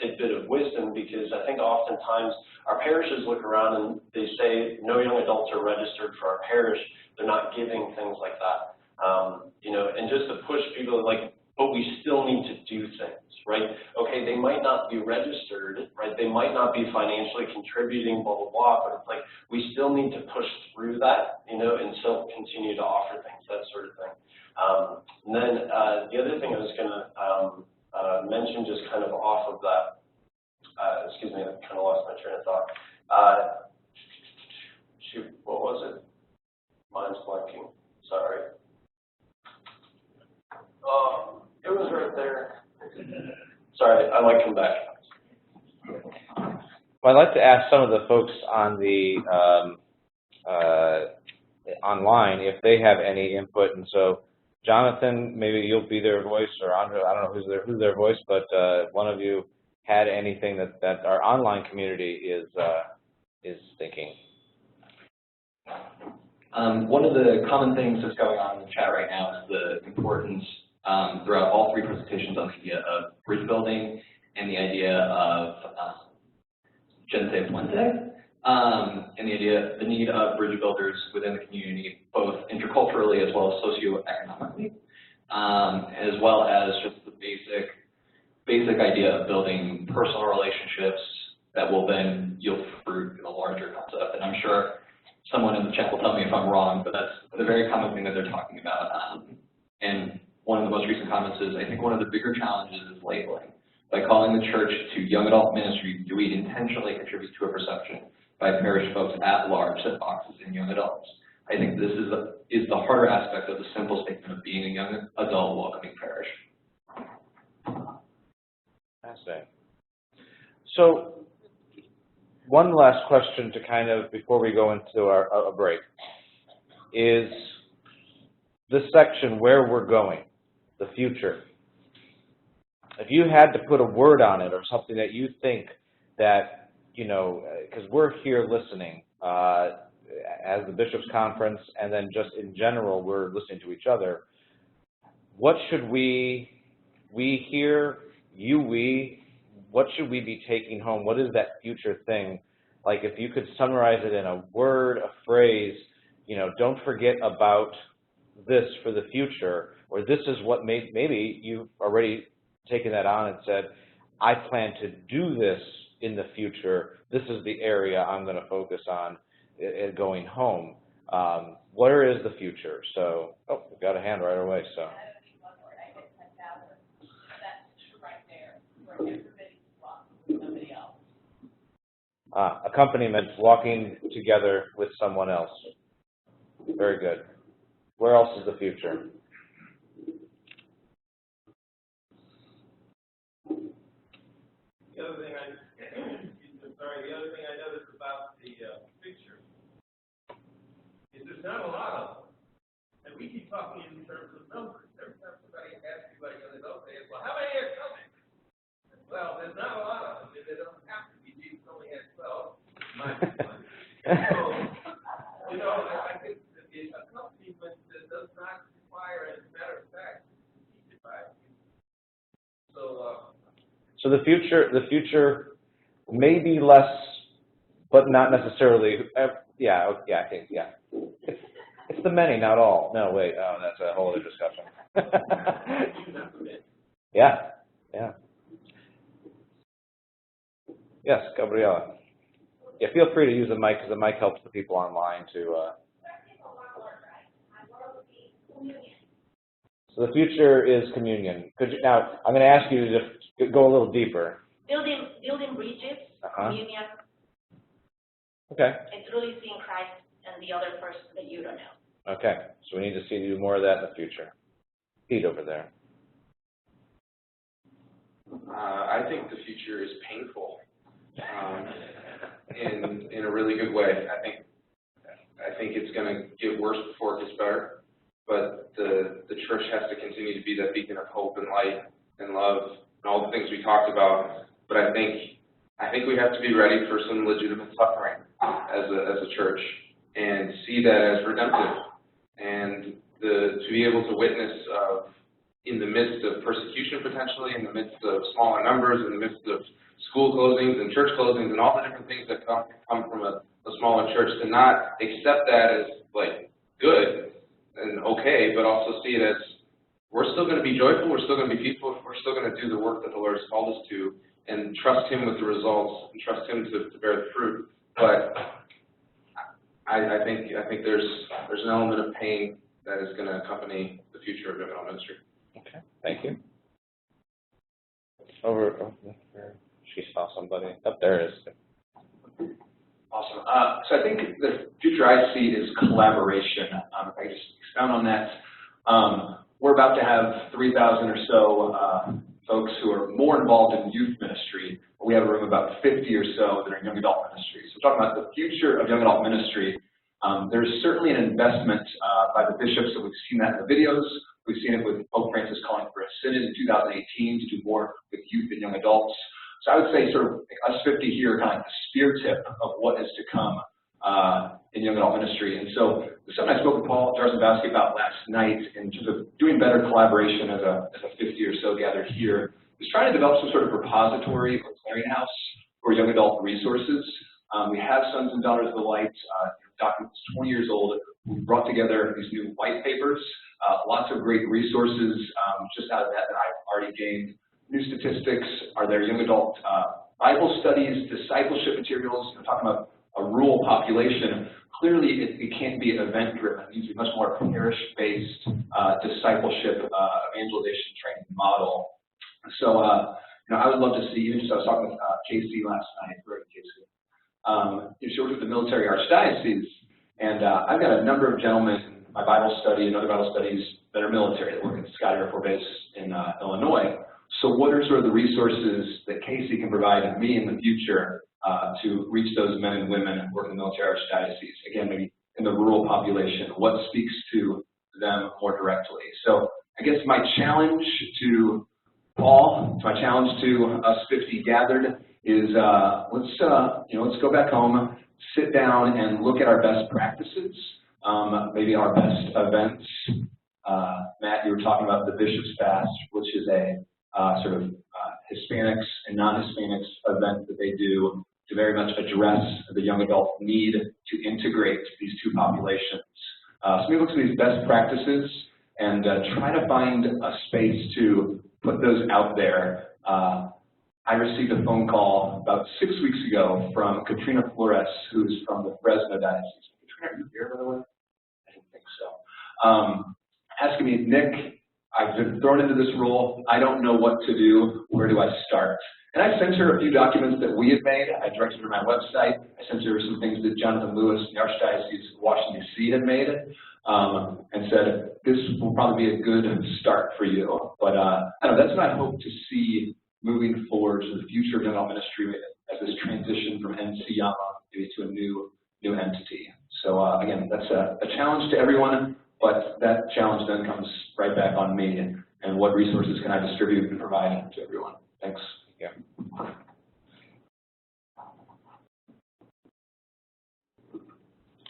tidbit of wisdom, because I think oftentimes our parishes look around and they say no young adults are registered for our parish. They're not giving, things like that. And just to push people, like, but we still need to do things, right? Okay, they might not be registered, right? They might not be financially contributing, blah, blah, blah, but it's like we still need to push through that, and still continue to offer things, that sort of thing. And then the other thing I was going to mention, just kind of off of that, excuse me, I kind of lost my train of thought. Shoot, what was it? Mine's blanking, sorry. It was right there. Sorry, I might come back. Well, I'd like to ask some of the folks on the online if they have any input. And so, Jonathan, maybe you'll be their voice, or Andre, I don't know who's their voice, but one of you had anything that our online community is thinking. One of the common things that's going on in the chat right now is the importance throughout all three presentations on the idea of bridge building and the idea of Gente Puente, and the need of bridge builders within the community, both interculturally as well as socioeconomically, as well as just the basic idea of building personal relationships that will then yield fruit in a larger concept. And I'm sure someone in the chat will tell me if I'm wrong, but that's the very common thing that they're talking about. And one of the most recent comments is, I think one of the bigger challenges is labeling. By calling the church to young adult ministry, do we intentionally contribute to a perception by parish folks at large that boxes in young adults? I think this is the harder aspect of the simple statement of being a young adult welcoming parish. Fascinating. So, one last question to kind of, before we go into a break, is this section, where we're going, the future. If you had to put a word on it, or something that you think that, because we're here listening as the Bishops' Conference, and then just in general, we're listening to each other, what should we here, what should we be taking home? What is that future thing? Like, if you could summarize it in a word, a phrase, don't forget about this for the future, or this is what maybe you've already taken that on and said, I plan to do this in the future. This is the area I'm going to focus on going home. Where is the future? So, we've got a hand right away. So. Accompaniment, walking together with someone else. Very good. Where else is the future? The other thing I noticed about the picture is there's not a lot of them. And we keep talking in terms of numbers. Every time somebody asks you about young adults, they ask, well, how many are coming? Well, there's not a lot of them, and they don't have to be. Jesus only had 12. So, I think the accompaniment does not require, as a matter of fact, teach it by. So the future may be less, but not necessarily. Yeah, I think, yeah. It's the many, not all. No, wait, that's a whole other discussion. Yeah. Yes, Gabriela. Yeah, feel free to use the mic, because the mic helps the people online to. So the future is communion. Now, I'm going to ask you to go a little deeper. Building bridges, communion. Okay. And truly seeing Christ and the other person that you don't know. Okay, so we need to see you do more of that in the future. Pete over there. I think the future is painful, in a really good way. I think it's going to get worse before it gets better. But the church has to continue to be that beacon of hope and light and love and all the things we talked about. But I think we have to be ready for some legitimate suffering as a church. and see that as redemptive. And to be able to witness in the midst of persecution potentially, in the midst of smaller numbers, in the midst of school closings and church closings and all the different things that come from a smaller church, to not accept that as like good and okay, but also see it as we're still going to be joyful, we're still going to be peaceful, we're still going to do the work that the Lord has called us to, and trust Him with the results, and trust Him to bear the fruit. But I think there's an element of pain that is going to accompany the future of young adult ministry. Okay, thank you. Over there, she saw somebody. Up there is. Awesome. So I think the future I see is collaboration. If I just expound on that, we're about to have 3,000 or so folks who are more involved in youth ministry. We have a room of about 50 or so that are in young adult ministry. So we're talking about the future of young adult ministry. There's certainly an investment by the bishops, and we've seen that in the videos. We've seen it with Pope Francis calling for a synod in 2018 to do more with youth and young adults. So I would say sort of us 50 here are kind of like the spear tip of what is to come in young adult ministry. And so something I spoke with Paul Jarzembowski about last night in terms of doing better collaboration as a 50 or so gathered here is trying to develop some sort of repository or clearinghouse for young adult resources. We have Sons and Daughters of the Light, documents 20 years old. We brought together these new white papers, lots of great resources just out of that I've already gained. New statistics, are there young adult Bible studies, discipleship materials, talking about a rural population. Clearly it can't be event-driven. It needs to be much more parish-based discipleship, evangelization training model. So, I would love to see, even just I was talking with Casey last night, she works with the military archdiocese, and I've got a number of gentlemen in my Bible study and other Bible studies that are military, that work at Scott Air Force Base in Illinois. So what are sort of the resources that Casey can provide me in the future to reach those men and women who work in the military archdiocese? Again, maybe in the rural population, what speaks to them more directly? So I guess my challenge to Paul, my challenge to us 50 gathered is let's go back home, sit down and look at our best practices, maybe our best events. Matt, you were talking about the Bishop's Fast, which is a sort of Hispanics and non-Hispanics event that they do to very much address the young adult need to integrate these two populations. So we look at these best practices and try to find a space to put those out there. I received a phone call about 6 weeks ago from Katrina Flores, who's from the Fresno Diocese. Katrina, are you here, by the way? I didn't think so. Asking me, Nick, I've been thrown into this role. I don't know what to do. Where do I start? And I sent her a few documents that we had made. I directed her to my website. I sent her some things that Jonathan Lewis, the Archdiocese of Washington, D.C. had made, and said, this will probably be a good start for you. But I don't know, that's what I hope to see moving forward to the future of young adult ministry as this transition from NCCYM maybe to a new entity. So again, that's a challenge to everyone, but that challenge then comes right back on me and what resources can I distribute and provide to everyone. Thanks. Yeah.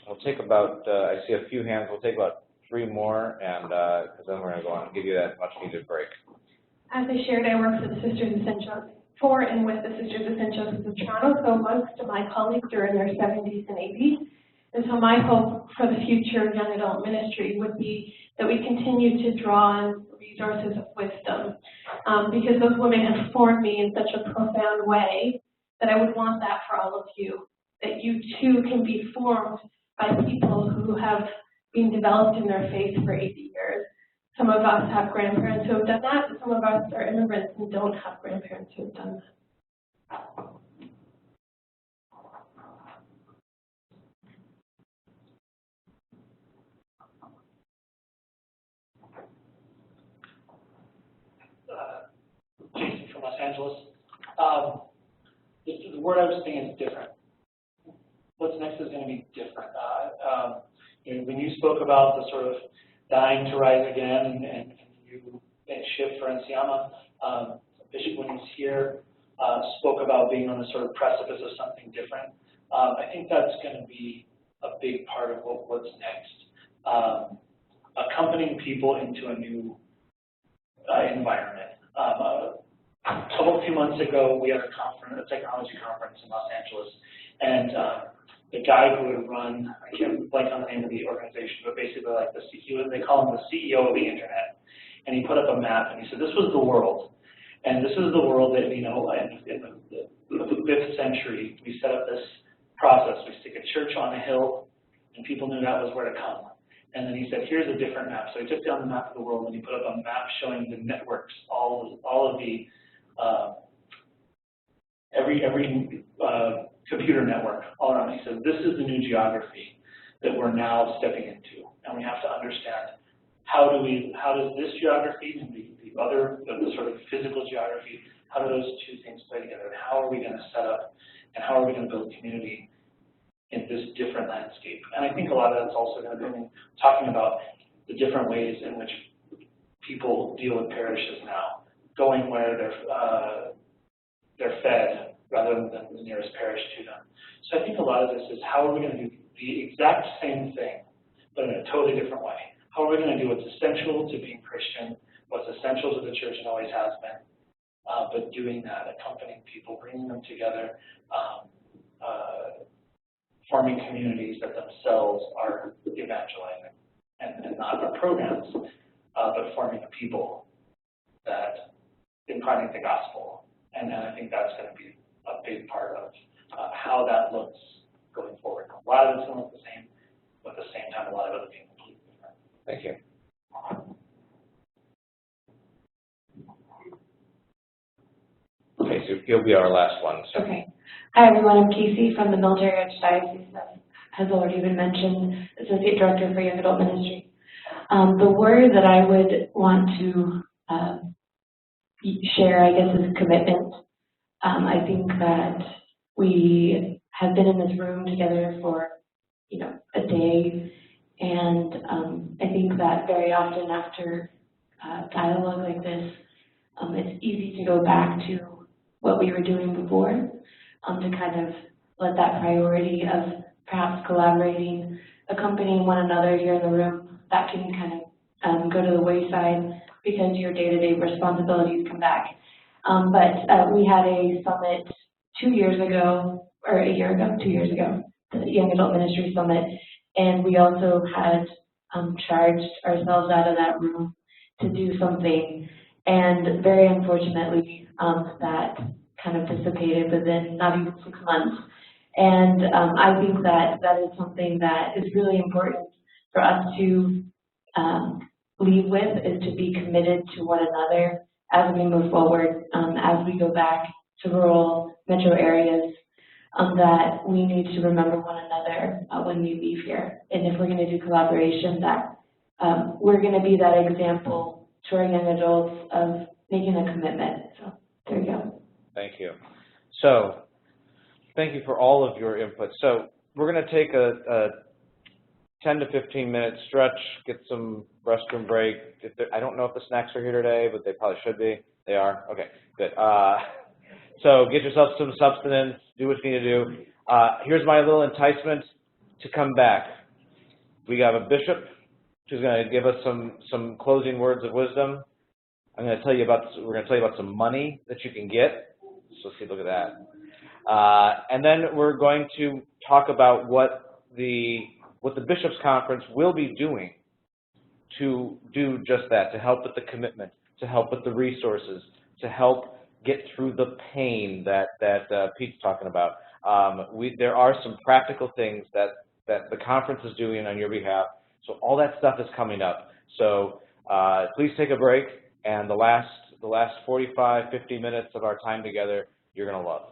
I'll take about, I see a few hands, we'll take about 3 more, and because then we're going to go on and give you that much needed break. As I shared, I work for the Sisters of St. Joseph, for and with the Sisters of St. Joseph of Toronto, so most of my colleagues are in their 70s and 80s. And so my hope for the future of young adult ministry would be that we continue to draw on resources of wisdom, because those women have formed me in such a profound way that I would want that for all of you, that you too can be formed by people who have been developed in their faith for 80 years. Some of us have grandparents who have done that, and some of us are immigrants and don't have grandparents who have done that. Jason from Los Angeles. The word I was thinking is different. What's next is going to be different. When you spoke about the sort of dying to rise again and you shift for NCCYM, Bishop, when he's here, spoke about being on the sort of precipice of something different. I think that's going to be a big part of what's next. Accompanying people into a new environment. A few months ago, we had a technology conference in Los Angeles, and the guy who would run, I can't blank on the name of the organization, but basically like they call him the CEO of the internet, and he put up a map, and he said, this was the world, and this is the world that, in the 5th century, we set up this process. We stick a church on a hill, and people knew that was where to come. And then he said, here's a different map. So he took down the map of the world and he put up a map showing the networks, all of the, every computer network all around. He said, this is the new geography that we're now stepping into. And we have to understand how does this geography and the sort of physical geography, how do those two things play together? And how are we going to set up and how are we going to build community in this different landscape? And I think a lot of that's also going to be talking about the different ways in which people deal with parishes now, going where they're fed rather than the nearest parish to them. So I think a lot of this is how are we going to do the exact same thing, but in a totally different way? How are we going to do what's essential to being Christian, what's essential to the church and always has been, but doing that, accompanying people, bringing them together, forming communities that themselves are evangelizing, and not our programs, but forming a people that imparting the gospel. And I think that's going to be a big part of how that looks going forward. A lot of it's going to look the same, but at the same time, a lot of it will be completely different. Thank you. Okay, so you'll be our last one. So. Okay. Hi, everyone. I'm Casey from the Military Archdiocese that has already been mentioned, Associate Director for Young Adult Ministry. The word that I would want to share, I guess, is commitment. I think that we have been in this room together for, a day, and I think that very often after dialogue like this, it's easy to go back to what we were doing before, to kind of let that priority of perhaps collaborating, accompanying one another here in the room, that can kind of go to the wayside because your day-to-day responsibilities come back. But we had a summit 2 years ago, or a year ago, 2 years ago, the Young Adult Ministry Summit, and we also had charged ourselves out of that room to do something, and very unfortunately, that kind of dissipated within not even 6 months. And I think that that is something that is really important for us to leave with, is to be committed to one another as we move forward, as we go back to rural metro areas, that we need to remember one another when we leave here. And if we're going to do collaboration, that we're going to be that example to our young adults of making a commitment. So there you go. Thank you. So thank you for all of your input. So we're going to take a 10 to 15 minute stretch, get some restroom break. I don't know if the snacks are here today, but they probably should be. They are? Okay, good. So get yourself some substance, do what you need to do. Here's my little enticement to come back. We got a bishop who's going to give us some closing words of wisdom. We're going to tell you about some money that you can get. So let's see, look at that. And then we're going to talk about what the Bishops' Conference will be doing to do just that, to help with the commitment, to help with the resources, to help get through the pain that Pete's talking about. There are some practical things that the conference is doing on your behalf. So all that stuff is coming up. So please take a break, and the last 45, 50 minutes of our time together, you're going to love.